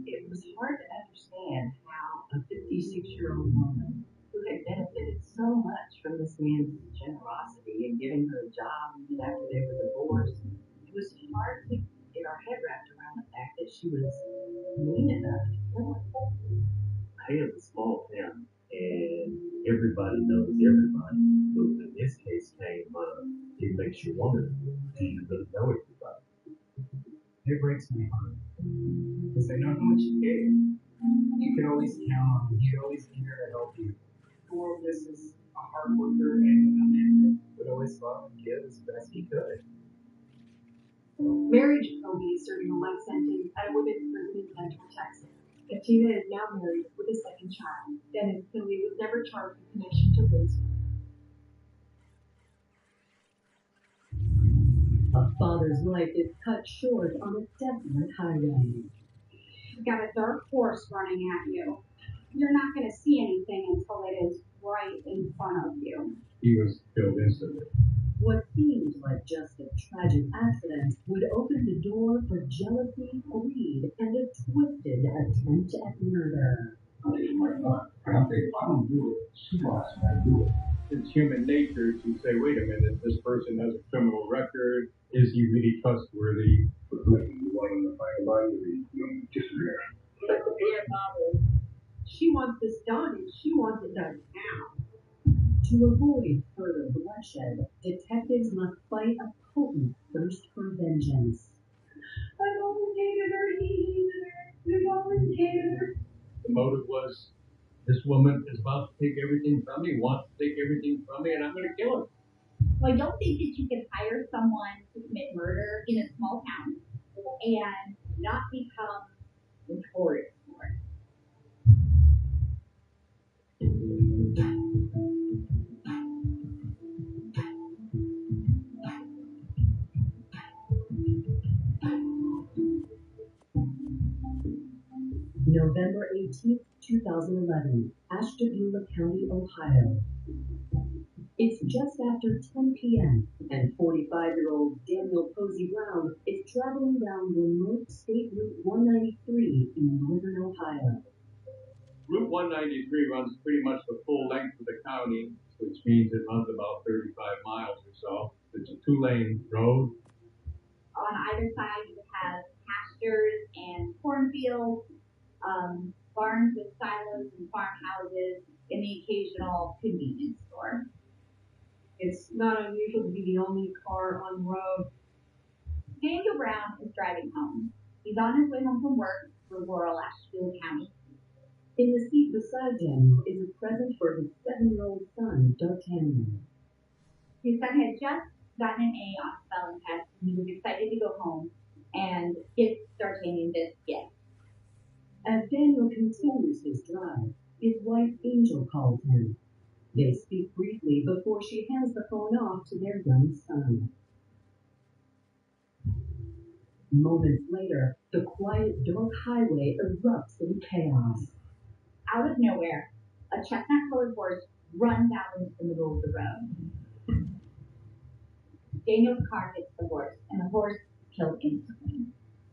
It was hard to understand how a 56-year-old woman who had benefited so much from this man's generosity and giving her a job even after they were divorced, it was hard to get our head wrapped around the fact that she was mean enough to kill him. I have a small town, and everybody knows everybody. So when this case came up, it makes you wonder, do you really know everybody? It breaks my heart. Because I know how much you gave. You could always count on him. He'd always be here to help you. Or this is a hard worker and a man that would always love and give as best he could. Mary Jacoby is serving a life sentence at a women's prison in Central Texas. Katina is now married with a second child. Dennis Kelly was never charged in connection to race. A father's life is cut short on a desolate highway. You've got a dark horse running at you. You're not going to see anything until it is right in front of you. He was killed instantly. What seemed like just a tragic accident would open the door for jealousy, greed, and a twisted attempt at murder. I think if I don't do it, she wants me to do it. It's human nature to say, wait a minute, this person has a criminal record. Is he really trustworthy? But you want him to find a body, you just She wants this done, and she wants it done now. To avoid further bloodshed, detectives must fight a potent thirst for vengeance. I've always hated her, he hated her, we've always hated her. The motive was, this woman is about to take everything from me, wants to take everything from me, and I'm going to kill her. Well, I don't think that you can hire someone to commit murder in a small town and not become notorious for it. November 18th, 2011, Ashtabula County, Ohio. It's just after 10 p.m., and 45-year-old Daniel Posey Brown is traveling down remote State Route 193 in northern Ohio. Route 193 runs pretty much the full length of the county, which means it runs about 35 miles or so. It's a 2-lane road. On either side, you have pastures and cornfields, barns with silos and farmhouses, in the occasional convenience store. It's not unusual to be the only car on the road. Daniel Brown is driving home. He's on his way home from work for rural Asheville County. In the seat beside Daniel is a present for his 7-year-old son, D'Artagnan. His son had just gotten an A on a spelling test, and he was excited to go home and give D'Artagnan this gift. As Daniel continues his drive, his wife Angel calls him. They speak briefly before she hands the phone off to their young son. Moments later, the quiet, dark highway erupts in chaos. Out of nowhere, a chestnut-colored horse runs out into the middle of the road. Daniel's car hits the horse, and the horse killed instantly.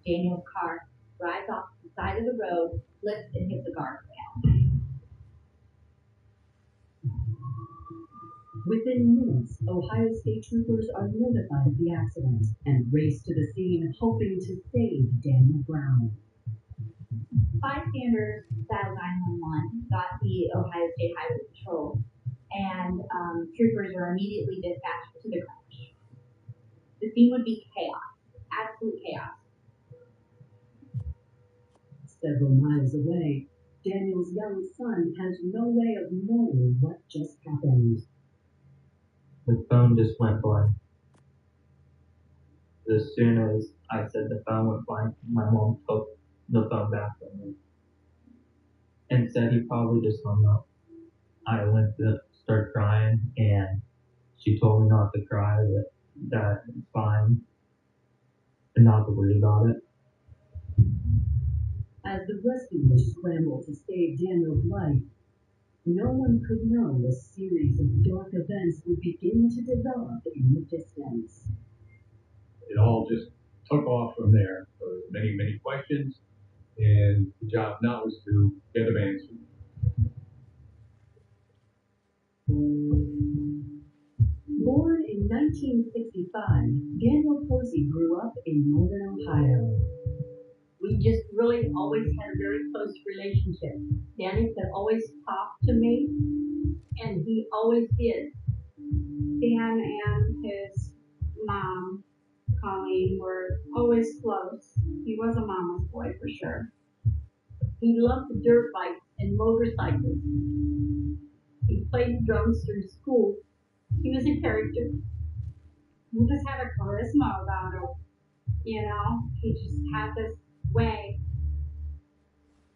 Daniel's car drives off the side of the road, flips, and hits a guardrail. Within minutes, Ohio State troopers are notified of the accident and race to the scene, hoping to save Daniel Brown. Bystanders dialed 911, got the Ohio State Highway Patrol, and troopers were immediately dispatched to the crash. The scene would be chaos, absolute chaos. Several miles away, Daniel's young son has no way of knowing what just happened. The phone just went blank. As soon as I said the phone went blank, my mom took the phone back from me and said he probably just hung up. I went to start crying, and she told me not to cry, that it's fine, and not to worry about it. As the rescuers scramble to save Daniel's life, no one could know a series of dark events would begin to develop in the distance. It all just took off from there. There was many, many questions, and the job now is to get them answered. Born in 1965, Daniel Posey grew up in northern Ohio. We just really always had a very close relationship. Danny could always talk to me, and he always did. Dan and his mom, Colleen, were always close. He was a mama's boy for sure. He loved the dirt bikes and motorcycles. He played drums through school. He was a character. He just had a charisma about him. You know, he just had this way.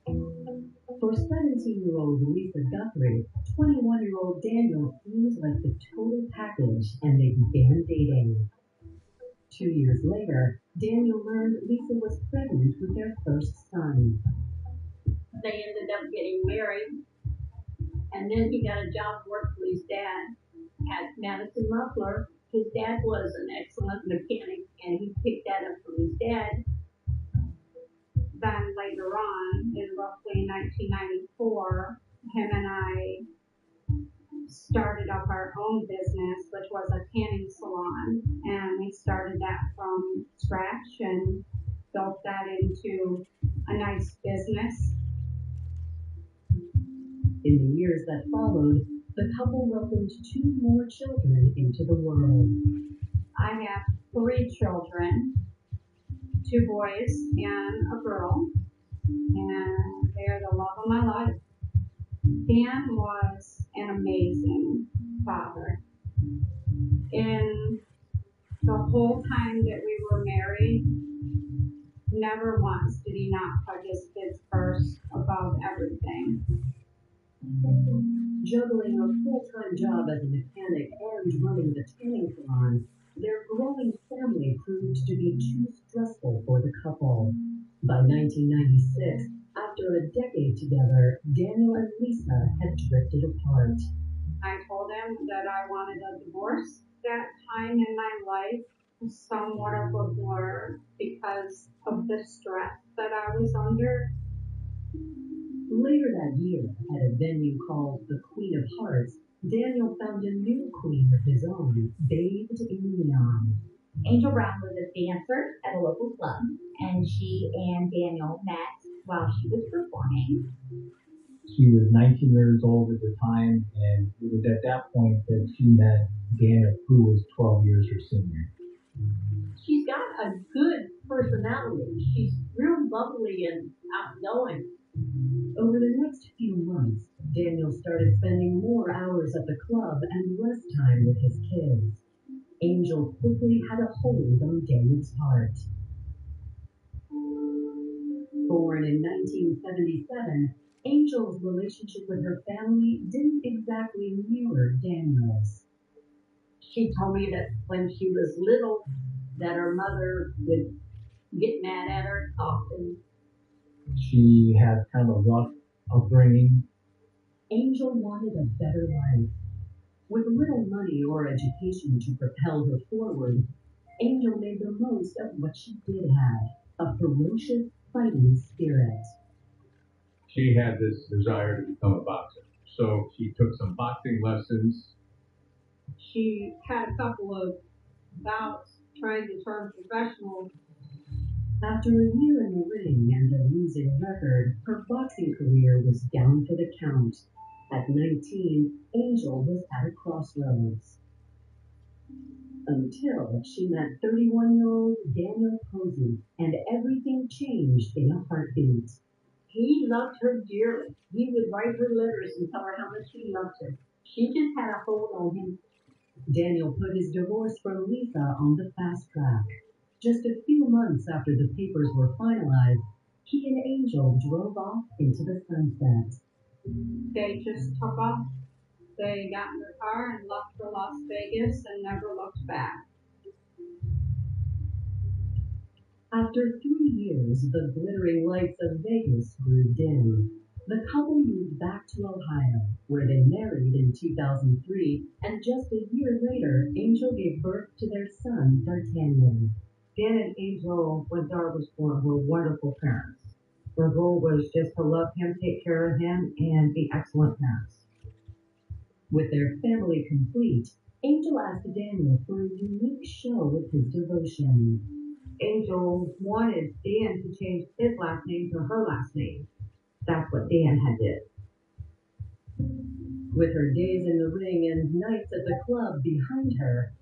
For 17-year-old Lisa Guthrie, 21-year-old Daniel seemed like the total package, and they began dating. 2 years later, Daniel learned Lisa was pregnant with their first son. They ended up getting married, and then he got a job work for his dad at Madison Muffler. His dad was an excellent mechanic, and he picked that up from his dad. Then later on, in roughly 1994, him and I started up our own business, which was a tanning salon, and we started that from scratch and built that into a nice business. In the years that followed, the couple welcomed 2 more children into the world. I have 3 children, 2 boys and a girl, and they're the love of my life. Dan was an amazing father. In the whole time that we were married, never once did he not put his kids first above everything. Juggling a full-time job as a mechanic and running the tanning salon, their growing family proved to be too stressful for the couple. By 1996, after a decade together, Daniel and Lisa had drifted apart. I told him that I wanted a divorce. That time in my life was somewhat of a blur because of the stress that I was under. Later that year, at a venue called the Queen of Hearts, Daniel found a new queen of his own, bathed in neon. Angel Brown was a dancer at a local club, and she and Daniel met while she was performing. She was 19 years old at the time, and it was at that point that she met Daniel, who was 12 years her senior. She's got a good personality. She's real bubbly and outgoing. Over the next few months, Daniel started spending more hours at the club and less time with his kids. Angel quickly had a hold on Daniel's heart. Born in 1977, Angel's relationship with her family didn't exactly mirror Daniel's. She told me that when she was little, that her mother would get mad at her often. She had kind of a rough upbringing. Angel wanted a better life. With little money or education to propel her forward, Angel made the most of what she did have, a ferocious fighting spirit. She had this desire to become a boxer, so she took some boxing lessons. She had a couple of bouts trying to turn professional. After a year in the ring and a losing record, her boxing career was down for the count. At 19, Angel was at a crossroads. Until she met 31-year-old Daniel Posey, and everything changed in a heartbeat. He loved her dearly. He would write her letters and tell her how much he loved her. She just had a hold on him. Daniel put his divorce from Lisa on the fast track. Just a few months after the papers were finalized, he and Angel drove off into the sunset. They just took off. They got in their car and left for Las Vegas and never looked back. After 3 years, the glittering lights of Vegas grew dim. The couple moved back to Ohio, where they married in 2003, and just a year later, Angel gave birth to their son, D'Artagnan. Dan and Angel, when Dar was born, were wonderful parents. Their goal was just to love him, take care of him, and be excellent parents. With their family complete, Angel asked Daniel for a unique show of his devotion. Angel wanted Dan to change his last name to her last name. That's what Dan had did. With her days in the ring and nights at the club behind her,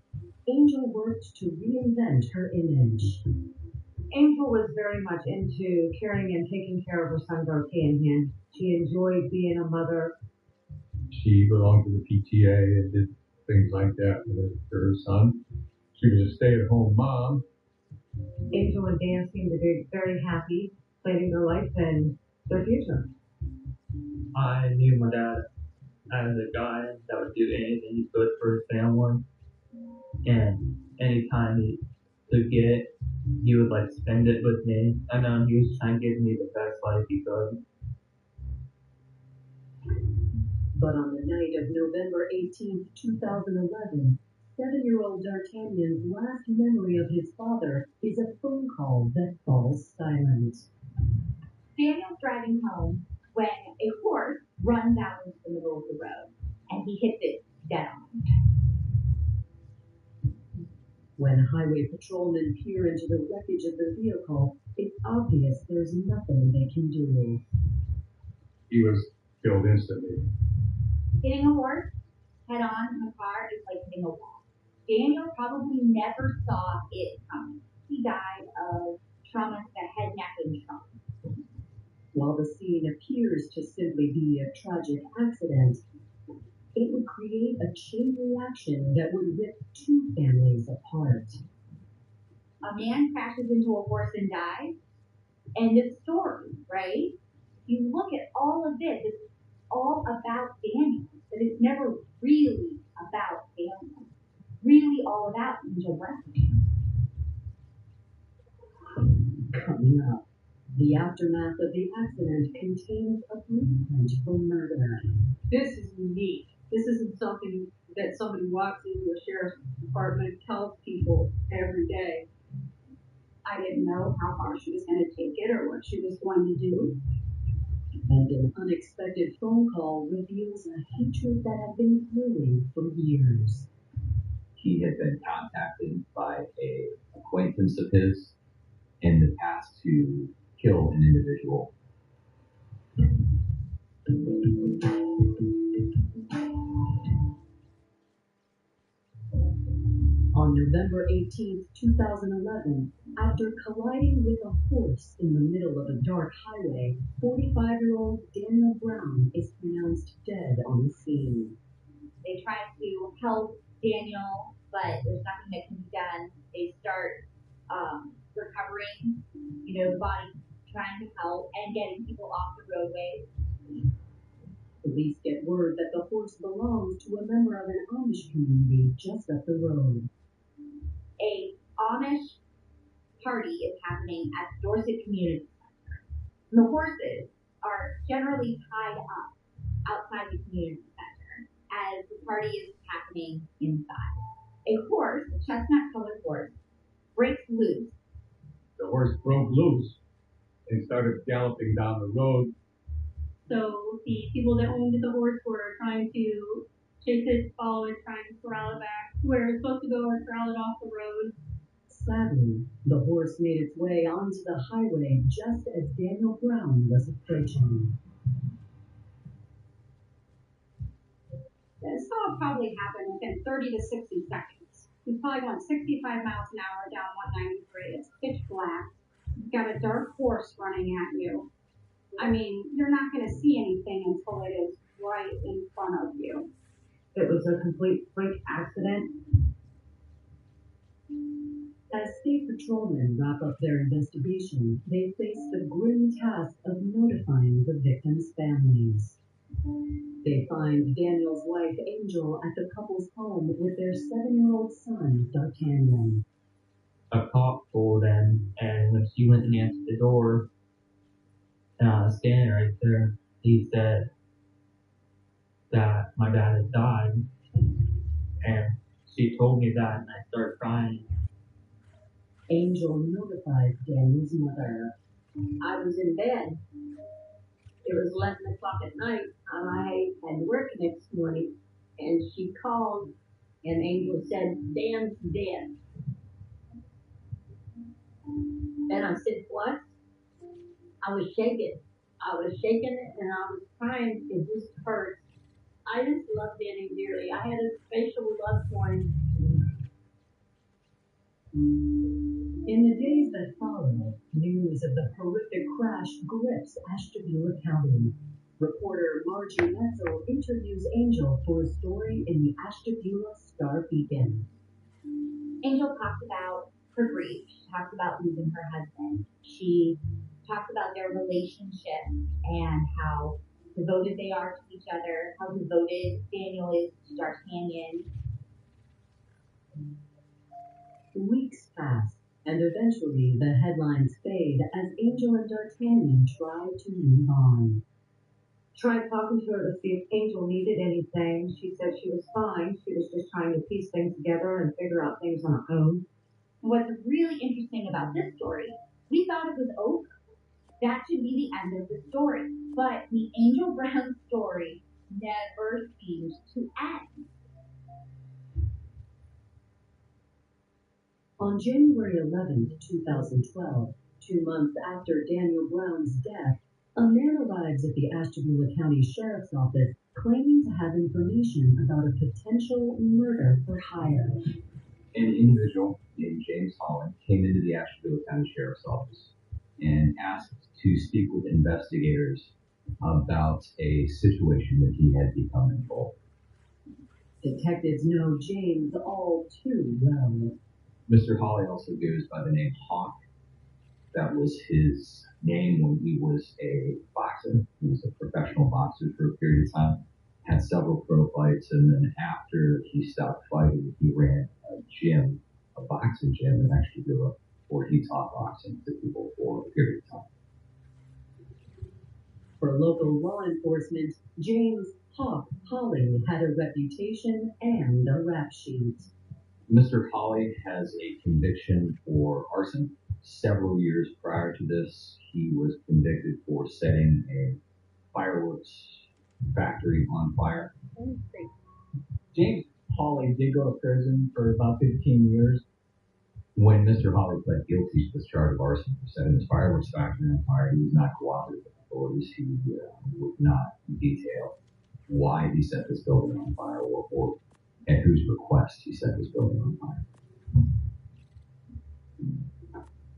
Angel worked to reinvent her image. Angel was very much into caring and taking care of her son D'Artagnan. She enjoyed being a mother. She belonged to the PTA and did things like that for her son. She was a stay-at-home mom. Angel and Dan seemed to be very happy, planning their life and their future. I knew my dad as a guy that would do anything he could for his family. And anytime he could get, he would like spend it with me. I know he was trying to give me the best life he could. But on the night of November 18th, 2011, 7-year-old D'Artagnan's last memory of his father is a phone call that falls silent. Daniel's driving home when a horse runs out into the middle of the road, and he hits it dead on. When highway patrolmen peer into the wreckage of the vehicle, it's obvious there's nothing they can do. He was killed instantly. Hitting a horse head on in a car is like hitting a wall. Daniel probably never saw it coming. He died of trauma to the head, neck, and trunk. While the scene appears to simply be a tragic accident, it would create a chain reaction that would rip two families apart. A man crashes into a horse and dies. End of story, right? You look at all of this, it's all about Daniel, but it's never really about Daniel. Really all about Angel Weston. Coming up, the aftermath of the accident contains a blueprint for murder. This is unique. This isn't something that somebody walks into a sheriff's department and tells people every day. I didn't know how far she was going to take it or what she was going to do. And an unexpected phone call reveals a hatred that had been brewing for years. He had been contacted by an acquaintance of his in the past to kill an individual. On November 18, 2011, after colliding with a horse in the middle of a dark highway, 45-year-old Daniel Brown is pronounced dead on the scene. They try to help Daniel, but there's nothing that can be done. They start recovering, the body trying to help and getting people off the roadways. Police get word that the horse belongs to a member of an Amish community just up the road. A Amish party is happening at Dorset Community Center. And the horses are generally tied up outside the community center as the party is happening inside. A horse, a chestnut-colored horse, breaks loose. The horse broke loose and started galloping down the road. So the people that owned the horse were trying to chase it, follow it, trying to corral it back where it's supposed to go or corral it off the road. Sadly, the horse made its way onto the highway just as Daniel Brown was approaching. This all probably happened within 30 to 60 seconds. He's probably going 65 miles an hour down 193. It's pitch black. You've got a dark horse running at you. I mean, you're not going to see anything until it is right in front of you. It was a complete freak accident. As state patrolmen wrap up their investigation, they face the grim task of notifying the victims' families. They find Daniel's wife, Angel, at the couple's home with their 7-year-old son, D'Artagnan. A cop pulled in, and when she went and answered the door, standing right there, he said that my dad had died, and she told me that, and I started crying. Angel notified Daniel's mother. I was in bed. It was 11 o'clock at night. I had work next morning, and she called, and Angel said, Dan's dead. And I said, what? I was shaking. And I was crying. It just hurt. I just loved Danny dearly. I had a special love for him. In the days that followed, news of the horrific crash grips Ashtabula County. Reporter Margie Metzel interviews Angel for a story in the Ashtabula Star-Beacon. Angel talks about her grief. She talks about losing her husband. She talks about their relationship and how devoted they are to each other, how devoted Daniel is to D'Artagnan. Weeks pass, and eventually the headlines fade as Angel and D'Artagnan try to move on. Tried talking to her to see if Angel needed anything. She said she was fine. She was just trying to piece things together and figure out things on her own. What's really interesting about this story, we thought it was over. That should be the end of the story. But the Angel Brown story never seems to end. On January 11, 2012, 2 months after Daniel Brown's death, a man arrives at the Ashtabula County Sheriff's Office claiming to have information about a potential murder for hire. An individual named James Holland came into the Ashtabula County Sheriff's Office and asked to speak with investigators about a situation that he had become involved. Detectives know James all too well. Mr. Holly also goes by the name Hawk. That was his name when he was a boxer. He was a professional boxer for a period of time. Had several pro fights, and then after he stopped fighting, he ran a gym, a boxing gym in Ashtabula, where he taught boxing to people for a period of time. For local law enforcement, James Hawk Holly had a reputation and a rap sheet. Mr. Holly has a conviction for arson. Several years prior to this, he was convicted for setting a fireworks factory on fire. James Holly did go to prison for about 15 years. When Mr. Holly pled guilty to this charge of arson for setting his fireworks factory on fire, he was not cooperative. authorities, he would not detail why he set this building on fire or at whose request he set this building on fire.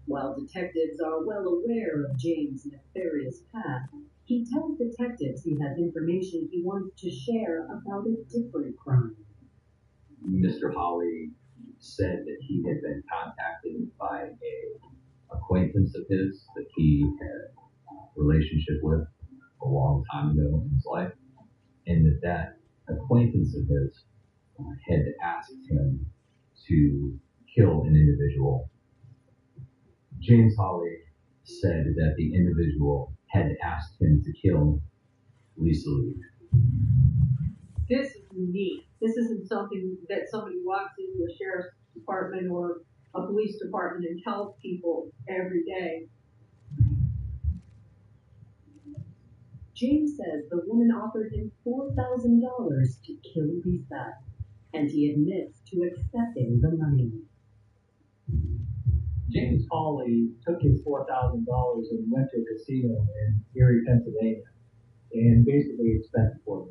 While detectives are well aware of James' nefarious past, he tells detectives he has information he wants to share about a different crime. Mr. Holly said that he had been contacted by a acquaintance of his that he had a relationship with a long time ago in his life, and that acquaintance of his had asked him to kill an individual. James Holly said that the individual had asked him to kill Lisa Lee. This is unique. This isn't something that somebody walks into a sheriff's department or a police department and tells people every day. James says the woman offered him $4,000 to kill Lisa, and he admits to accepting the money. James Hawley took his $4,000 and went to a casino in Erie, Pennsylvania, and basically spent $4,000.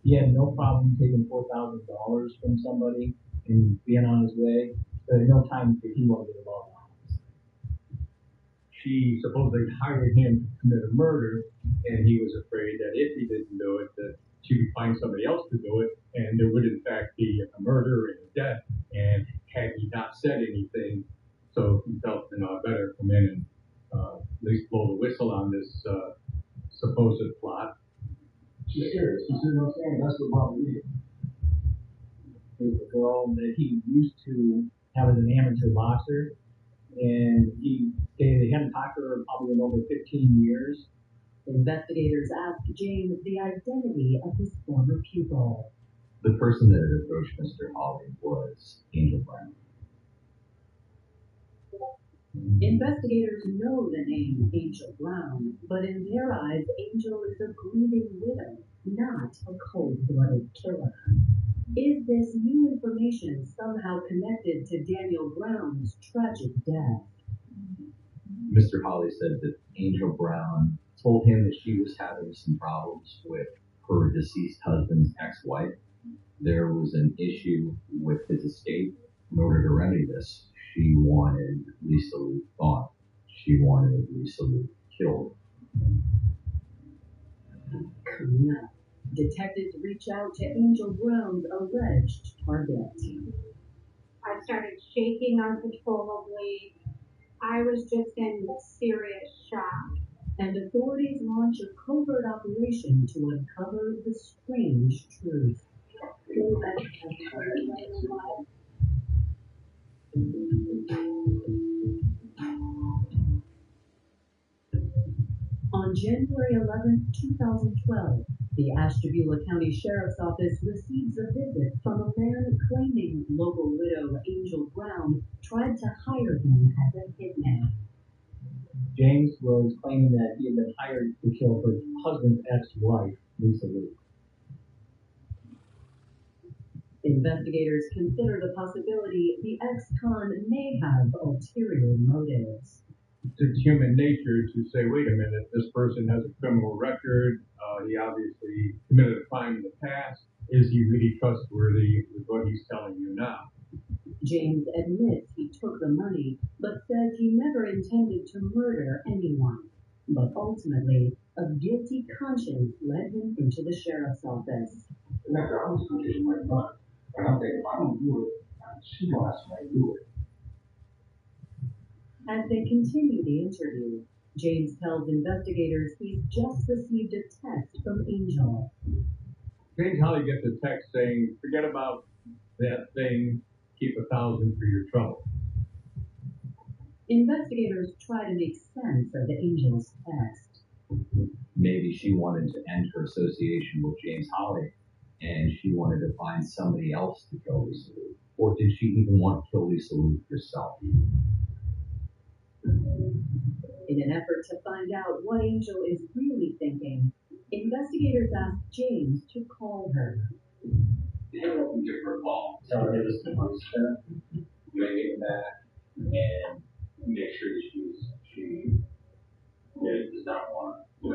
He had no problem taking $4,000 from somebody and being on his way, but at no time did he want to get involved. She supposedly hired him to commit a murder, and he was afraid that if he didn't do it, that she would find somebody else to do it, and there would in fact be a murder and a death. And had he not said anything, so he felt, I better come in and at least blow the whistle on this supposed plot. She's serious. You see what I'm saying? That's what bothered me. There was a girl that he used to have as an amateur boxer, and he stated he hadn't talked to her probably in over 15 years. Investigators asked James the identity of his former pupil. The person that had approached Mr. Holly was Angel Brown. Investigators know the name Angel Brown, but in their eyes, Angel is a grieving widow, not a cold-blooded killer. Is this new information somehow connected to Daniel Brown's tragic death? Mr. Holly said that Angel Brown told him that she was having some problems with her deceased husband's ex-wife. There was an issue with his estate. In order to remedy this, she wanted Lisa Lee gone. She wanted Lisa Lee killed. Coming up, detectives reach out to Angel Brown's alleged target. I started shaking uncontrollably. I was just in serious shock. And authorities launch a covert operation to uncover the strange truth. On January 11, 2012, the Ashtabula County Sheriff's Office receives a visit from a man claiming local widow Angel Brown tried to hire him as a hitman. James was claiming that he had been hired to kill her husband's ex-wife, Lisa Lee. Investigators consider the possibility the ex-con may have ulterior motives. It's human nature to say, wait a minute, this person has a criminal record. He obviously committed a crime in the past. Is he really trustworthy with what he's telling you now? James admits he took the money, but says he never intended to murder anyone. But ultimately, a guilty conscience led him into the sheriff's office. Remember, I was going to do my money, but I'm thinking, if I don't do it, she will ask me to do it. As they continue the interview, James tells investigators he's just received a text from Angel. James Holly gets a text saying, forget about that thing, keep 1,000 for your trouble. Investigators try to make sense of the Angel's text. Maybe she wanted to end her association with James Holly, and she wanted to find somebody else to kill Lisa Lee. Or did she even want to kill Lisa Lee herself? In an effort to find out what Angel is really thinking, investigators ask James to call her. Give her a call. Tell her this is my stuff. Bring it back and make sure she does not want to.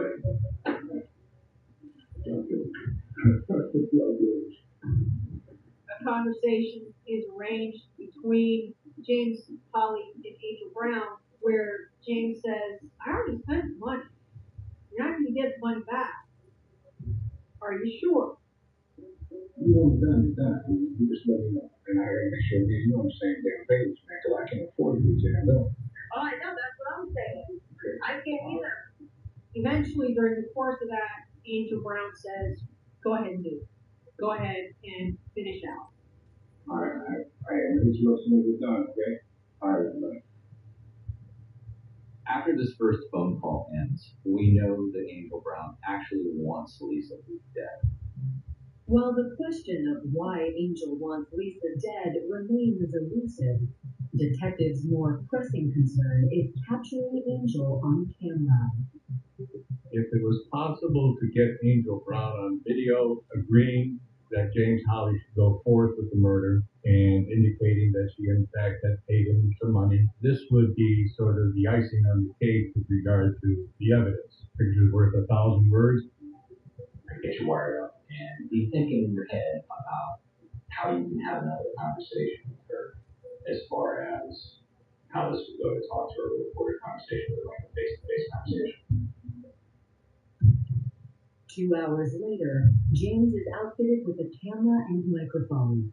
A conversation is arranged between James, Holly, and Angel Brown, where James says, I already spent the money. You're not going to get the money back. Are you sure? You want it done, it's done. You just let me know. And I gotta make sure me and you on the same damn page, man, because I can't afford to get jammed up. Oh, I know, that's what I'm saying. I can't either. Eventually, during the course of that, Angel Brown says, go ahead and do it. Go ahead and finish out. All right. I'll let you know as soon as it's done, okay? All right, everybody. After this first phone call ends, we know that Angel Brown actually wants Lisa Luke dead. While the question of why Angel wants Lisa dead remains elusive, detectives' more pressing concern is capturing Angel on camera. If it was possible to get Angel Brown on video agreeing that James Holly should go forth with the murder and indicating that she in fact had paid him some money, this would be sort of the icing on the cake with regard to the evidence. Picture's worth 1,000 words. Get you wired up and be thinking in your head about how you can have another conversation with her as far as how this would go to talk to her, record a conversation with her, like a face-to-face conversation. 2 hours later, James is outfitted with a camera and microphone.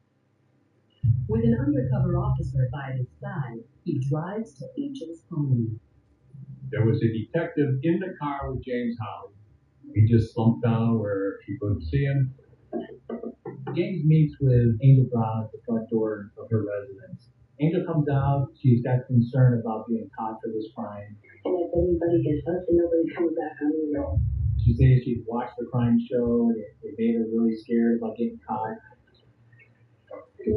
With an undercover officer by his side, he drives to Angel's home. There was a detective in the car with James Holly. He just slumped down where she couldn't see him. James meets with Angel Brown at the front door of her residence. Angel comes out. She's got concern about being caught for this crime. And if anybody gets us and nobody comes back on the road. She says she's watched the crime show and it made her really scared about getting caught. We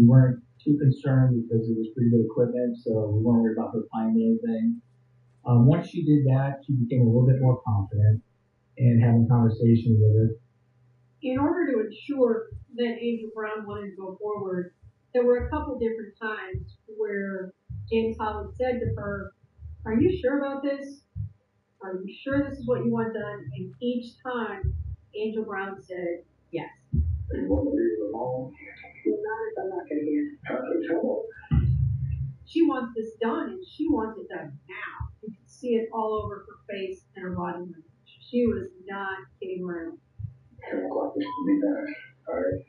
weren't too concerned because it was pretty good equipment, so we weren't worried about her finding anything. Once she did that, she became a little bit more confident and having a conversation with her. In order to ensure that Angel Brown wanted to go forward, there were a couple different times where James Holly said to her, are you sure about this? Are you sure this is what you want done? And each time, Angel Brown said, yes. You want to leave it alone? I'm not going to get out of trouble. She wants this done, and she wants it done now. You can see it all over her face and her body language. She was not kidding around. 10 o'clock is to be done. All right?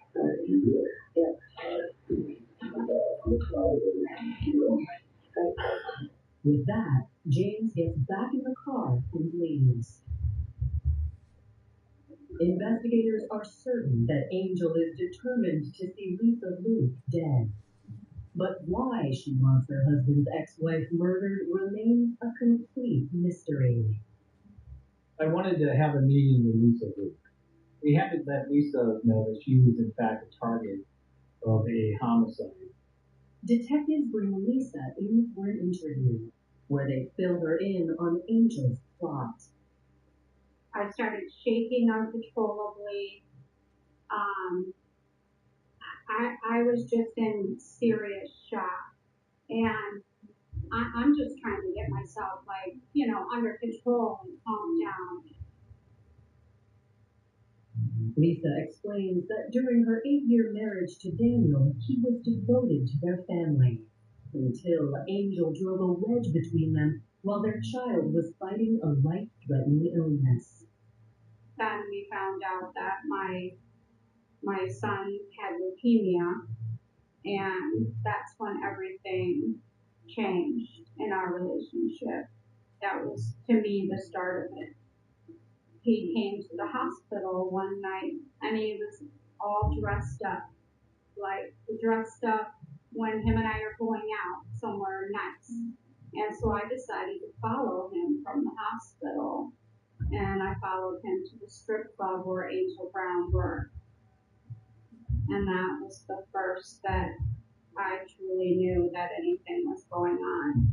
You do it. Yeah. With that, James gets back in the car and leaves. Investigators are certain that Angel is determined to see Lisa Luke dead. But why she wants her husband's ex-wife murdered remains a complete mystery. I wanted to have a meeting with Lisa Luke. We had to let Lisa know that she was in fact a target of a homicide. Detectives bring Lisa in for an interview, where they fill her in on Angel's plot. I started shaking uncontrollably. I was just in serious shock. And I'm just trying to get myself, under control and calm down. Lisa explains that during her 8-year marriage to Daniel, he was devoted to their family, until Angel drove a wedge between them while their child was fighting a life-threatening illness. Then we found out that my son had leukemia, and that's when everything changed in our relationship. That was, to me, the start of it. He came to the hospital one night, and he was all dressed up when him and I are going out somewhere nice. And so I decided to follow him from the hospital, and I followed him to the strip club where Angel Brown worked. And that was the first that I truly knew that anything was going on.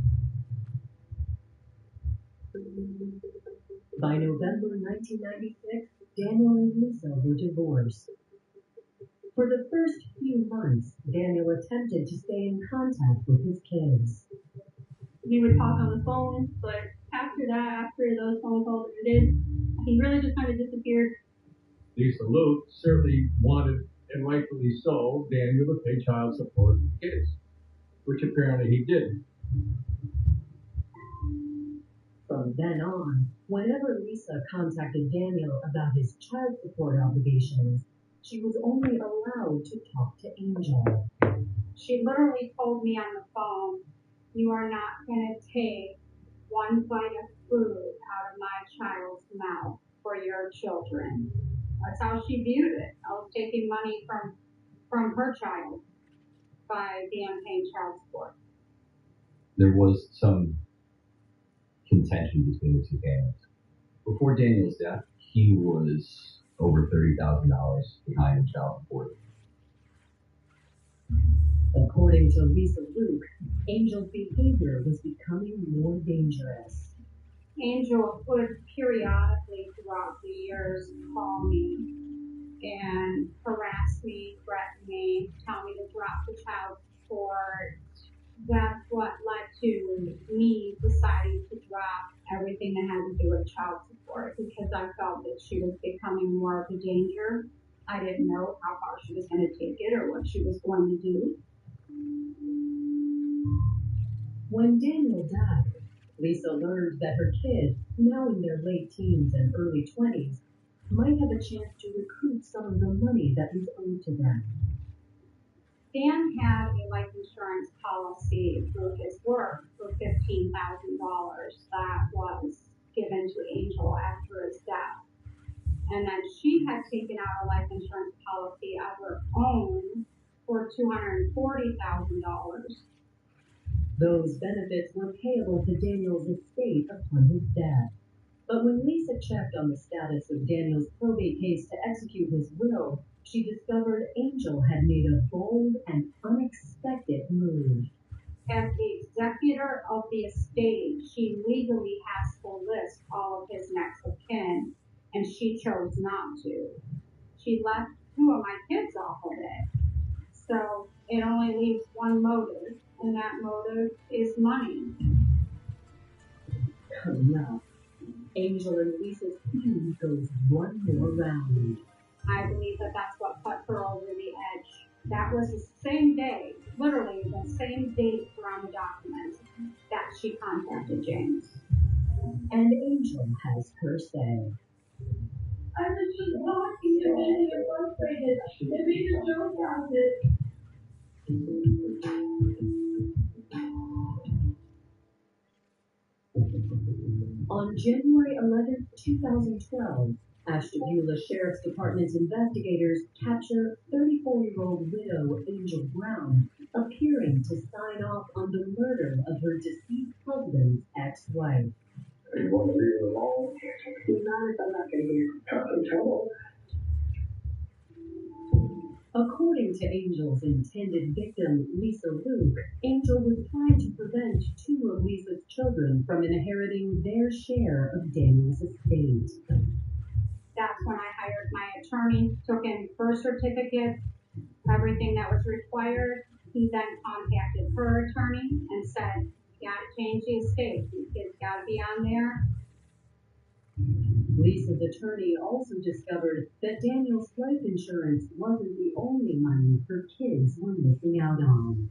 By November 1996, Daniel and Lisa were divorced. For the first few months, Daniel attempted to stay in contact with his kids. we would talk on the phone, but after those phone calls ended, he really just kind of disappeared. Lisa Luke certainly wanted, and rightfully so, Daniel to pay child support for the kids, which apparently he didn't. From then on, whenever Lisa contacted Daniel about his child support obligations, she was only allowed to talk to Angel. She literally told me on the phone, "You are not going to take one bite of food out of my child's mouth for your children." That's how she viewed it. I was taking money from her child by being paying child support. There was some contention between the two families. Before Daniel's death, he was over $30,000 behind in child support. According to Lisa Luke, Angel's behavior was becoming more dangerous. Angel would periodically throughout the years call me and harass me, threaten me, tell me to drop the child support. That's what led to me deciding to drop everything that had to do with child support because I felt that she was becoming more of a danger. I didn't know how far she was going to take it or what she was going to do. When Daniel died, Lisa learned that her kids, now in their late teens and early 20s, might have a chance to recoup some of the money that was owed to them. Dan had a life insurance policy through his work for $15,000 that was given to Angel after his death. And then she had taken out a life insurance policy of her own for $240,000. Those benefits were payable to Daniel's estate upon his death. But when Lisa checked on the status of Daniel's probate case to execute his will, she discovered Angel had made a bold and unexpected move. As the executor of the estate, she legally has to list all of his next of kin, and she chose not to. She left 2 of my kids off of it. So it only leaves one motive, and that motive is money. Coming up, Angel and Lisa's feud goes one more round. I believe that that's what put her over the edge. That was the same day, literally the same date around the documents, that she contacted James. And Angel has her say. I was just walking and then you're frustrated. They made a joke out of it. On January 11, 2012, Ashtabula Sheriff's Department's investigators capture 34-year-old widow Angel Brown appearing to sign off on the murder of her deceased husband's ex-wife. You want to leave it alone? Not if I'm not going to get in trouble. According to Angel's intended victim, Lisa Luke, Angel was trying to prevent 2 of Lisa's children from inheriting their share of Daniel's estate. That's when I hired my attorney, took in birth certificates, everything that was required. He then contacted her attorney and said, "You gotta change the estate. These kids gotta be on there." Lisa's attorney also discovered that Daniel's life insurance wasn't the only money her kids were missing out on.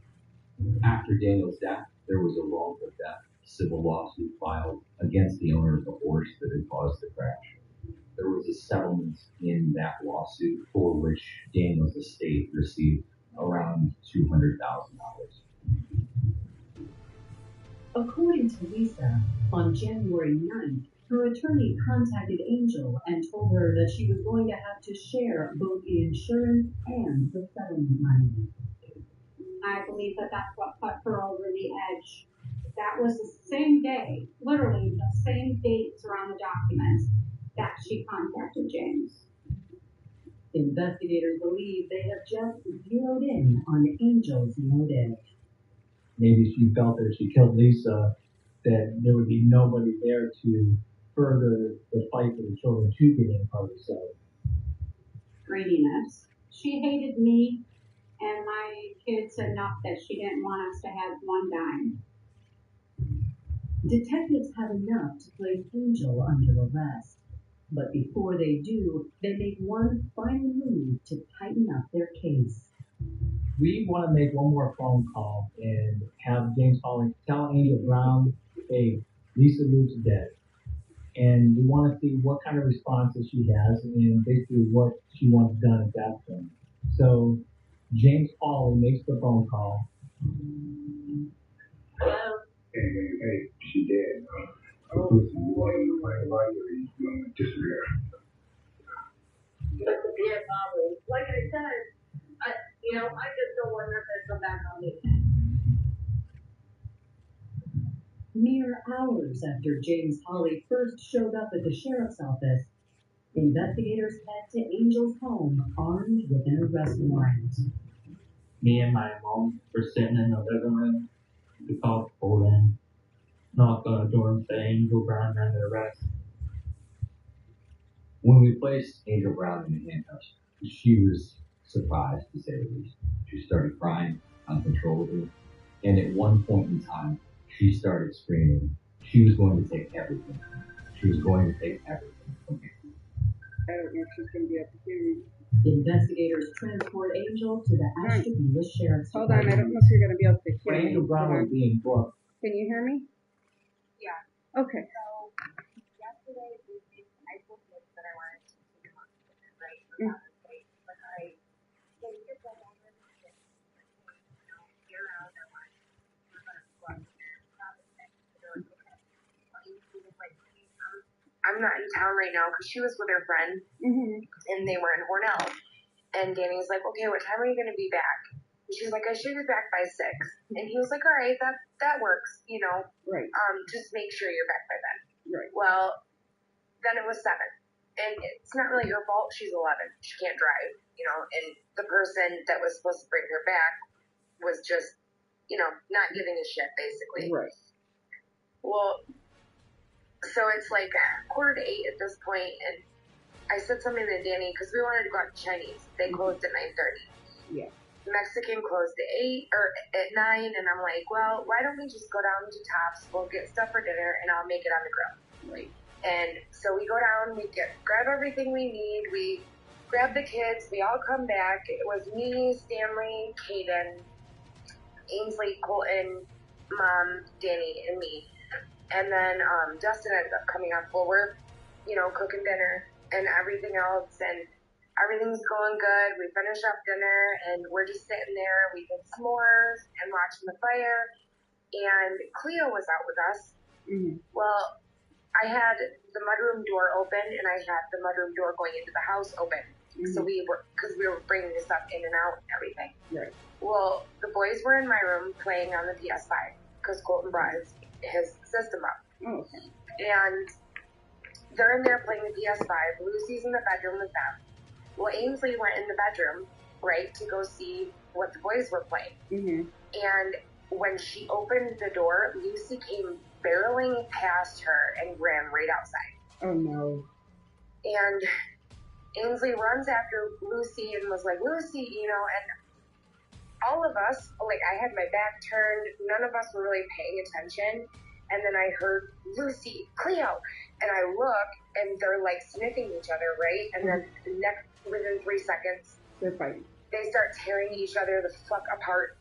After Daniel's death, there was a wrongful death civil lawsuit filed against the owner of the horse that had caused the crash. There was a settlement in that lawsuit for which Daniel's estate received around $200,000. According to Lisa, on January 9th, her attorney contacted Angel and told her that she was going to have to share both the insurance and the settlement money. I believe that that's what put her over the edge. That was the same day, literally the same dates around the documents, that she contacted James. Investigators believe they have just zeroed in on Angel's motive. Maybe she felt that if she killed Lisa, that there would be nobody there to further the fight for the children to get in part of the settlement. Greediness. She hated me and my kids enough that she didn't want us to have one dime. Detectives have enough to place Angel under arrest. But before they do, they make one final move to tighten up their case. We want to make one more phone call and have James Hawley tell Angel Brown, hey, Lisa Luke's dead. And we want to see what kind of responses she has and basically what she wants done at that point. So James Hawley makes the phone call. Hello? Hey, she dead. The person you want to find about you is going to disappear. Yeah, probably. Like I said, I just don't want nothing to come back on me. Mere hours after James Hawley first showed up at the sheriff's office, investigators head to Angel's home armed with an arrest warrant. Me and my mom were sitting in the living room. We called pulled in, knocked on the door and said Angel Brown under arrest. When we placed Angel Brown in the handcuffs, she was surprised, to say the least. She started crying uncontrollably, and at one point in time, she started screaming. She was going to take everything from me. She was going to take everything from me. I don't know if she's going to be able to hear me. Investigators transport Angel to the Ashtabula Sheriff's Hold on, I Department. don't know if you're going to be able to hear When me. Angel Brown was being booked, Can you hear me? Yeah. Okay. So, yesterday, I told you that I wanted to take him on, right? Mm. But I didn't get that on it. You're out, I want we're going to go up there. I'm not in town right now because she was with her friend and they were in Hornell. And Danny was like, okay, what time are you going to be back? And she was like, I should be back by 6. And he was like, all right, that works, Right. just make sure you're back by then. Right. Well, then it was 7. And it's not really her fault. She's 11. She can't drive, and the person that was supposed to bring her back was just, not giving a shit, basically. Right. Well, so it's like 7:45 at this point, and I said something to Danny because we wanted to go out to Chinese. They closed at 9:30. Yeah. Mexican closed at 8 or at 9, and I'm like, well, why don't we just go down to Tops? We'll get stuff for dinner, and I'll make it on the grill. Right. And so we go down, we grab everything we need, we grab the kids, we all come back. It was me, Stanley, Caden, Ainsley, Colton, Mom, Danny, and me. And then Justin ended up coming on forward, cooking dinner and everything else. And everything's going good. We finish up dinner and we're just sitting there. We did s'mores and watching the fire. And Cleo was out with us. Mm-hmm. Well, I had the mudroom door open and I had the mudroom door going into the house open. Mm-hmm. So because we were bringing this stuff in and out and everything. Right. Well, the boys were in my room playing on the PS5 because Colton brought his system up. Oh, okay. And they're in there playing the PS5. Lucy's in the bedroom with them. Well, Ainsley went in the bedroom, right, to go see what the boys were playing. Mm-hmm. And when she opened the door, Lucy came barreling past her and ran right outside. Oh, no. And Ainsley runs after Lucy and was like, Lucy, and all of us, I had my back turned, none of us were really paying attention, and then I heard, Lucy, Cleo, and I look, and they're, sniffing each other, right? And then within 3 seconds, they're fighting. They start tearing each other the fuck apart.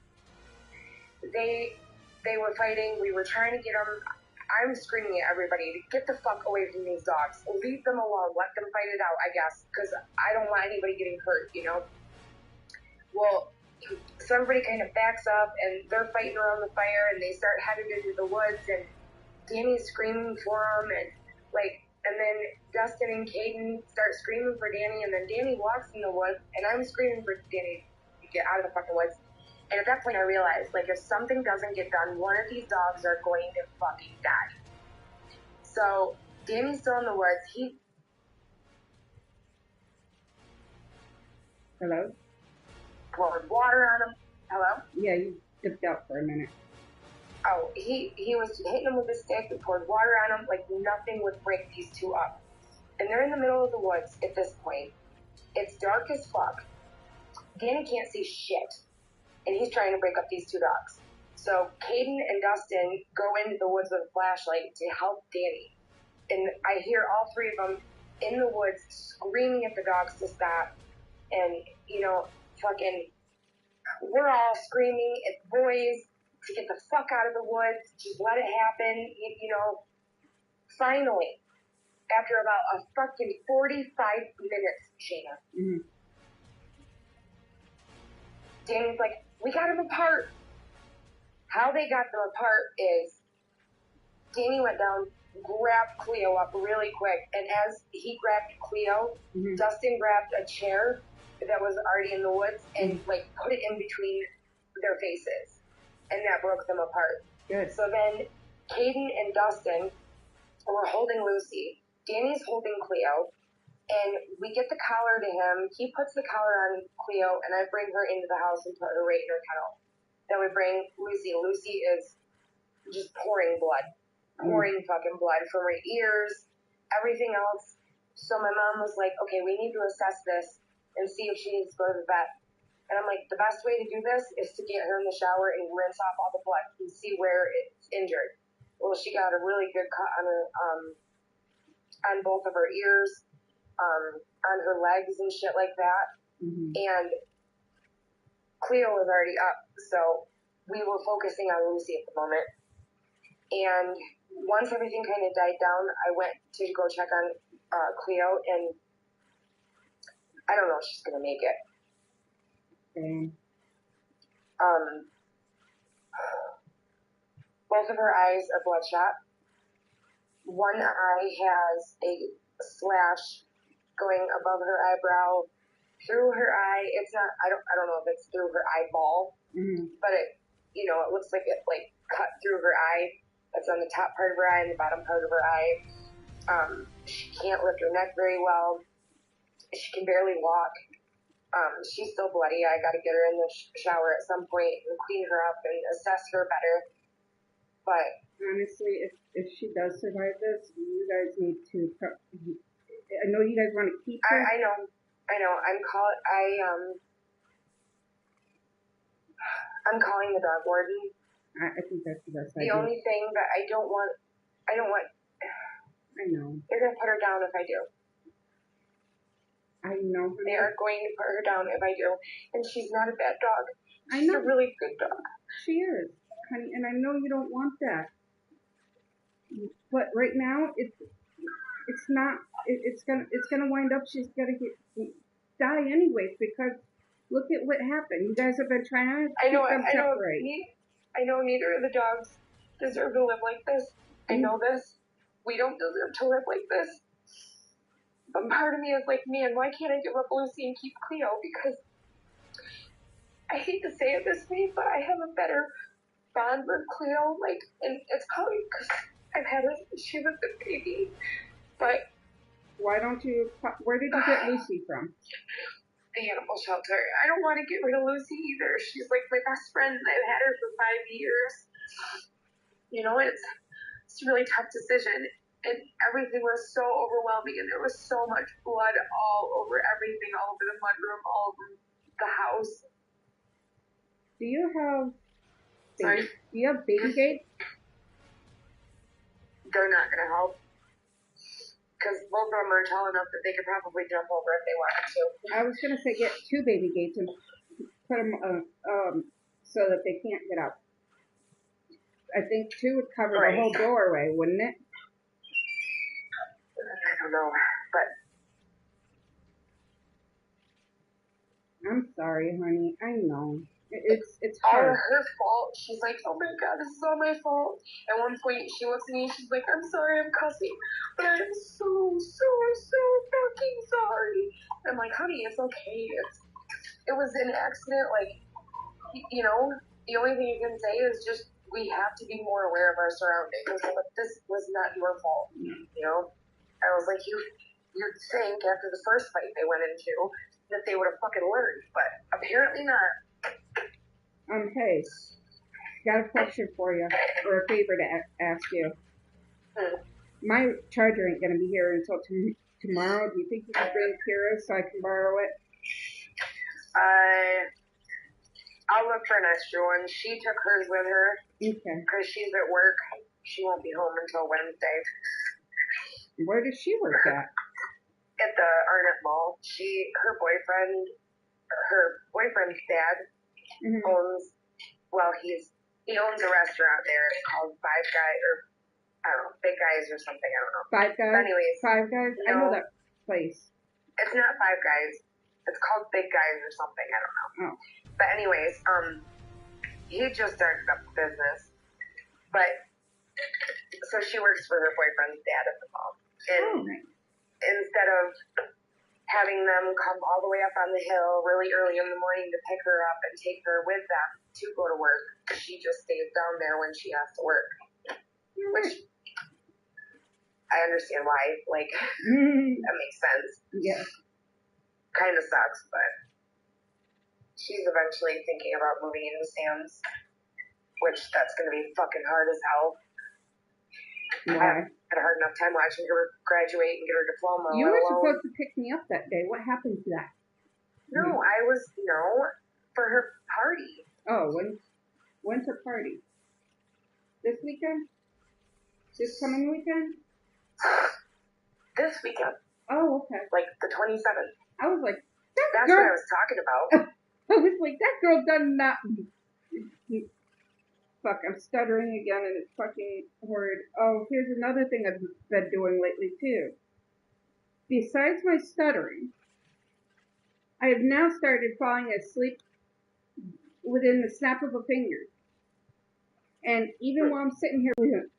They were fighting, we were trying to get them, I'm screaming at everybody to get the fuck away from these dogs, leave them alone, let them fight it out, I guess, because I don't want anybody getting hurt, Well, so everybody kind of backs up, and they're fighting around the fire, and they start heading into the woods, and Danny's screaming for them, and then Dustin and Caden start screaming for Danny, and then Danny walks in the woods, and I'm screaming for Danny to get out of the fucking woods. And at that point I realized, if something doesn't get done, one of these dogs are going to fucking die. So Danny's still in the woods. He Hello? poured water on him. Hello? Yeah, you dipped out for a minute. Oh, he was hitting him with a stick and poured water on him like nothing would break these two up. And they're in the middle of the woods at this point. It's dark as fuck. Danny can't see shit. And he's trying to break up these two dogs. So Caden and Dustin go into the woods with a flashlight to help Danny. And I hear all three of them in the woods screaming at the dogs to stop. And, you know, fucking, we're all screaming at the boys to get the fuck out of the woods, just let it happen, you know. Finally, after about a fucking 45 minutes, Shayna, Danny's like, we got them apart. How they got them apart is Danny went down, grabbed Cleo up really quick, and as he grabbed Cleo, Dustin grabbed a chair that was already in the woods and like put it in between their faces, and that broke them apart. Good. So then Caden and Dustin were holding Lucy. Danny's holding Cleo, and we get the collar to him. He puts the collar on Cleo, and I bring her into the house and put her right in her kennel. Then we bring Lucy. Lucy is just pouring fucking blood from her ears, everything else. So my mom was like, okay, we need to assess this and see if she needs to go to the vet. And I'm like, the best way to do this is to get her in the shower and rinse off all the blood and see where it's injured. Well, she got a really good cut on her, on both of her ears, on her legs and shit like that. And Cleo was already up, so we were focusing on Lucy at the moment. And once everything kind of died down, I went to go check on Cleo, and I don't know if she's gonna make it. Both of her eyes are bloodshot. One eye has a slash going above her eyebrow, through her eye. It's not. I don't know if it's through her eyeball, but it, you know, it looks like it like cut through her eye. It's on the top part of her eye and the bottom part of her eye. She can't lift her neck very well. She can barely walk. She's still bloody. I got to get her in the shower at some point and clean her up and assess her better. But honestly, if she does survive this, you guys need to. I know you guys want to keep her. I know. I'm calling the dog warden. I think that's the best The idea. only thing that I know. They're gonna put her down if I do. I know. They are going to put her down if I do. And she's not a bad dog. I know. She's a really good dog. She is, honey, and I know you don't want that. But right now, it's not. It's gonna wind up. She's gonna die anyways, because look at what happened. You guys have been trying to keep them separate. I know neither of the dogs deserve to live like this. I know this. We don't deserve to live like this. But part of me is like, man, why can't I give up Lucy and keep Cleo? Because I hate to say it this way, but I have a better bond with Cleo. Like, and it's probably because I've had her since she was a baby. But why don't you? Where did you get Lucy from? The animal shelter. I don't want to get rid of Lucy either. She's like my best friend, and I've had her for 5 years. You know, it's a really tough decision, and everything was so overwhelming, and there was so much blood all over everything, all over the mudroom, all over the house. Do you have? Sorry? Do you have baby gates? They're not gonna help. Because both of them are tall enough that they could probably jump over if they wanted to. I was going to say get 2 baby gates and put them so that they can't get out. I think 2 would cover the whole doorway, wouldn't it? I don't know, but I'm sorry, honey. I know. It's all hard. her fault. She's like, oh my god, this is all my fault. At one point, she looks at me and she's like, I'm sorry, I'm cussing, but I'm so fucking sorry. I'm like, honey, it's okay. It was an accident. Like, you know, the only thing you can say is just we have to be more aware of our surroundings. But this was not your fault. You know, I was like, you'd think after the first fight they went into that they would have fucking learned, but apparently not. Hey, got a question for you, or a favor to ask you. My charger ain't gonna be here until tomorrow. Do you think you can bring Kira so I can borrow it? I'll look for an extra one. She took hers with her. Okay. Because she's at work. She won't be home until Wednesday. Where does she work at? At the Arnett Mall. Her boyfriend's dad owns, he owns a restaurant there. It's called Five Guys, or I don't know, Big Guys or something, I don't know. Five Guys? But anyways. Five Guys? No, I know that place. It's not Five Guys. It's called Big Guys or something, I don't know. Oh. But anyways, he just started up the business. But, so she works for her boyfriend's dad at the mall. And instead of having them come all the way up on the hill really early in the morning to pick her up and take her with them to go to work, she just stays down there when she has to work. Which, I understand why. Like, that makes sense. Yeah. Kind of sucks, but she's eventually thinking about moving into Sam's, which that's going to be fucking hard as hell. Why? I had a hard enough time watching her graduate and get her diploma. You were supposed to pick me up that day. What happened to that? No, I was, for her party. Oh, when's her party? This weekend? This coming weekend? This weekend. Oh, okay. Like the 27th. I was like, that's what I was talking about. I was like, that girl done not. Fuck, I'm stuttering again and it's fucking horrid. Oh, here's another thing I've been doing lately too. Besides my stuttering, I have now started falling asleep within the snap of a finger. And even while I'm sitting here,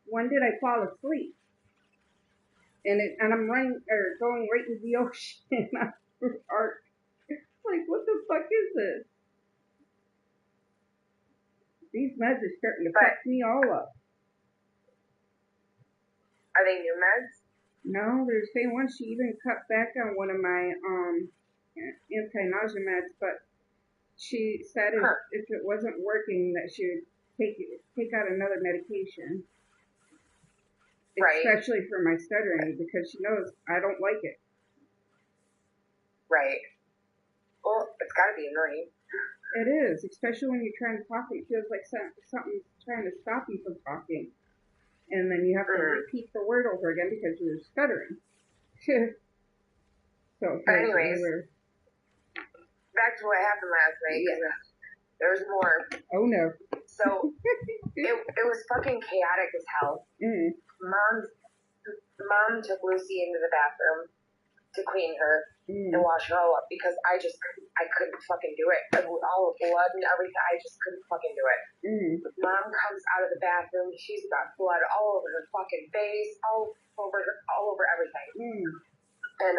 when did I fall asleep? And I'm going right into the ocean. ARK. Like, what the fuck is this? These meds are starting to fuck me all up. Are they new meds? No, they're saying once she even cut back on one of my anti-nausea meds, but she said if it wasn't working that she would take out another medication. Right. Especially for my stuttering, because she knows I don't like it. Right. Well, it's got to be annoying. It is, especially when you're trying to talk and it feels like something's trying to stop you from talking. And then you have to repeat the word over again because you're stuttering. But anyways, back to what happened last night. Yeah. There's more. Oh no. So, it was fucking chaotic as hell. Mom took Lucy into the bathroom to clean her and wash her all up because I couldn't fucking do it. All the blood and everything, I just couldn't fucking do it. Mom comes out of the bathroom, she's got blood all over her fucking face, all over everything. And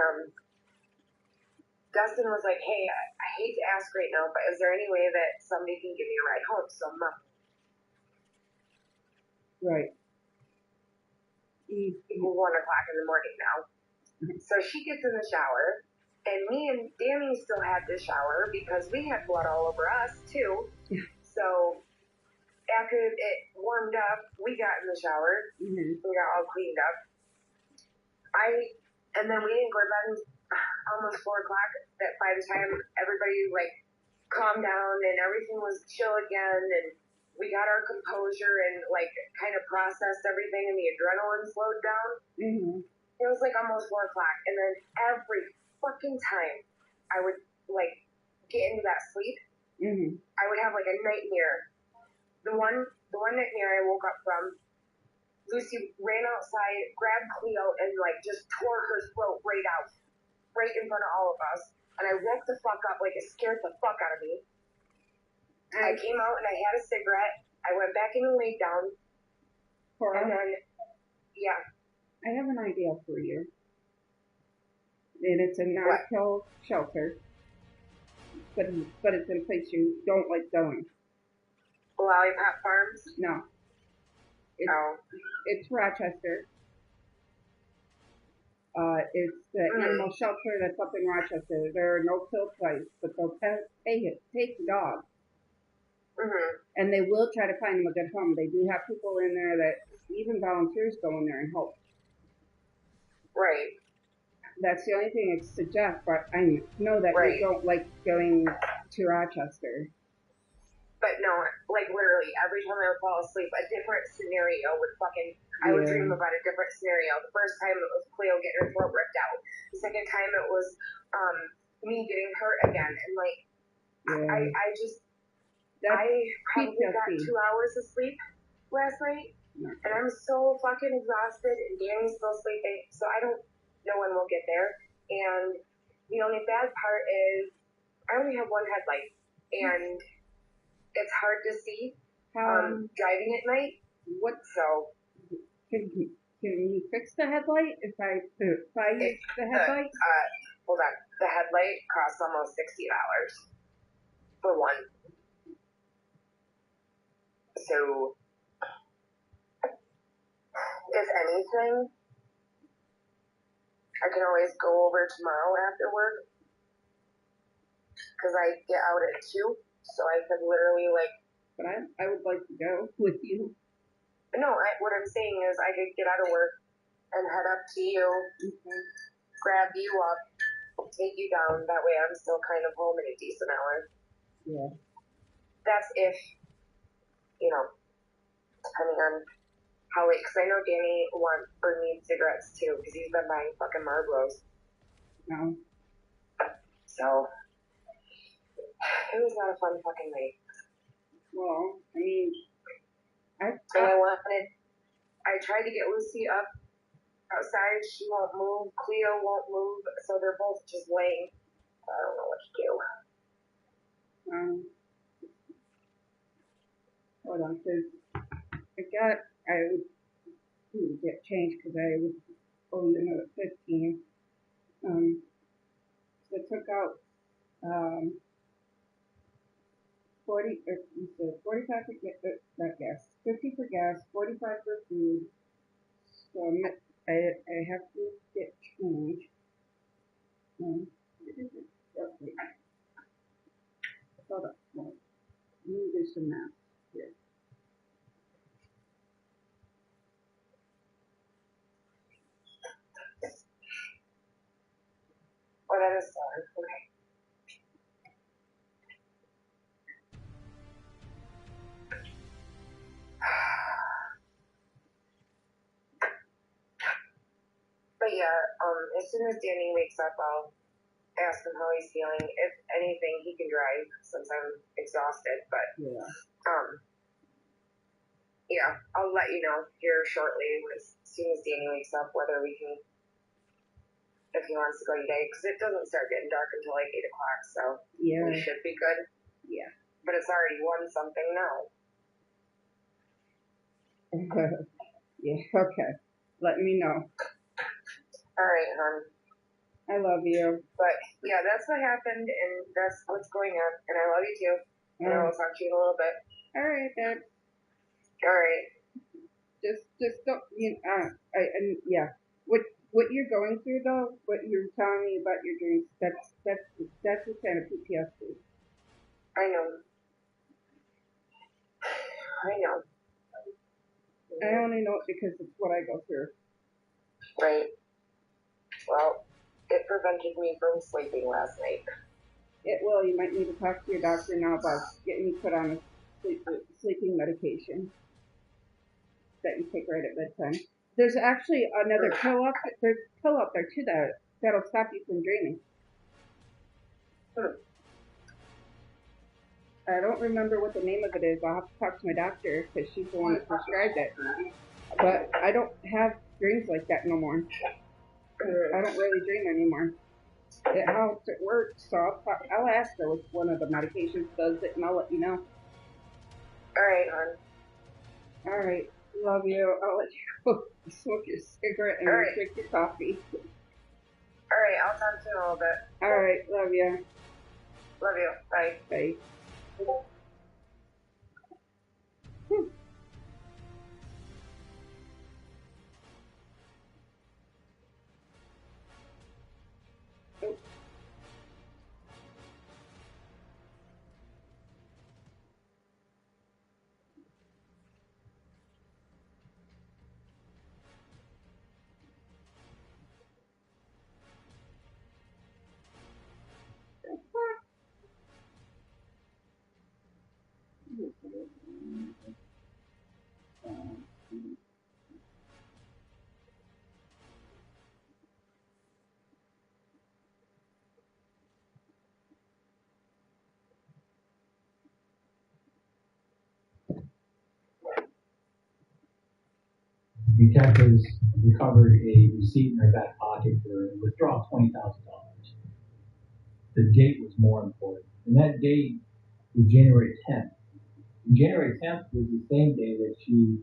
Dustin was like, hey, I hate to ask right now, but is there any way that somebody can give me a ride home? So Mom. Right. It's 1 o'clock in the morning now. So she gets in the shower, and me and Danny still had to shower because we had blood all over us too. So after it warmed up, we got in the shower. We got all cleaned up. And then we didn't go to bed until almost 4 o'clock. That by the time everybody calmed down and everything was chill again, and we got our composure and kind of processed everything, and the adrenaline slowed down. It was almost 4 o'clock, and then every fucking time I would get into that sleep, I would have a nightmare. The one nightmare I woke up from, Lucy ran outside, grabbed Cleo, and just tore her throat right out, right in front of all of us. And I woke the fuck up, it scared the fuck out of me. I came out and I had a cigarette. I went back in and laid down. And then, yeah. I have an idea for you. And it's a non-kill shelter. But it's in a place you don't like going. Lollipop Farms? No. It's Rochester. It's the animal shelter that's up in Rochester. There are no kill sites, but they'll take the dog. And they will try to find them a good home. They do have people in there that even volunteers go in there and help. Right. That's the only thing I suggest, but I know that you don't like going to Rochester. But no, like literally every time I would fall asleep, a different scenario would I would dream about a different scenario. The first time it was Cleo getting her throat ripped out. The second time it was me getting hurt again. And like, I probably got 2 hours of sleep last night. And I'm so fucking exhausted, and Danny's still sleeping, so I don't know when we'll get there. And the only bad part is I only have one headlight, and it's hard to see driving at night. So can you fix the headlight if I use the headlight? Hold on. The headlight costs almost $60 for one. So if anything, I can always go over tomorrow after work because I get out at 2, so I could literally But I would like to go with you. No, what I'm saying is I could get out of work and head up to you, grab you up, take you down. That way I'm still kind of home in a decent hour. Yeah. That's if, depending on how late, because I know Danny needs cigarettes too, because he's been buying fucking Marlboros. No. So, it was not a fun fucking night. Well, I mean, I tried to get Lucy up outside. She won't move. Cleo won't move. So they're both just laying. I don't know what to do. Hold on, because I would get changed because I was owed another 15. So I took out 45 for gas, 50 for gas, 45 for food. So I have to get changed. Hold up. Let me do some math here. Oh, that is sorry. Okay. But yeah, as soon as Danny wakes up, I'll ask him how he's feeling. If anything, he can drive since I'm exhausted. But yeah, I'll let you know here shortly as soon as Danny wakes up whether we can, if he wants to go today, because it doesn't start getting dark until like 8 o'clock. So we should be good. Yeah. But it's already 1 something now. Yeah. Okay. Let me know. All right, hon. I love you. But yeah, that's what happened, and that's what's going on. And I love you too. And I will talk to you in a little bit. All right, babe. All right. Just don't. What you're going through though, what you're telling me about your dreams, that's the kind of PTSD. I know. I only know it because it's what I go through. Right. Well, it prevented me from sleeping last night. It will. You might need to talk to your doctor now about getting you put on a sleeping medication that you take right at bedtime. There's actually another pill up. There's a pill up there too that'll stop you from dreaming. I don't remember what the name of it is. I'll have to talk to my doctor because she's the one that prescribed it. But I don't have dreams like that no more. I don't really dream anymore. It helps. It works. So I'll ask her which one of the medications does it, and I'll let you know. All right, hon. All right. Love you. I'll let you go smoke your cigarette and drink your coffee. All right. I'll talk to you in a little bit. All right. Love you. Love you. Bye. Bye. Detectives recovered a receipt in her back pocket for a withdrawal of $20,000. The date was more important, and that date was January 10th. And January 10th was the same day that she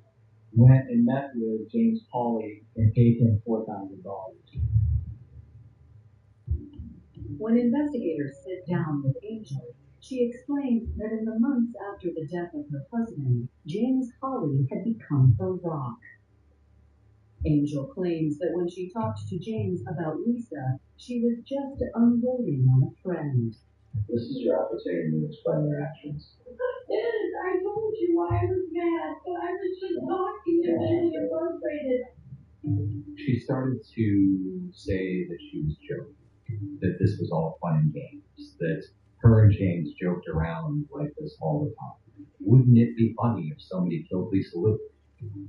went and met with James Hawley and paid him $4,000. When investigators sit down with Angel, she explains that in the months after the death of her husband, James Hawley had become her rock. Angel claims that when she talked to James about Lisa, she was just unloading on a friend. This is your opportunity to explain your actions. Yes, I told you I was mad, but I was just talking and feeling frustrated. She started to say that she was joking, that this was all fun and games, that her and James joked around like this all the time. Wouldn't it be funny if somebody killed Lisa Luke?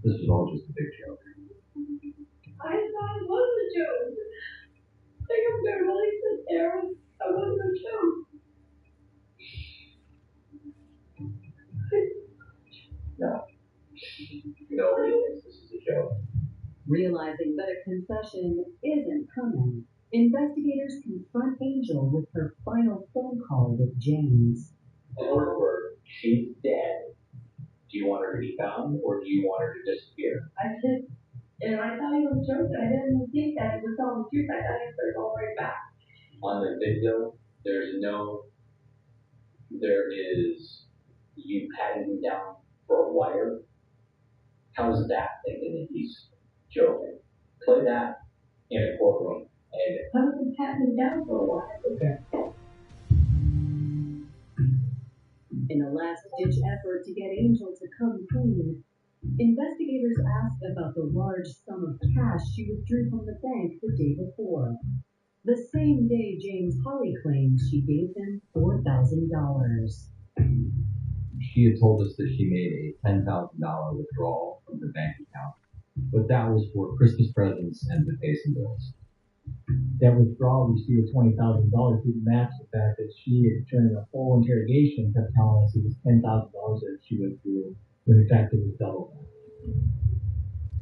This was all just a big joke. I thought it was a joke. I could barely sit there. I wasn't a joke. No. Nobody thinks this is a joke. Realizing that a confession isn't coming, investigators confront Angel with her final phone call with James. Word for word, she's dead. Do you want her to be found, or do you want her to disappear? I said, and I thought it was a joke. I didn't think that it was all the truth. I thought it was all right back. On the video, there is you patting him down for a wire. How is that thinking that he's joking? Play that in a courtroom. And I was patting him down for a while. Okay. In a last-ditch effort to get Angel to come clean, investigators asked about the large sum of cash she withdrew from the bank the day before. The same day James Hawley claims she gave him $4,000. she had told us that she made a $10,000 withdrawal from her bank account, but that was for Christmas presents and to pay some bills. That withdrawal received $20,000 didn't match the fact that she, during the whole interrogation, kept telling us it was $10,000 that she withdrew, when in fact it was double that.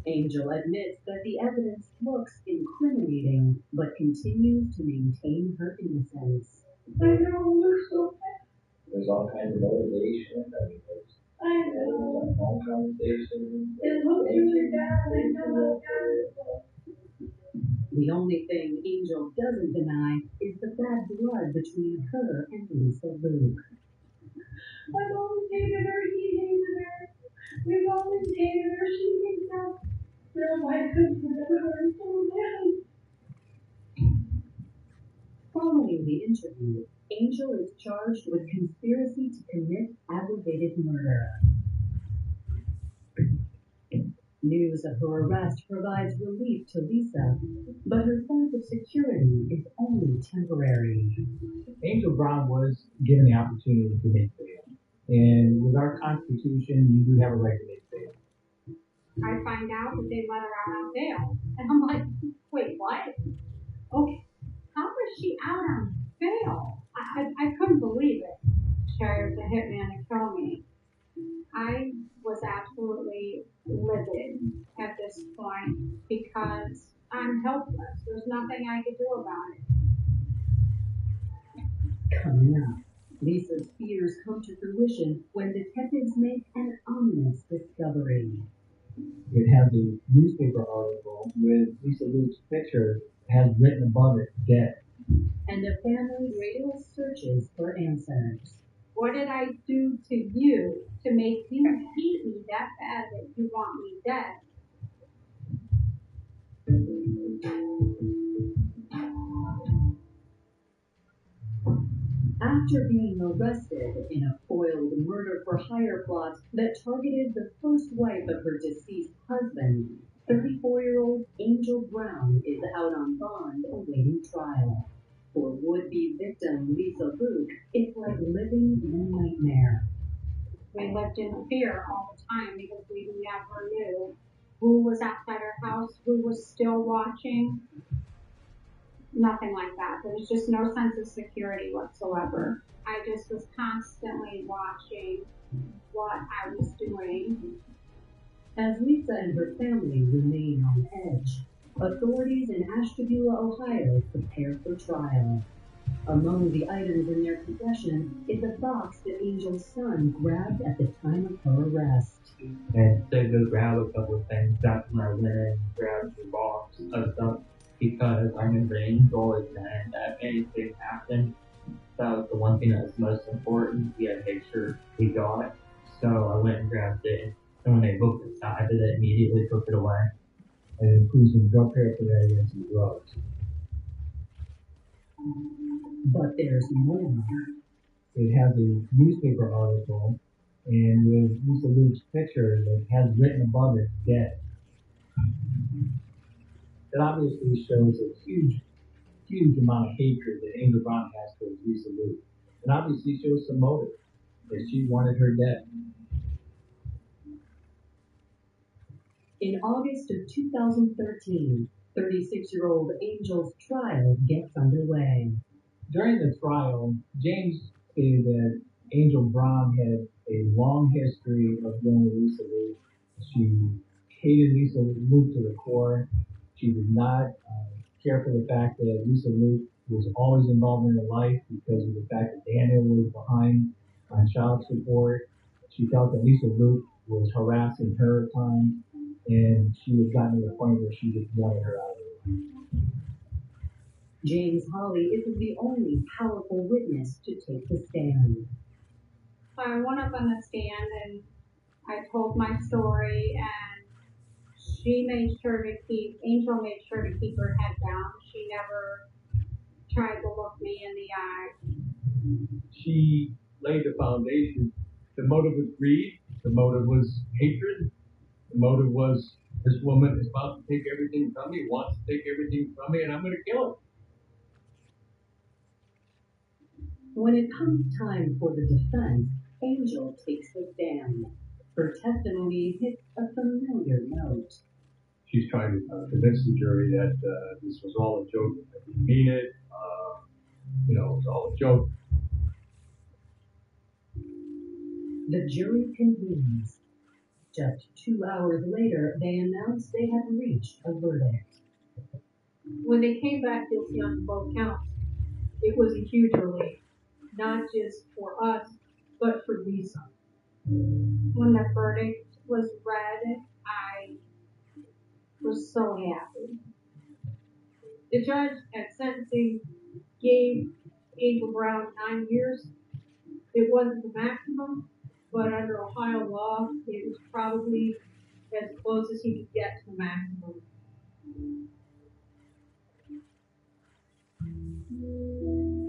Angel admits that the evidence looks incriminating, but continues to maintain her innocence. I know, we're so bad. There's all kinds of motivation. I know. All conversation. It looks really bad. I know that. The only thing Angel doesn't deny is the bad blood between her and Lisa Luke. I've always hated her. He hated her. We've always hated her. She hates us. No, I couldn't remember her so bad. Following the interview, Angel is charged with conspiracy to commit aggravated murder. News of her arrest provides relief to Lisa, but her sense of security is only temporary. Angel Brown was given the opportunity to make bail. And with our Constitution, you do have a right to make bail. I find out that they let her out on bail. And I'm like, wait, what? Okay, how was she out on bail? I couldn't believe it. She hired the hitman to kill me. I was absolutely livid at this point because I'm helpless. There's nothing I could do about it. Coming up, Lisa's fears come to fruition when detectives make an ominous discovery. It has a newspaper article with Lisa Luke's picture, has written above it, dead. And a family still searches for answers. What did I do to you to make you hate me that bad that you want me dead? After being arrested in a foiled murder-for-hire plot that targeted the first wife of her deceased husband, 34-year-old Angel Brown is out on bond awaiting trial. For would-be victim Lisa Luke, it's like living in a nightmare. We lived in fear all the time because we never knew who was outside our house, who was still watching. Nothing like that. There was just no sense of security whatsoever. I just was constantly watching what I was doing. As Lisa and her family remain Authorities in Ashtabula, Ohio prepare for trial. Among the items in their possession is a box that Angel's son grabbed at the time of her arrest. And said to grab a couple of things. That's when I went in and grabbed the box of stuff because I'm in range always and that anything happened. That was the one thing that was most important. We had to make sure we got it. So I went and grabbed it, and when they looked inside of it, immediately took it away. And it includes some drug paraphernalia and some drugs. But there's more. It has a newspaper article, and with Lisa Luke's picture that has written above it, dead. That obviously shows a huge amount of hatred that Angel Brown has towards Lisa Luke. And obviously shows some motive, that she wanted her dead. In August of 2013, 36-year-old Angel's trial gets underway. During the trial, James stated that Angel Brown had a long history of dealing with Lisa Luke. She hated Lisa Luke to the core. She did not care for the fact that Lisa Luke was always involved in her life because of the fact that Daniel was behind on child support. She felt that Lisa Luke was harassing her at times, and she had gotten to the point where she just wanted her out of her life. James Hawley isn't the only powerful witness to take the stand. I went up on the stand and I told my story, and Angel made sure to keep her head down. She never tried to look me in the eye. She laid the foundation. The motive was greed. The motive was hatred. The motive was, this woman is about to take everything from me, wants to take everything from me, and I'm going to kill her. When it comes time for the defense, Angel takes the stand. Her testimony hits a familiar note. She's trying to convince the jury that this was all a joke. I didn't mean it. It was all a joke. The jury convenes. Just 2 hours later, they announce they have reached a verdict. When they came back guilty on both counts, it was a huge relief, not just for us, but for Lisa. When the verdict was read, I was so happy. The judge at sentencing gave Angel Brown 9 years. It wasn't the maximum, but under Ohio law, it was probably as close as he could get to the maximum.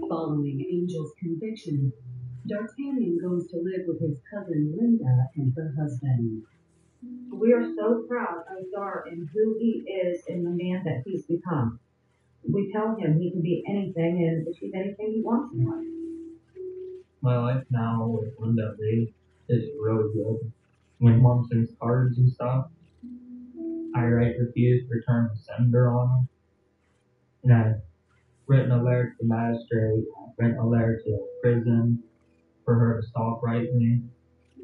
Following Angel's conviction, D'Artagnan goes to live with his cousin Linda and her husband. We are so proud of Dar and who he is and the man that he's become. We tell him he can be anything and achieve anything he wants in life. My life now with Linda Lee is really good. When mom sends cards and stuff, I write refuse return to sender on them. And I've written a letter to the magistrate, I've written a letter to the prison for her to stop writing me,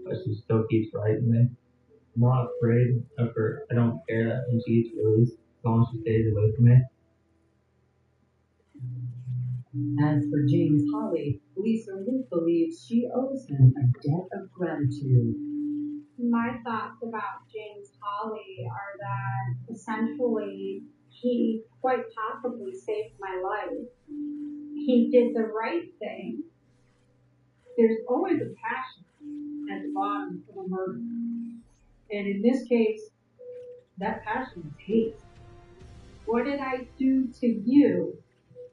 but she still keeps writing me. I'm not afraid of her. I don't care that when she gets released, as long as she stays away from me. As for James Hawley, Lisa Luke believes she owes him a debt of gratitude. My thoughts about James Hawley are that essentially he quite possibly saved my life. He did the right thing. There's always a passion at the bottom of a murder. And in this case, that passion is hate. What did I do to you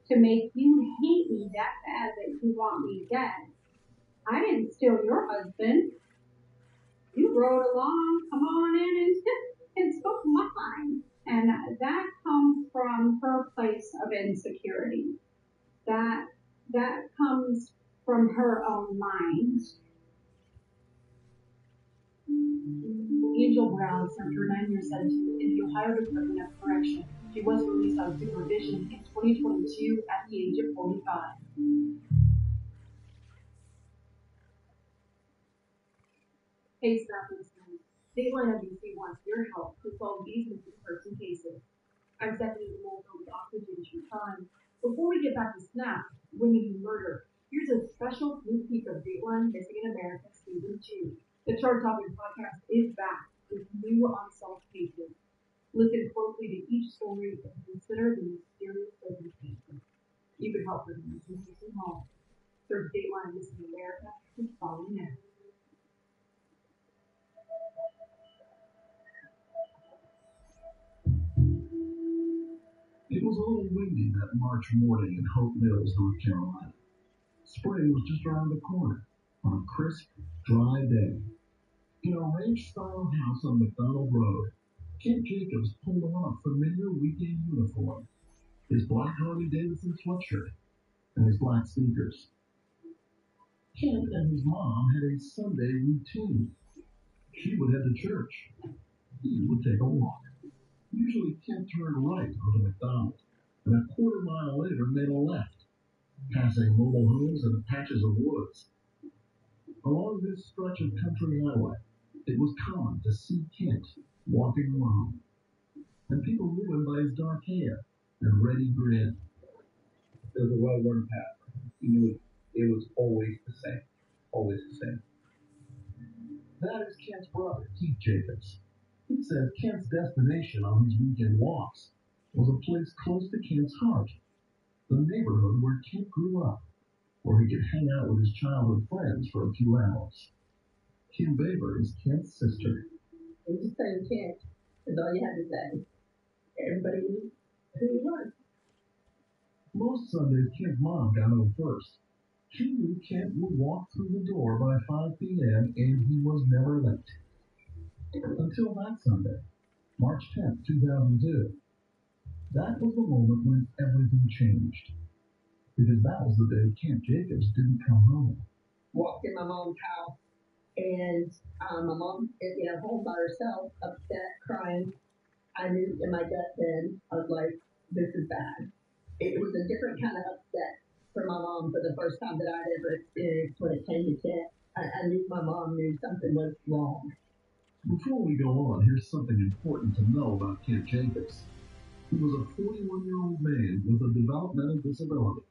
to make you hate me that bad that you want me dead? I didn't steal your husband. You rode along, come on in and took mine. And that comes from her place of insecurity. That comes from her own mind. Angel Brown served her 9-year sentence in the Ohio Department of Correction. She was released on supervision in 2022 at the age of 45. Hey, stop listening. Dateline NBC wants your help to solve these missing person cases. I'm Stephanie Molto with Oxygen True Crime. Before we get back to Snap, Women Who Murder, here's a special sneak peek of Dateline Missing in America Season 2. The chart-topping podcast is back with new unsolved cases. Listen closely to each story and consider the mysterious circumstances. You can help with the missing person home. Search Dateline Missing in America and follow now. It was a little windy that March morning in Hope Mills, North Carolina. Spring was just around the corner on a crisp, dry day. In a ranch-style house on McDonald Road, Kent Jacobs pulled on a familiar weekend uniform, his black Harley-Davidson sweatshirt, and his black sneakers. Kent and his mom had a Sunday routine. She would head to church. He would take a walk. Usually Kent turned right onto McDonald, and a quarter-mile later made a left, passing mobile homes and patches of woods. Along this stretch of country highway, it was common to see Kent walking alone, and people knew him by his dark hair and ready grin. It was a well-worn path. You knew it was always the same. Always the same. That is Kent's brother, Keith Jacobs. He says Kent's destination on his weekend walks was a place close to Kent's heart, the neighborhood where Kent grew up, where he could hang out with his childhood friends for a few hours. Kim Baber is Kent's sister. And just saying Kent is all you had to say. Everybody knew who he was. Most Sundays, Kent's mom got home first. She knew Kent would walk through the door by 5 p.m. and he was never late. Until that Sunday, March 10th, 2002. That was the moment when everything changed. Because that was the day Kent Jacobs didn't come home. Walked in my mom's house, and my mom is home by herself, upset, crying. I knew in my gut then, I was like, this is bad. It was a different kind of upset for my mom for the first time that I'd ever experienced when it came to Kent. I knew my mom knew something was wrong. Before we go on, here's something important to know about Kent Jacobs. He was a 41-year-old man with a developmental disability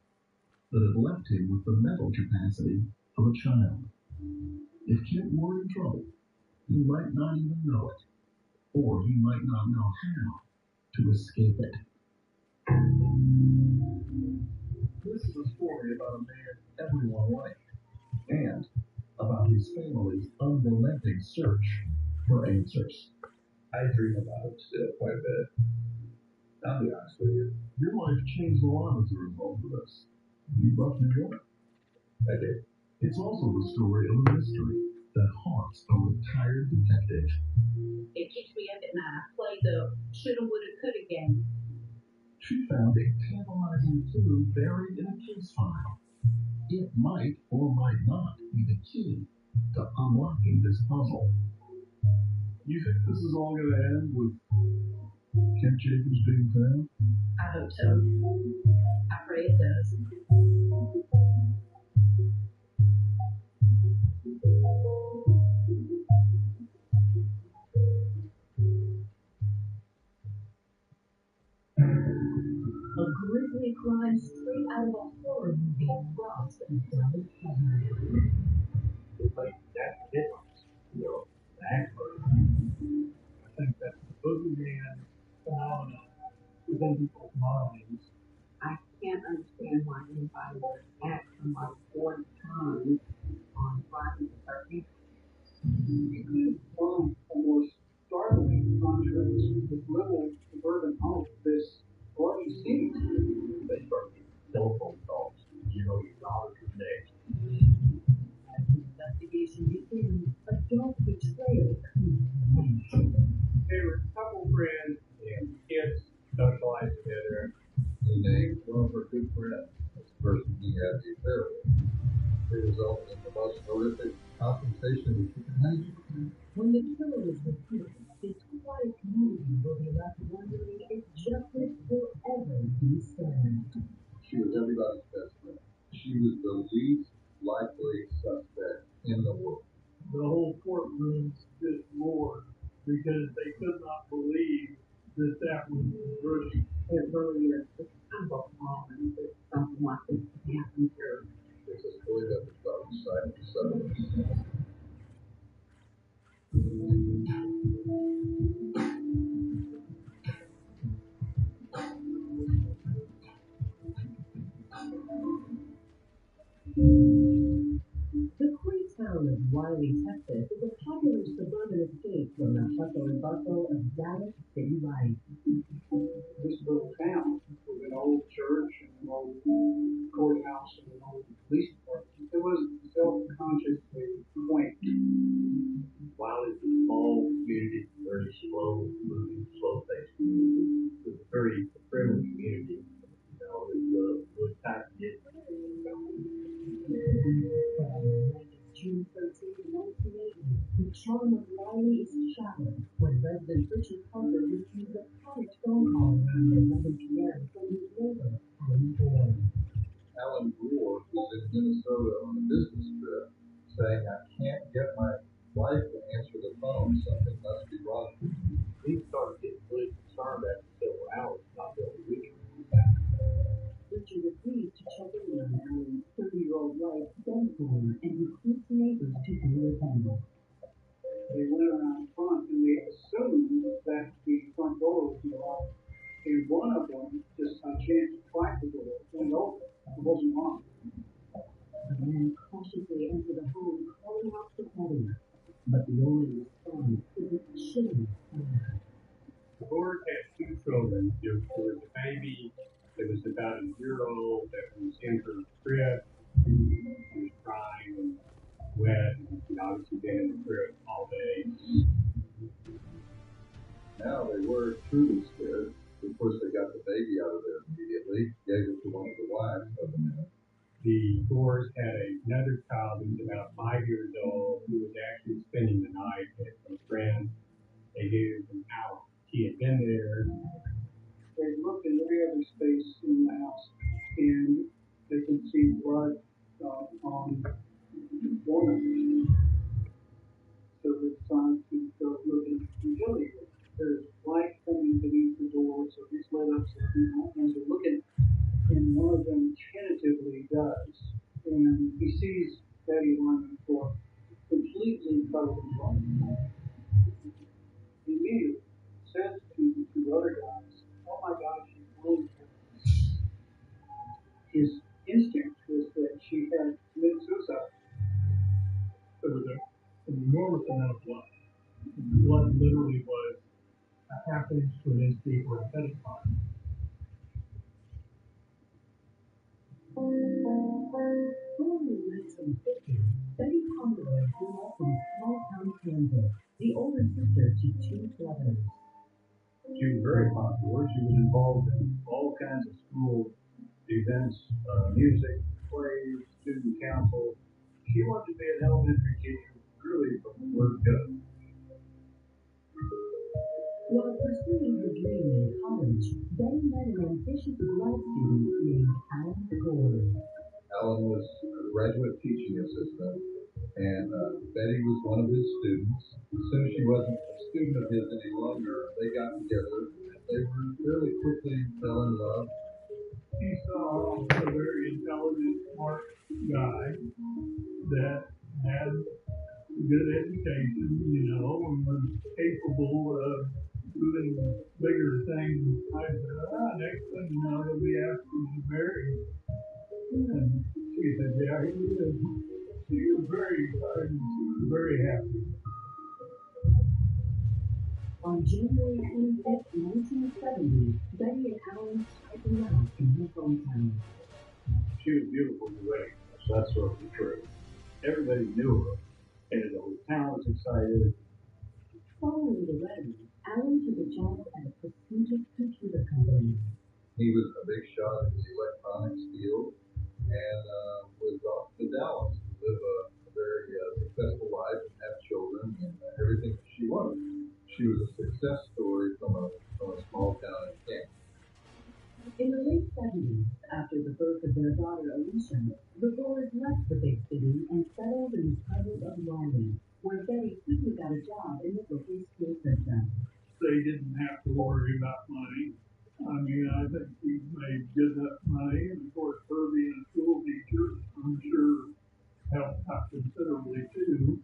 that had left him with the mental capacity of a child. If Kent were in trouble, he might not even know it, or he might not know how to escape it. This is a story about a man everyone liked, and about his family's unrelenting search for answers. I dream about it still quite a bit. I'll be honest with you. Your life changed a lot as a result of this. You left New York. I did. It's also the story of a mystery that haunts a retired detective. It keeps me up at night. I play the shoulda, woulda, coulda game. She found a tantalizing clue buried in a case file. It might or might not be the key to unlocking this puzzle. You think this is all going to end with Kent Jacobs being found? I hope so. I pray it does. A grisly crime straight out of a horror movie robs a double feature. It's like that's the difference. That I think that the boogeyman phenomenon is in people's minds. I can't understand why anybody would act from like 40 times on Friday the 13th. You could find a more startling contrast to this little suburban home, this bloody scene. They start getting telephone calls. You know your daughter's next. As the investigation begins, a dark betrayal comes. They were a couple friends and kids socialized together. He named one of her good friends as the person he had the affair with. It resulted in the most horrific confrontation that you can imagine. When the killer is revealed, this quiet community will be left wondering if justice will ever be served. She was everybody's best friend. She was the least likely suspect in the world. The whole courtroom just roared because they could not believe that that was really earlier. It's kind of a common that something like this happens here. There's a story that was about the side of the settlements. The quaint town of Wiley, Texas is a popular suburban escape from the hustle and bustle of Dallas city life. This little town with an old church and an old courthouse and an old police department. It was self-consciously quaint. Wiley's a small community, very slow moving, slow paced community. It's a very friendly community. You know, it's really tight knit. June 13, 1980, the charm of Wiley is shattered when resident Richard Parker receives a panicked phone call around 11 p.m. from his neighbor, Alan Gore. Alan Gore was in Minnesota on a business trip saying, I can't get my wife to answer the phone. Something must be wrong. He started getting really concerned after several hours not being able to reach her. Richard agrees to check in on Alan's 30-year-old wife, Betty Gore, and recruits neighbors to do with him. They went around front and they assumed that the front door would be locked. And one of them, just by chance, cracked the door, went open. It wasn't locked. The man cautiously entered the home, calling out for Betty, but the only response is a chilling fire. Gord had two children. There was a baby that was about a year old that was in her crib. She was crying, wet, and obviously been in the crib all day. Now they were truly scared. Of course, they got the baby out of there immediately, gave it to one of the wives of the men. The Gores had another child who was about 5 years old who was actually spending the night at some friends. They gave him out. He had been there. They looked in every other space in the house, and they could see blood on one of them. So they decided to go looking immediately. There's light coming beneath the door, so he's lit up, so and they're looking, and one of them tentatively does. And he sees Betty lying on the floor, completely covered in blood. He immediately says to the two other guys, oh my God, she's blown. His instinct was that she had committed suicide. There was an enormous amount of blood. The blood literally was a half inch to an inch deep or a head of time. Born in 1950, Betty Pomeroy grew up in small-town Kansas, the older sister to two brothers. She was very popular. She was involved in all kinds of school events, music, plays, student council. She wanted to be an elementary teacher, really from the word go. While pursuing her dream in college, Betty met an ambitious grad student named Alan Gore. Alan was a graduate teaching assistant, and Betty was one of his students. As soon as she wasn't a student of his any longer, they got together, and they really quickly fell in love. He saw a very intelligent, smart guy that had a good education, you know, and was capable of doing bigger things. I said, next thing you know, he'll be asking to marry. And she said, yeah, he is. She was very excited. She was very happy. On January 25th, 1970, Betty and Alan struck it out in her hometown. She was beautiful to raise. That's sort of the truth. Everybody knew her, and the whole town was excited. Following the wedding, Alan took a job at a prestigious computer company. He was a big shot in the electronics field, and was off to Dallas to live a very successful life and have children and everything that she wanted. She was a success story from a small town in Kansas. In the late 70s, after the birth of their daughter Alicia, the Gores left the big city and settled in the suburb of Wiley, where Betty quickly got a job in the local school system. they didn't have to worry about money. I mean, I think he made good enough money, and of course, her being a school teacher, I'm sure, helped out considerably too.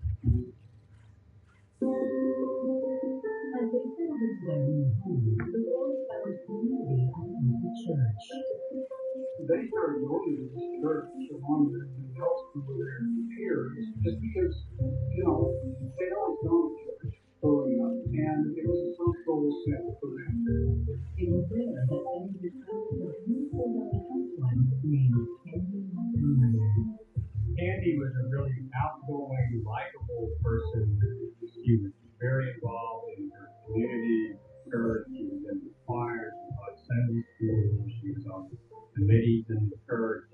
As they settled into their new home, the boys found community at the church. They started going to this church along with everybody else who were their peers, just because, you know, they'd always gone to church growing up, and it was a social set for them. It was there that Betty discovered a beautiful young housewife named Candy Montgomery. Candy was a really outgoing, likable person. She was very involved in her community, church. She was in the choir, she taught Sunday school, she was on committees in the church.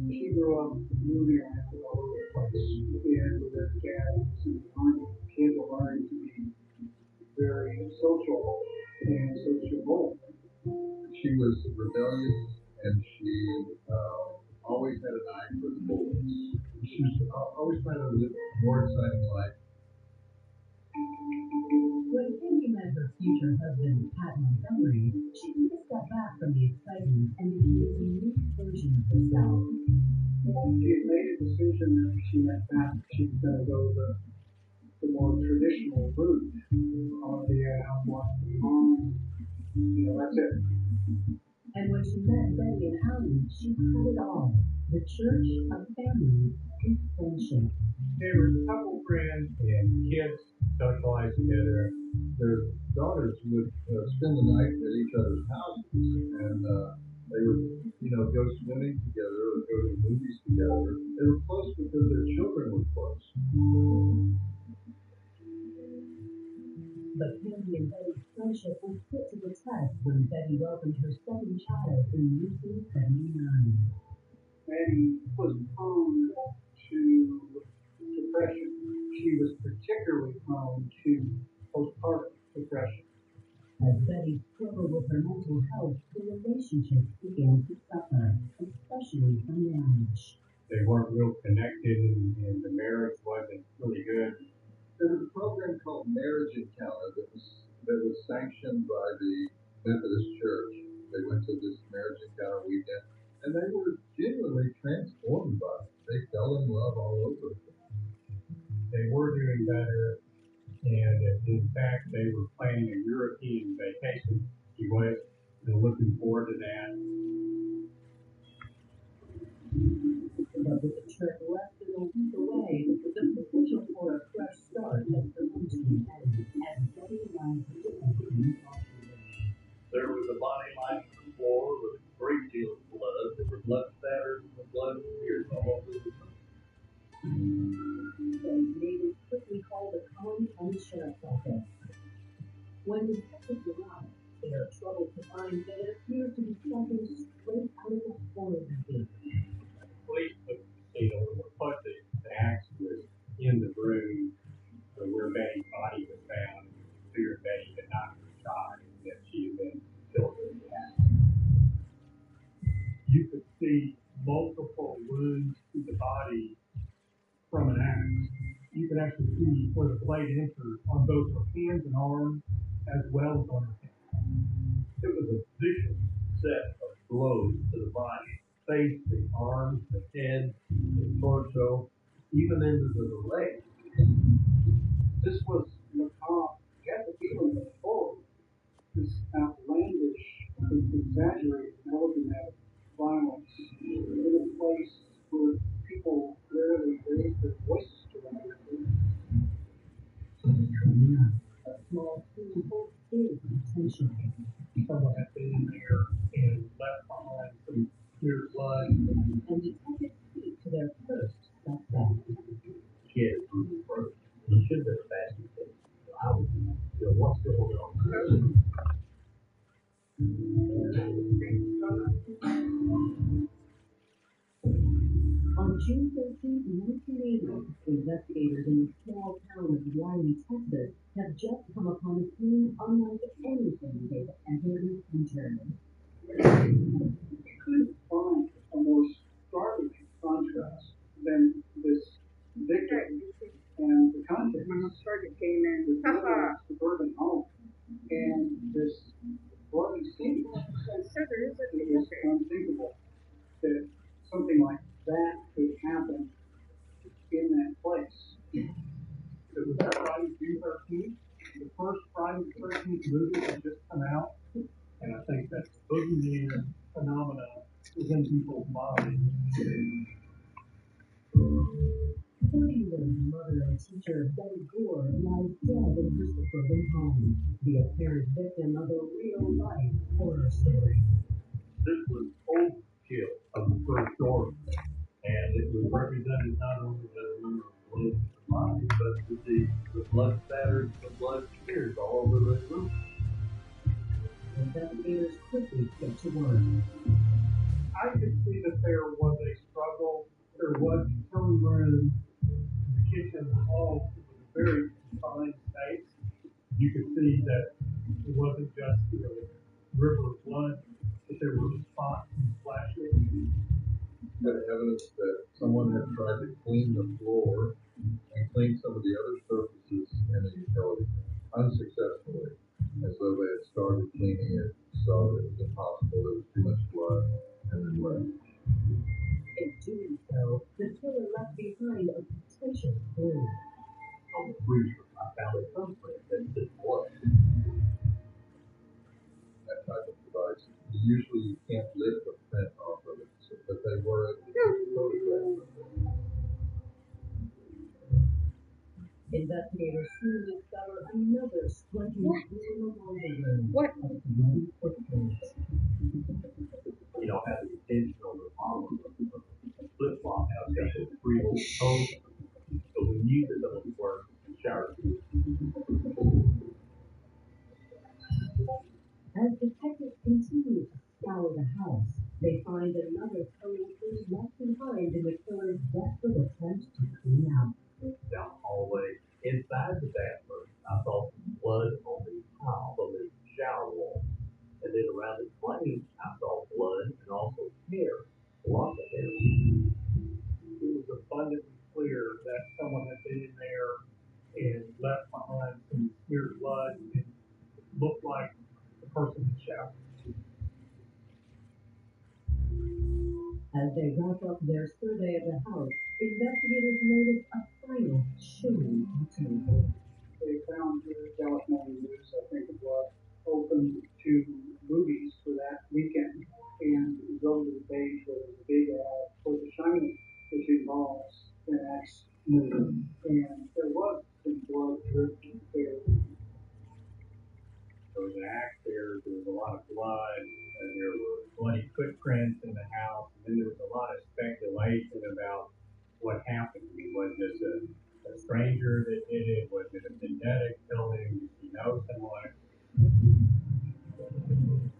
She grew up moving around all over the place, and with her dad and the army, kids were learning to be very social and sociable. She was rebellious, and she always had an eye for the boys. She was always trying to live a more exciting life. When Candy met her future husband, Pat Montgomery, she took a step back from the excitement and became a unique version of herself. She had made a decision after she met Pat that she was going to go the more traditional route. Oh yeah, I want mom. You know, that's it. And when she met Betty and Alan, she had it all. The church, a family, and friendship. They were couple friends and kids socialized together. Their daughters would spend the night at each other's houses, and they would, you know, go swimming together or go to movies together. They were close because their children were close. But Candy and Betty's friendship was put to the test when Betty welcomed her second child in 1979. Betty was prone to depression. She was particularly prone to postpartum depression. As Betty struggled with her mental health, the relationship began to suffer, especially from marriage. They weren't real connected, and the marriage wasn't really good. There was a program called Marriage Encounter that was sanctioned by the Methodist Church. They went to this Marriage Encounter weekend, and they were genuinely transformed by it. They fell in love all over again. They were doing better, and in fact, they were planning a European vacation. She was looking forward to that. But with the trip less than a week away, the potential for a fresh start has begun to be evident as Betty arrived at the new There was a body lying on the floor with a great deal of blood. There were blood spatters and the blood smeared all over the room. Betty's neighbors quickly called the Collin County Sheriff's Office. When detectives arrived, they are troubled to find that it appears to be something straight out of a horror movie. Police took the scene over what the axe was in the room where Betty's body was found. It feared Betty had not been shot and that she had been killed in the axe. You could see multiple wounds to the body from an axe. You could actually see where the blade entered on both her hands and arms as well as on her head. It was a vicious set of blows to the body. Face, the arms, the head, the torso, even into the legs. This was macabre. You had the feeling of horror. This outlandish, exaggerated, melodramatic violence in a place where people rarely raise their voices to one another. Coming up, a small team holds big potential. Someone had been in there and left behind some clear blood. And detectives speak to their first suspect. Kid on the first. He should have been a bastard kid. I was, what's going on? On June 13, 1980, investigators in the small town of Wiley, Texas, have just come upon a scene unlike anything they've ever encountered. You couldn't find a more startling contrast than this victim and the context. Target came in. The suburban home. boogeyman phenomena within people's minds. 30-year-old mother and teacher Betty Gore lies dead in her suburban home, the apparent victim of a real-life horror story. This was overkill of the first order, and it was represented not only as a number of blood in the body, but with the blood spatters, the blood smears all over the room. Investigators quickly get to work. I could see that there was a struggle. There was some room. The kitchen hall was a very confined space. You could see that it wasn't just a river of blood, but there were spots and splashes. Had evidence that someone had tried to clean the floor and clean some of the other surfaces in the utility unsuccessfully, as though they had started cleaning it, saw that it was impossible, there was too much blood, and then left. In doing so, the killer left behind a potential clue. On the freezer, I found a thumbprint that said blood. That type of device. Usually you can't lift the print off of it, but they were able to photograph it. Investigators soon discover another striking clue along the road. What? Of bloody footprints. You know, had the intentional remodeling of the flip-flop house, got those three little toes. So we knew that those were shower shoes. As detectives continue to scour the house, they find another telling clue left behind in the killer's desperate attempt to clean out. Down the hallway, inside the bathroom, I saw some blood on the top of the shower wall. And then around the drain, I saw blood and also hair, lots of hair. It was abundantly clear that someone had been in there and left behind some smeared blood and looked like the person had showered. As they wrap up their survey of the house, investigators notice a final chilling detail. They found the California News, I think it was, open to movies for that weekend. And it was over the page where there was a big ad for The Shining, which involves an axe movie. And there was some blood dripping there. There was an axe there was a lot of blood, and there were bloody footprints in the house, and then there was a lot of speculation about what happened. Was this a stranger that did it? Was it a vendetta killing? Did she know someone?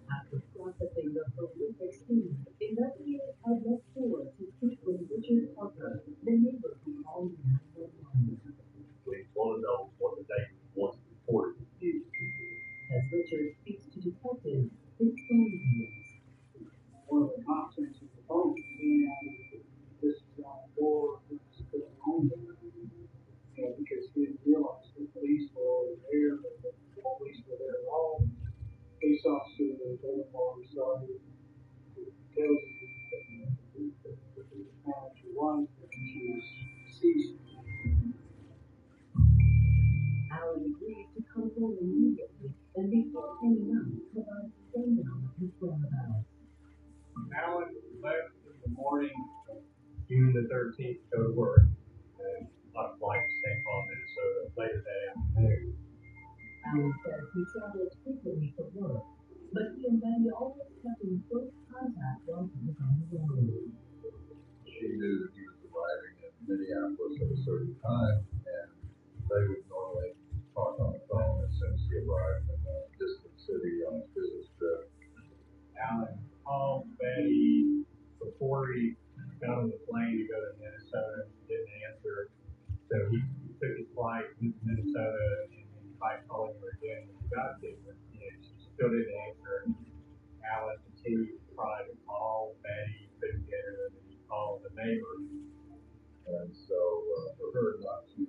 After processing the horrific scene, investigators head next door to speak with Richard Parker, the neighbor who called 911. We want to know what the day was reported to you. As Richard speaks to detectives, his phone rings. One of the cops answered the phone, and this is on the door, what's going on there? Because he didn't realize the police were over there, the police were there at all. Police officer was over on the side, tells him that your wife, she was deceased. Alan agrees to come home immediately, and before hanging up, provides a rundown of his whereabouts. Alan left in the morning of June the 13th to go to work, and on a flight to St. Paul, Minnesota, later that afternoon. Alan says he travels frequently for work, but he and Betty always kept in close contact while he was on the road. She knew that he was arriving in Minneapolis at a certain time, and they would normally talk on the phone as soon as he arrived in a distant city on his business trip. Alan called Betty before he got on the plane to go to Minnesota. She didn't answer. So he took his flight to Minnesota and tried calling her again when he got there. And she still didn't answer. Alan continued to try to call Betty, couldn't get her, and then he called the neighbor. And so for her not to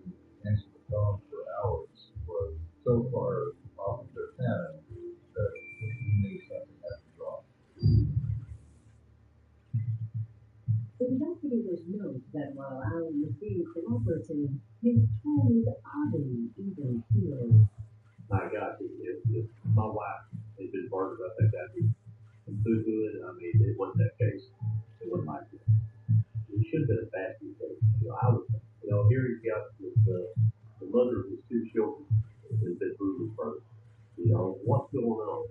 answer the phone for hours was so far off of their pattern that he knew something had to be wrong. Investigators note that while Alan was being cooperative, his tone was oddly even keeled. I got you. If my wife had been murdered, I think that'd be good. I mean, it wasn't that case. It wasn't like that. It should have been a basket case. I would, here you got the mother of his two children has been brutally murdered. What's going on?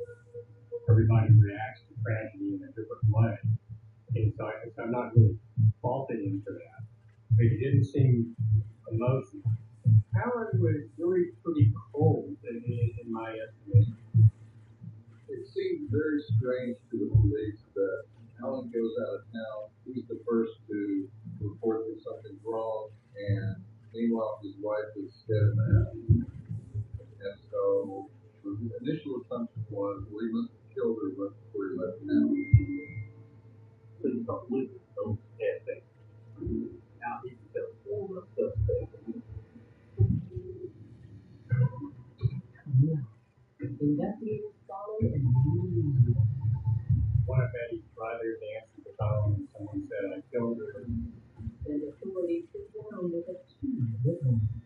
Everybody reacts to tragedy in a different way. And so I'm not really faulting him for that. But he didn't seem emotional. Alan was really pretty cold in my estimation. It seemed very strange to the police that Alan goes out of town. He's the first to report that something's wrong, and meanwhile his wife is dead in the house. And so the initial assumption was, well, he must have killed her before he left town. Couldn't stop losing those aspects. Now he can tell all the suspects. Investigators followed and moved. What if Eddie's brother danced at the phone and someone said, I killed her? And authorities took down with a 2 witnesses.